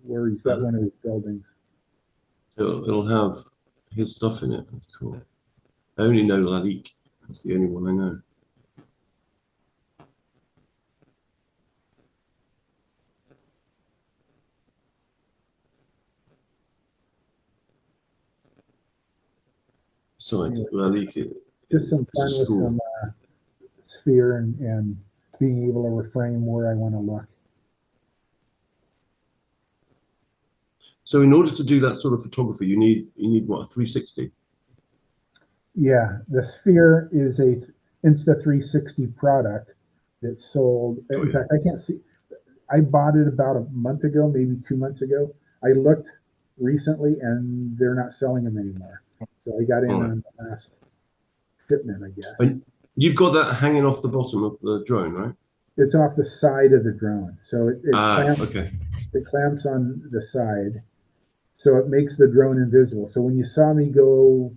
where he's got one of his buildings.
It'll have his stuff in it. That's cool. I only know Lalique. That's the only one I know. Besides, Lalique.
Just some fun
It's a
with
school.
some Sphere and being able to reframe where I want to look.
So in order to do that sort of photography, you need what, a 360?
Yeah, the Sphere is a Insta360 product that's sold.
Oh,
In
yeah.
fact, I can't see. I bought it about a month ago, maybe 2 months ago. I looked recently, and they're not selling them anymore. So I got in on the last shipment, I guess.
And you've got that hanging off the bottom of the drone, right?
It's off the side of the drone, so
Okay.
it clamps on the side, so it makes the drone invisible. So when you saw me go,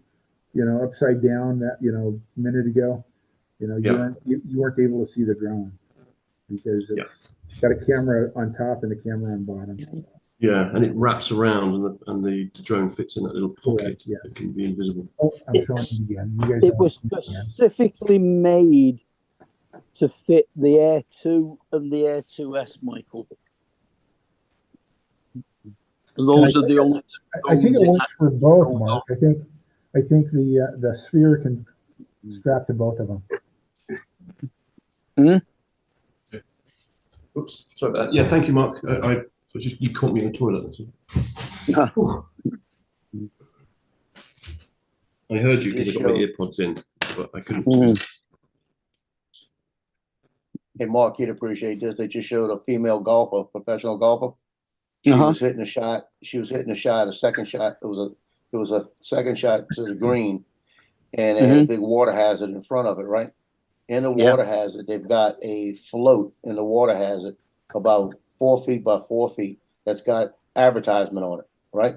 upside down that minute ago,
Yeah.
you weren't able to see the drone because it's got a camera on top and a camera on bottom.
Yeah, and it wraps around, and the drone fits in that little pocket.
Correct, yeah.
It can be invisible.
Oh, I'm showing it again. You guys
It
don't
was
see it again.
specifically made to fit the Air 2 and the Air 2S, Michael. Those are the only.
I think it works for both, Mark. I think the sphere can strap to both of them.
Oops, sorry about that. Yeah, thank you, Mark. I just you caught me in the toilet. I heard you because I got my earpods in, but I couldn't.
Hey, Mark, you'd appreciate this. They just showed a female golfer, professional golfer. She was hitting a shot. She was hitting a shot, a second shot. It was a second shot to the green, and it had a big water hazard in front of it, right? In the water hazard, they've got a float in the water hazard about 4 feet by 4 feet that's got advertisement on it, right?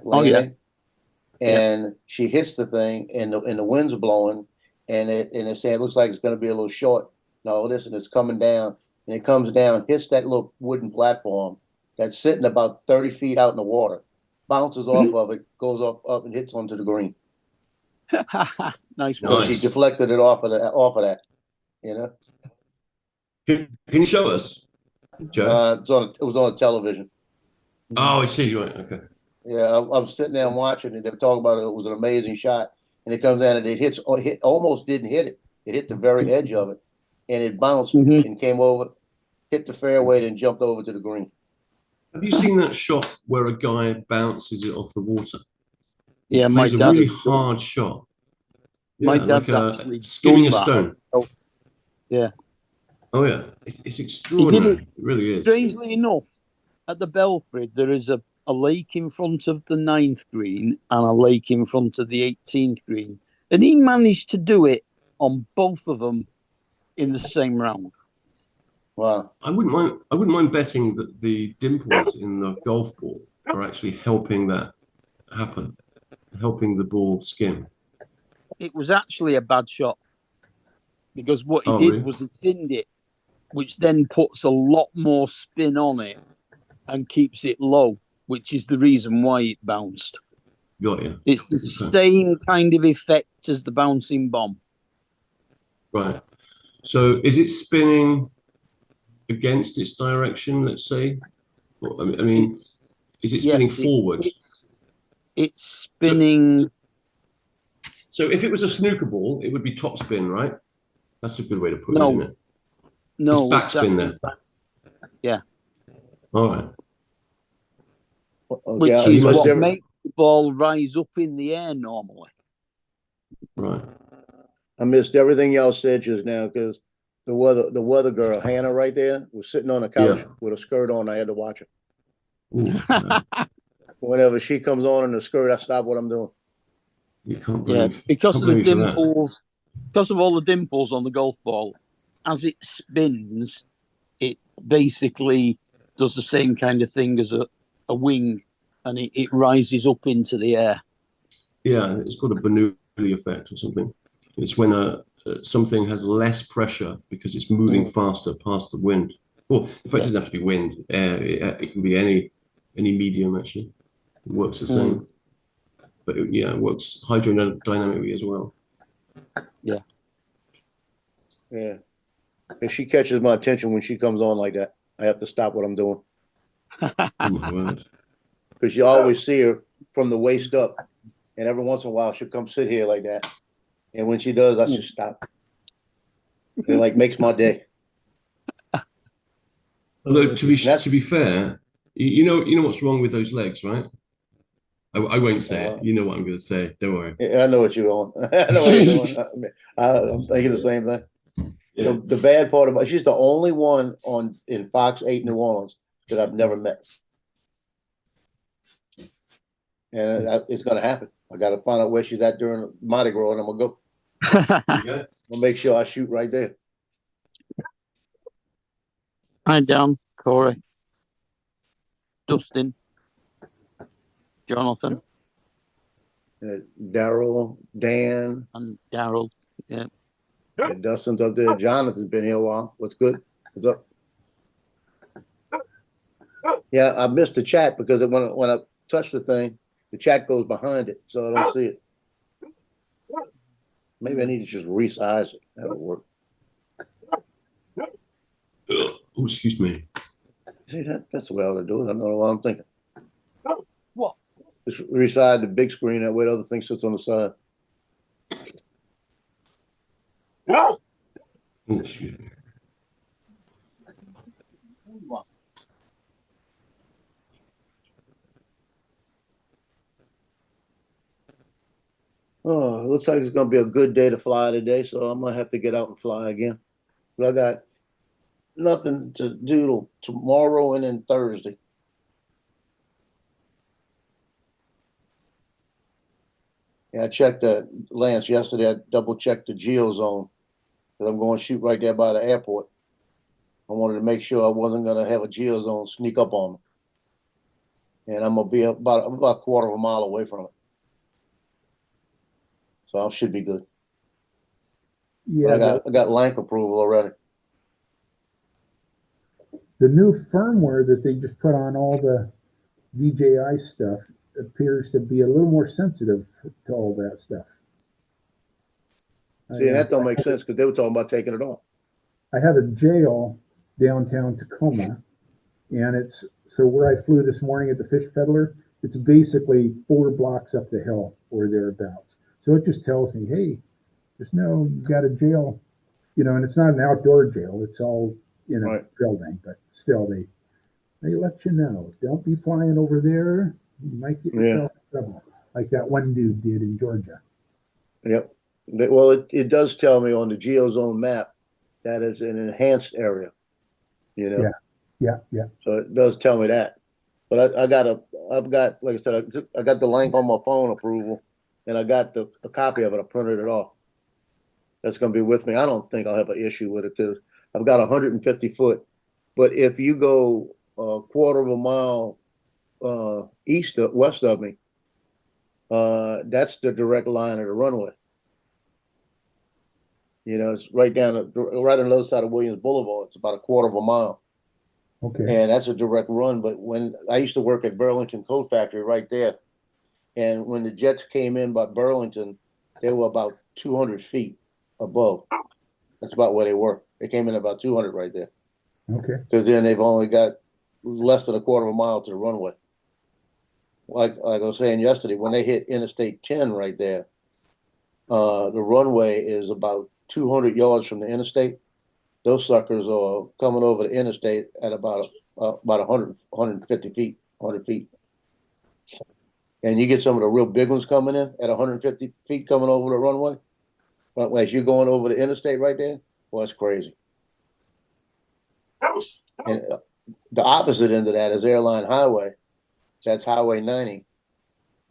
And she hits the thing, and the wind's blowing, and it said it looks like it's going to be a little short. No, listen, it's coming down, and it comes down, hits that little wooden platform that's sitting about 30 feet out in the water, bounces off of it, goes up and hits onto the green.
Nice.
So she deflected it off of that, you know.
Can you show us, Joe?
It was on television.
Oh, I see. Right. Okay.
Yeah, I'm sitting there and watching it. They were talking about it. It was an amazing shot, and it comes down and it almost didn't hit it. It hit the very edge of it, and it bounced and came over, hit the fairway, and jumped over to the green.
Have you seen that shot where a guy bounces it off the water?
Yeah, my
it's a
dad
really hard shot.
My
yeah,
dad's
like
actually
skimming a
done that.
stone.
Oh, yeah.
Oh yeah, it's extraordinary. It really is.
Strangely enough, at the Belfry, there is a lake in front of the 9th green and a lake in front of the 18th green, and he managed to do it on both of them in the same round.
Wow!
I wouldn't mind betting that the dimples in the golf ball are actually helping that happen, helping the ball skim.
It was actually a bad shot because what he did was he thinned it, which then puts a lot more spin on it and keeps it low, which is the reason why it bounced.
Got you.
It's the same kind of effect as the bouncing bomb.
Right. So is it spinning against its direction, let's say? I mean, is it spinning forward?
It's spinning.
So if it was a snooker ball, it would be top spin, right? That's a good way to put it, isn't it?
No,
it's backspin then.
Yeah.
All right.
Which is what makes the ball rise up in the air normally.
Right.
I missed everything y'all said just now because the weather girl Hannah right there was sitting on a couch with a skirt on. I had to watch her.
Ooh,
Whenever she comes on in the skirt, I stop what I'm doing.
You can't believe,
because of the dimples, because of all the dimples on the golf ball, as it spins, it basically does the same kind of thing as a wing, and it rises up into the air.
Yeah, it's called a Bernoulli effect or something. It's when something has less pressure because it's moving faster past the wind. Well, in fact, it doesn't have to be wind. It can be any medium actually. It works the same. But it works hydrodynamically as well.
Yeah.
Yeah. If she catches my attention when she comes on like that, I have to stop what I'm doing.
Oh my word.
Because you always see her from the waist up. And every once in a while she'll come sit here like that. And when she does, I just stop. It makes my day.
Although to be fair, you know what's wrong with those legs, right? I won't say it. You know what I'm going to say. Don't worry.
I know what you're on. I know what you're doing. I'm thinking the same thing. Yeah. The bad part about she's the only one in Fox 8 New Orleans that I've never met, and it's going to happen. I got to find out where she's at during Mardi Gras, and I'm gonna go. I'll make sure I shoot right there.
Hi, Dan, Corey, Dustin, Jonathan,
Daryl, Dan,
and Daryl. Yeah.
Dustin's up there. Jonathan's been here a while. What's good? What's up? Yeah, I missed the chat because when I touch the thing, the chat goes behind it, so I don't see it. Maybe I need to just resize it. That'll work.
Oh, excuse me.
See, that's the way I ought to do it. I don't know what I'm thinking.
What?
Just reside the big screen, that way the other thing sits on the side.
Oh, excuse me.
Oh, it looks like it's gonna be a good day to fly today, so I'm gonna have to get out and fly again. But I got nothing to do till tomorrow and then Thursday. Yeah, I checked that, Lance, yesterday. I double checked the geo zone. Cause I'm going to shoot right there by the airport. I wanted to make sure I wasn't gonna have a geo zone sneak up on me. And I'm gonna be about a quarter of a mile away from it. So I should be good.
Yeah,
But I got Lank approval already.
the new firmware that they just put on all the DJI stuff appears to be a little more sensitive to all that stuff.
See, that don't make sense because they were talking about taking it off.
I have a jail downtown Tacoma, and it's so where I flew this morning at the Fish Peddler, it's basically 4 blocks up the hill or thereabouts. So it just tells me, hey, just know you've got a jail, and it's not an outdoor jail, it's all in a building, but still they let you know. Don't be flying over there, you might get yourself in trouble, like that one dude did in Georgia.
Yep. Well, it does tell me on the GeoZone map that is an enhanced area.
Yeah.
So it does tell me that. But I've got, like I said, I got the link on my phone approval, and I got a copy of it. I printed it off. That's going to be with me. I don't think I'll have an issue with it because I've got 150 foot. But if you go a quarter of a mile west of me, that's the direct line of the runway. It's right right on the other side of Williams Boulevard. It's about a quarter of a mile.
Okay.
And that's a direct run. But when I used to work at Burlington Coat Factory right there, and when the jets came in by Burlington, they were about 200 feet above. That's about where they were. They came in about 200 right there.
Okay.
Because then they've only got less than a quarter of a mile to the runway. Like I was saying yesterday, when they hit Interstate 10 right there, the runway is about 200 yards from the interstate. Those suckers are coming over the interstate at about 100, 150 feet, 100 feet. And you get some of the real big ones coming in at 150 feet coming over the runway. But as you're going over the interstate right there, well, that's crazy. And the opposite end of that is Airline Highway. That's Highway 90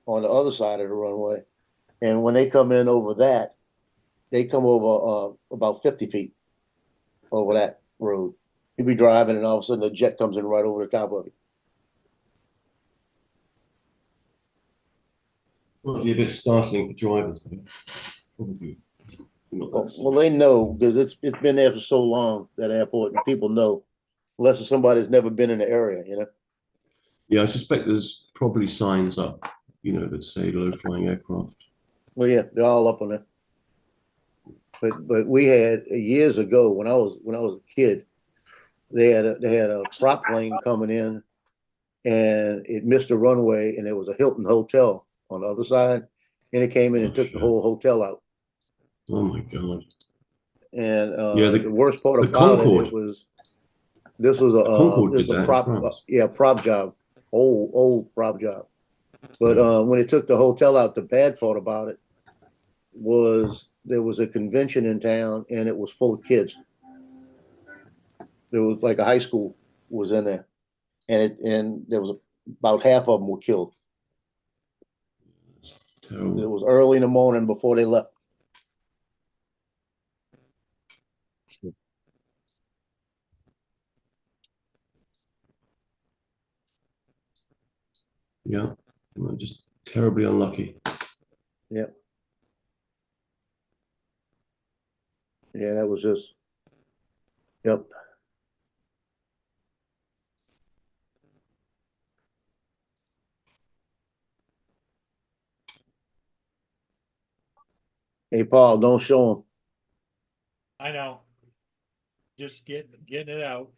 on the other side of the runway. And when they come in over that, they come over about 50 feet over that road. You'd be driving, and all of a sudden the jet comes in right over the top of it.
Might be a bit startling for drivers, though. Probably not that
Well, they know because it's been there for so long, that airport, and people know, unless it's somebody that's never been in the area,
Yeah, I suspect there's probably signs up, that say low-flying aircraft.
Well, yeah, they're all up on that. But we had years ago when I was a kid, they had a prop plane coming in, and it missed a runway, and there was a Hilton hotel on the other side, and it came in and took the whole hotel out.
Oh my God!
And
the
worst part about it was this was a prop job, old prop job. But when it took the hotel out, the bad part about it was there was a convention in town, and it was full of kids. There was like a high school was in there, and there was about half of them were killed.
Terrible.
It was early in the morning before they left.
Yeah, just terribly unlucky.
Yep. Yeah, that was just. Yep. Hey, Paul, don't show them.
I know. Just getting it out.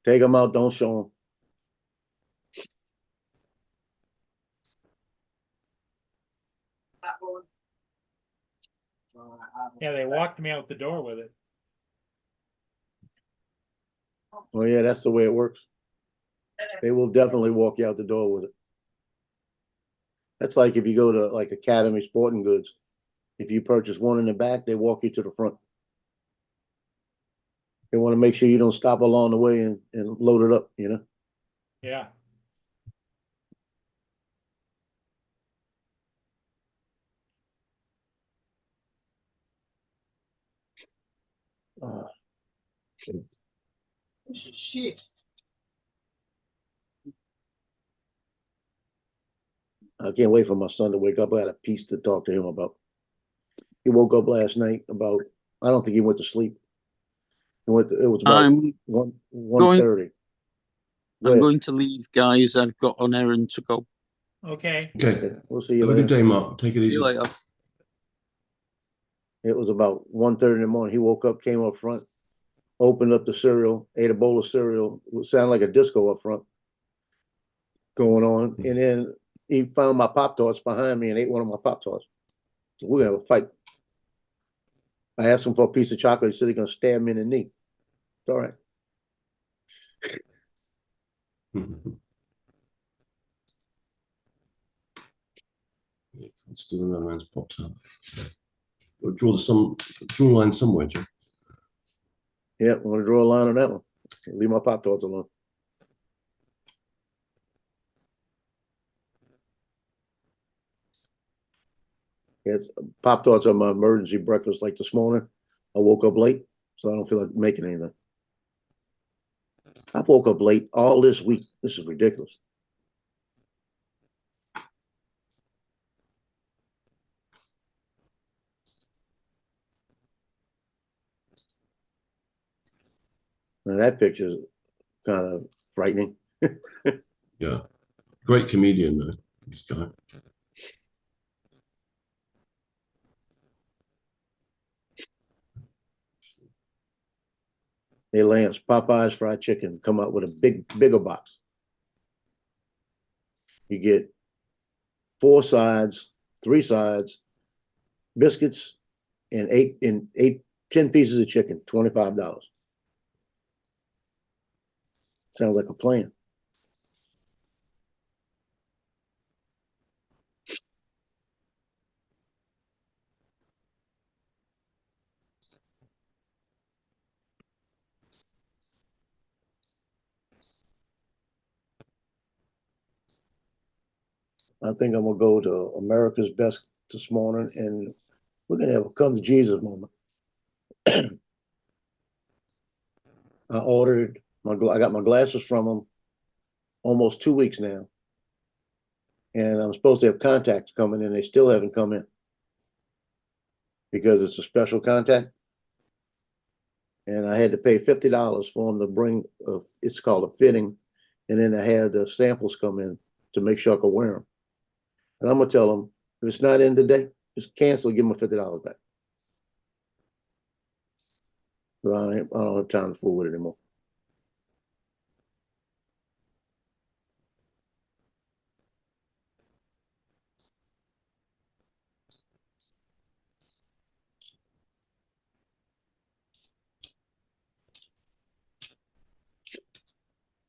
Take them out. Don't show them.
Yeah, they walked me out the door with it.
Oh yeah, that's the way it works. They will definitely walk you out the door with it. That's like if you go to like Academy Sporting Goods. If you purchase one in the back, they walk you to the front. They want to make sure you don't stop along the way and load it up, you know?
Yeah.
Shit.
I can't wait for my son to wake up. I got a piece to talk to him about. He woke up last night about, I don't think he went to sleep. It was about
I'm
1:30.
I'm going to leave, guys. I've got an errand to go.
Okay.
Okay.
We'll see you
Have a
later.
good day, Mark. Take it
See
easy.
you later.
It was about 1:30 in the morning. He woke up, came up front, opened up the cereal, ate a bowl of cereal. It sounded like a disco up front going on. And then he found my Pop-Tarts behind me and ate one of my Pop-Tarts. So we're gonna have a fight. I asked him for a piece of chocolate. He said he's gonna stab me in the knee. It's all right.
Still another man's popped up. We'll draw a line somewhere, Joe.
Yeah, I want to draw a line on that one. Leave my Pop-Tarts alone. Yes, Pop-Tarts are my emergency breakfast. Like this morning, I woke up late, so I don't feel like making anything. I woke up late all this week. This is ridiculous. Now that picture is kind of frightening.
Yeah. Great comedian, though, this guy.
Hey, Lance, Popeye's fried chicken come out with a bigger box. You get 4 sides, 3 sides, biscuits, and 10 pieces of chicken, $25. Sounds like a plan. I think I'm gonna go to America's Best this morning, and we're gonna have a come to Jesus moment. I got my glasses from them almost 2 weeks now, and I'm supposed to have contacts coming in. They still haven't come in because it's a special contact, and I had to pay $50 for them to bring. It's called a fitting, and then I had the samples come in to make sure I could wear them. And I'm gonna tell them if it's not in today, just cancel. Give them $50 back. But I don't have time to fool with it anymore.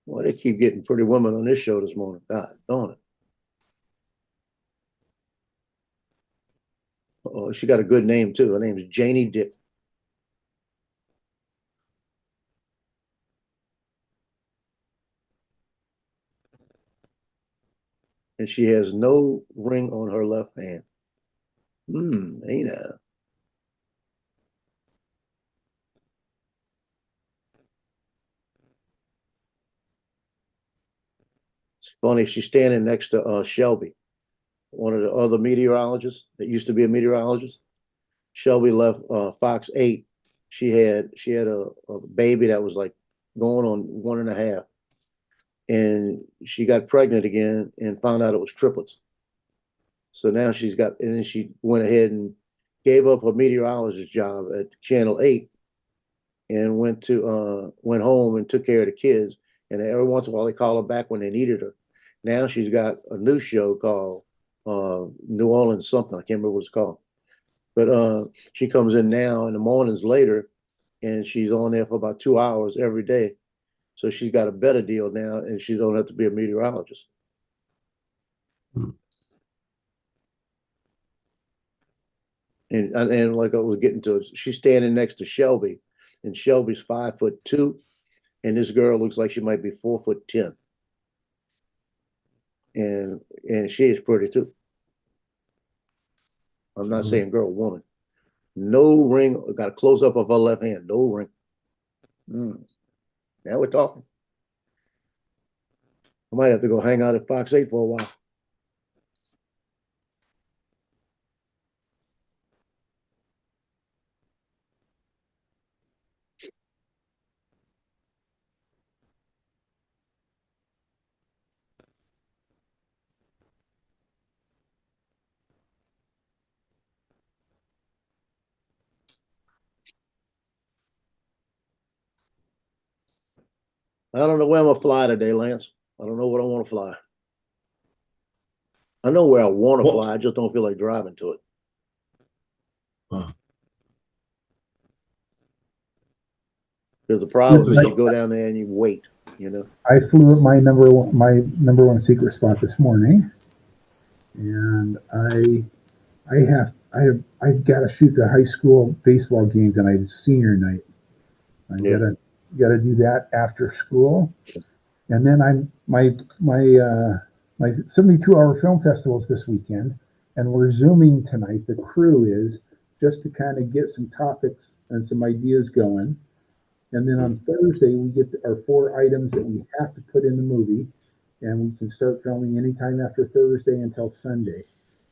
Well, they keep getting pretty women on this show this morning. God darn it. Oh, she got a good name too. Her name is Janie Dick. And she has no ring on her left hand. Ain't that? It's funny. She's standing next to Shelby, one of the other meteorologists that used to be a meteorologist. Shelby left Fox 8. She had a baby that was like going on 1.5, and she got pregnant again and found out it was triplets. So now and then she went ahead and gave up her meteorologist job at Channel 8 and went home and took care of the kids. And every once in a while they call her back when they needed her. Now she's got a new show called New Orleans something. I can't remember what it's called. But she comes in now in the mornings later, and she's on there for about 2 hours every day. So she's got a better deal now, and she don't have to be a meteorologist. And like I was getting to, she's standing next to Shelby, and Shelby's 5'2", and this girl looks like she might be 4'10". And she is pretty too. I'm not saying girl, woman. No ring. Got a close up of her left hand. No ring. Now we're talking. I might have to go hang out at Fox 8 for a while. I don't know where I'm gonna fly today, Lance. I don't know what I want to fly. I know where I want to fly. I just don't feel like driving to it. Because the problem is you go down there and you wait, you know.
I flew at my number one secret spot this morning, and I've got to shoot the high school baseball game tonight. It's senior night. I gotta do that after school, and then my 72-hour film festival's this weekend, and we're Zooming tonight. The crew is just to kind of get some topics and some ideas going. And then on Thursday, we get our 4 items that we have to put in the movie, and we can start filming anytime after Thursday until Sunday.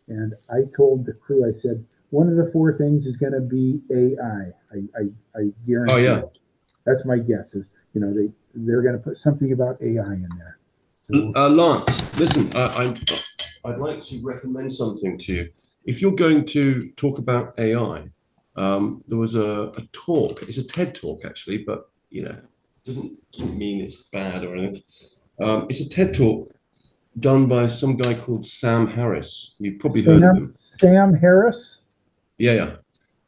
And I told the crew, I said, one of the 4 things is going to be AI. I guarantee.
Oh yeah,
it. That's my guess. Is they're going to put something about AI in there. So
Lance, listen, I'd like to recommend something to you. If you're going to talk about AI. There was a talk. It's a TED talk actually, but doesn't mean it's bad or anything. It's a TED talk done by some guy called Sam Harris. You've probably heard of him.
Sam Harris.
Yeah.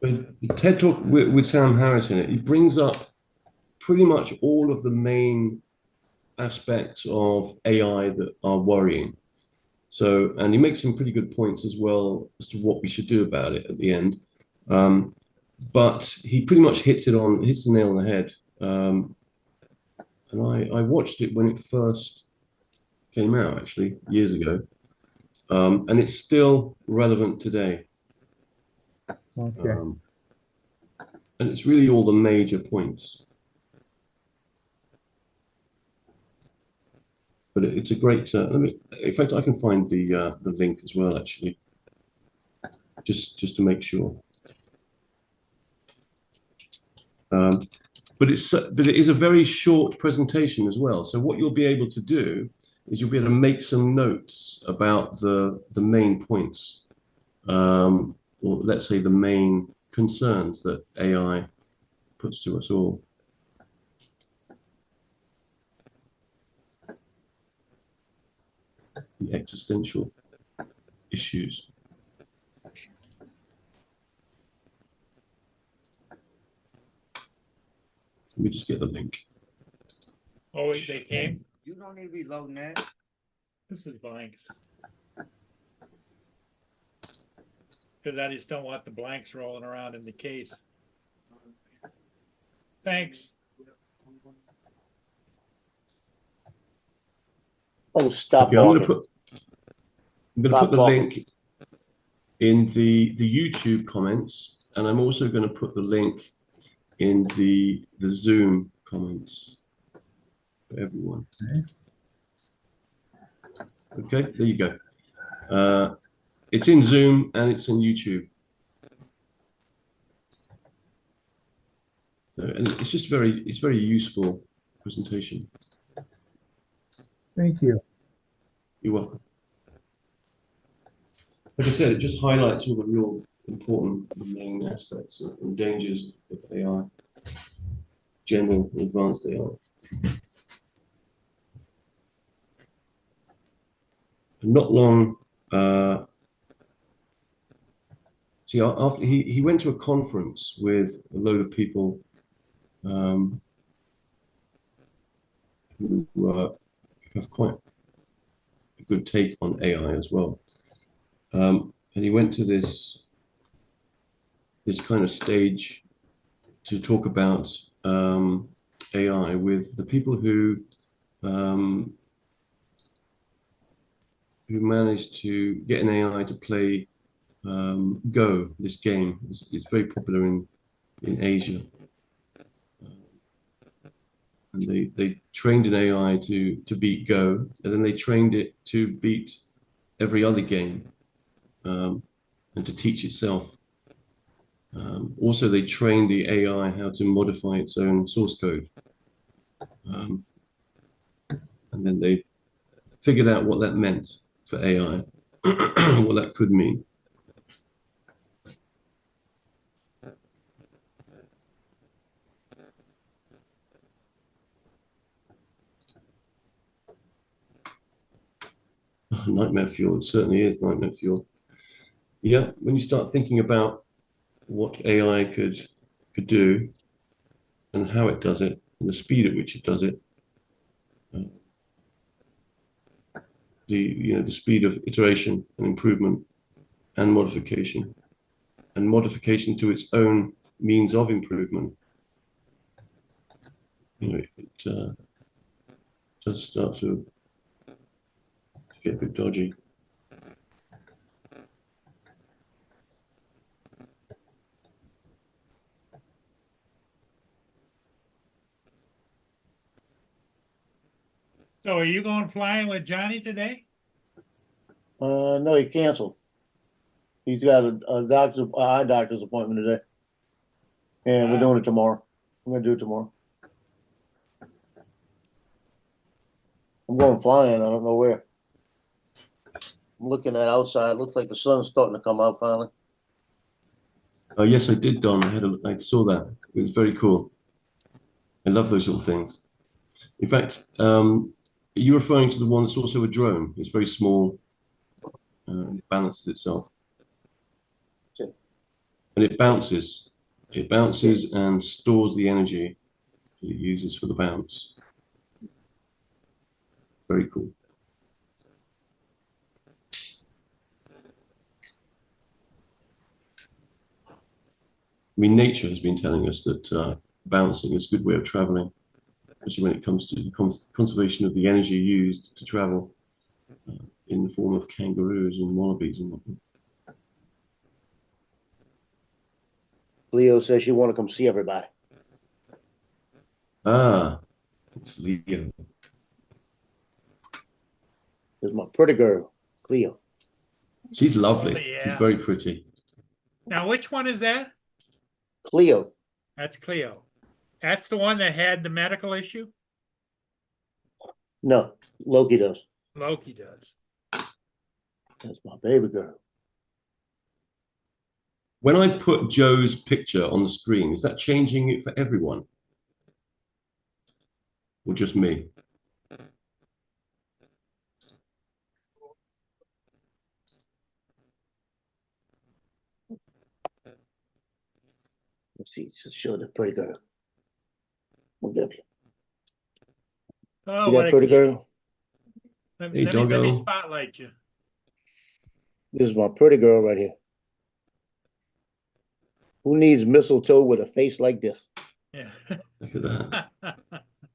But the TED talk with Sam Harris in it, he brings up pretty much all of the main aspects of AI that are worrying. So, and he makes some pretty good points as well as to what we should do about it at the end. But he pretty much hits the nail on the head. And I watched it when it first came out, actually, years ago. And it's still relevant today.
Okay.
And it's really all the major points. But it's a great. In fact, I can find the link as well, actually, just to make sure. But it is a very short presentation as well. So what you'll be able to do is you'll be able to make some notes about the main points, or let's say the main concerns that AI puts to us all. The existential issues. Let me just get the link.
Oh, wait, they came?
You don't need to be loading that.
This is blanks. Because I just don't want the blanks rolling around in the case. Thanks.
Oh, stop.
Okay, I'm going to put the link in the YouTube comments, and I'm also going to put the link in the Zoom comments for everyone. Okay, there you go. It's in Zoom and it's on YouTube. And it's just very useful presentation.
Thank you.
You're welcome. Like I said, it just highlights all the real important main aspects and dangers of AI, general and advanced AI. Not long, See, after he went to a conference with a load of people who have quite a good take on AI as well. And he went to this kind of stage to talk about AI with the people who managed to get an AI to play Go, this game. It's very popular in Asia. And they trained an AI to beat Go, and then they trained it to beat every other game and to teach itself. Also, they trained the AI how to modify its own source code. And then they figured out what that meant for AI, what that could mean. Nightmare fuel, it certainly is nightmare fuel. Yeah, when you start thinking about what AI could do and how it does it and the speed at which it does it, the speed of iteration and improvement and modification to its own means of improvement, it does start to get a bit dodgy.
So are you going flying with Johnny today?
No, he canceled. He's got a eye doctor's appointment today. And we're doing it tomorrow. I'm gonna do it tomorrow. I'm going flying, I don't know where. I'm looking at outside, looks like the sun's starting to come out finally.
Yes, I did, Don. I saw that. It was very cool. I love those little things. In fact, are you referring to the one that's also a drone? It's very small, it balances itself.
Sure.
And it bounces. It bounces and stores the energy that it uses for the bounce. Very cool. I mean, nature has been telling us that bouncing is a good way of traveling, especially when it comes to the conservation of the energy used to travel in the form of kangaroos and wallabies and whatnot.
Leo says she want to come see everybody.
Ah, it's Leo.
There's my pretty girl, Cleo.
She's lovely.
Oh, yeah.
She's very pretty.
Now, which one is that?
Cleo.
That's Cleo. That's the one that had the medical issue?
No, Loki does.
Loki does.
That's my baby girl.
When I put Joe's picture on the screen, is that changing it for everyone? Or just me?
Let's see, just show the pretty girl. We'll get you.
Oh,
See
what
that
a
pretty
cutie.
girl?
Let
Hey,
me
doggo.
spotlight you.
This is my pretty girl right here. Who needs mistletoe with a face like this?
Yeah.
Look at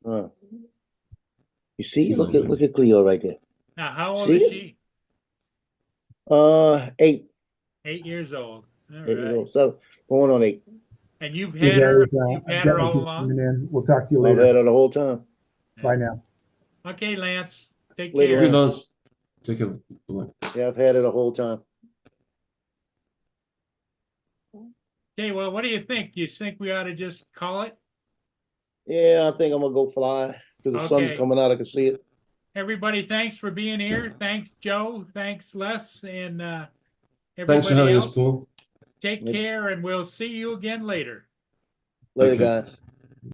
that.
You see, look at Cleo right there.
Now, how old
See
is
it?
she?
8.
8 years old. All
8 years
right.
old. So going on 8.
And you've
Hey
had her.
guys,
You've
I've
had
got
her
my
all
kids
along.
coming in. We'll talk to you
I've
later.
had her the whole time.
Bye now.
Okay, Lance. Take
Later,
care.
Good,
Lance.
Lance. Take a look.
Yeah, I've had her the whole time.
Okay, well, what do you think? Do you think we ought to just call it?
Yeah, I think I'm gonna go fly because the sun's
Okay.
coming out. I can see it.
Everybody, thanks for being here. Thanks, Joe. Thanks, Les, and
Thanks for
everybody
having
else.
us, Paul.
Take care, and we'll see you again later.
Later,
Okay.
guys.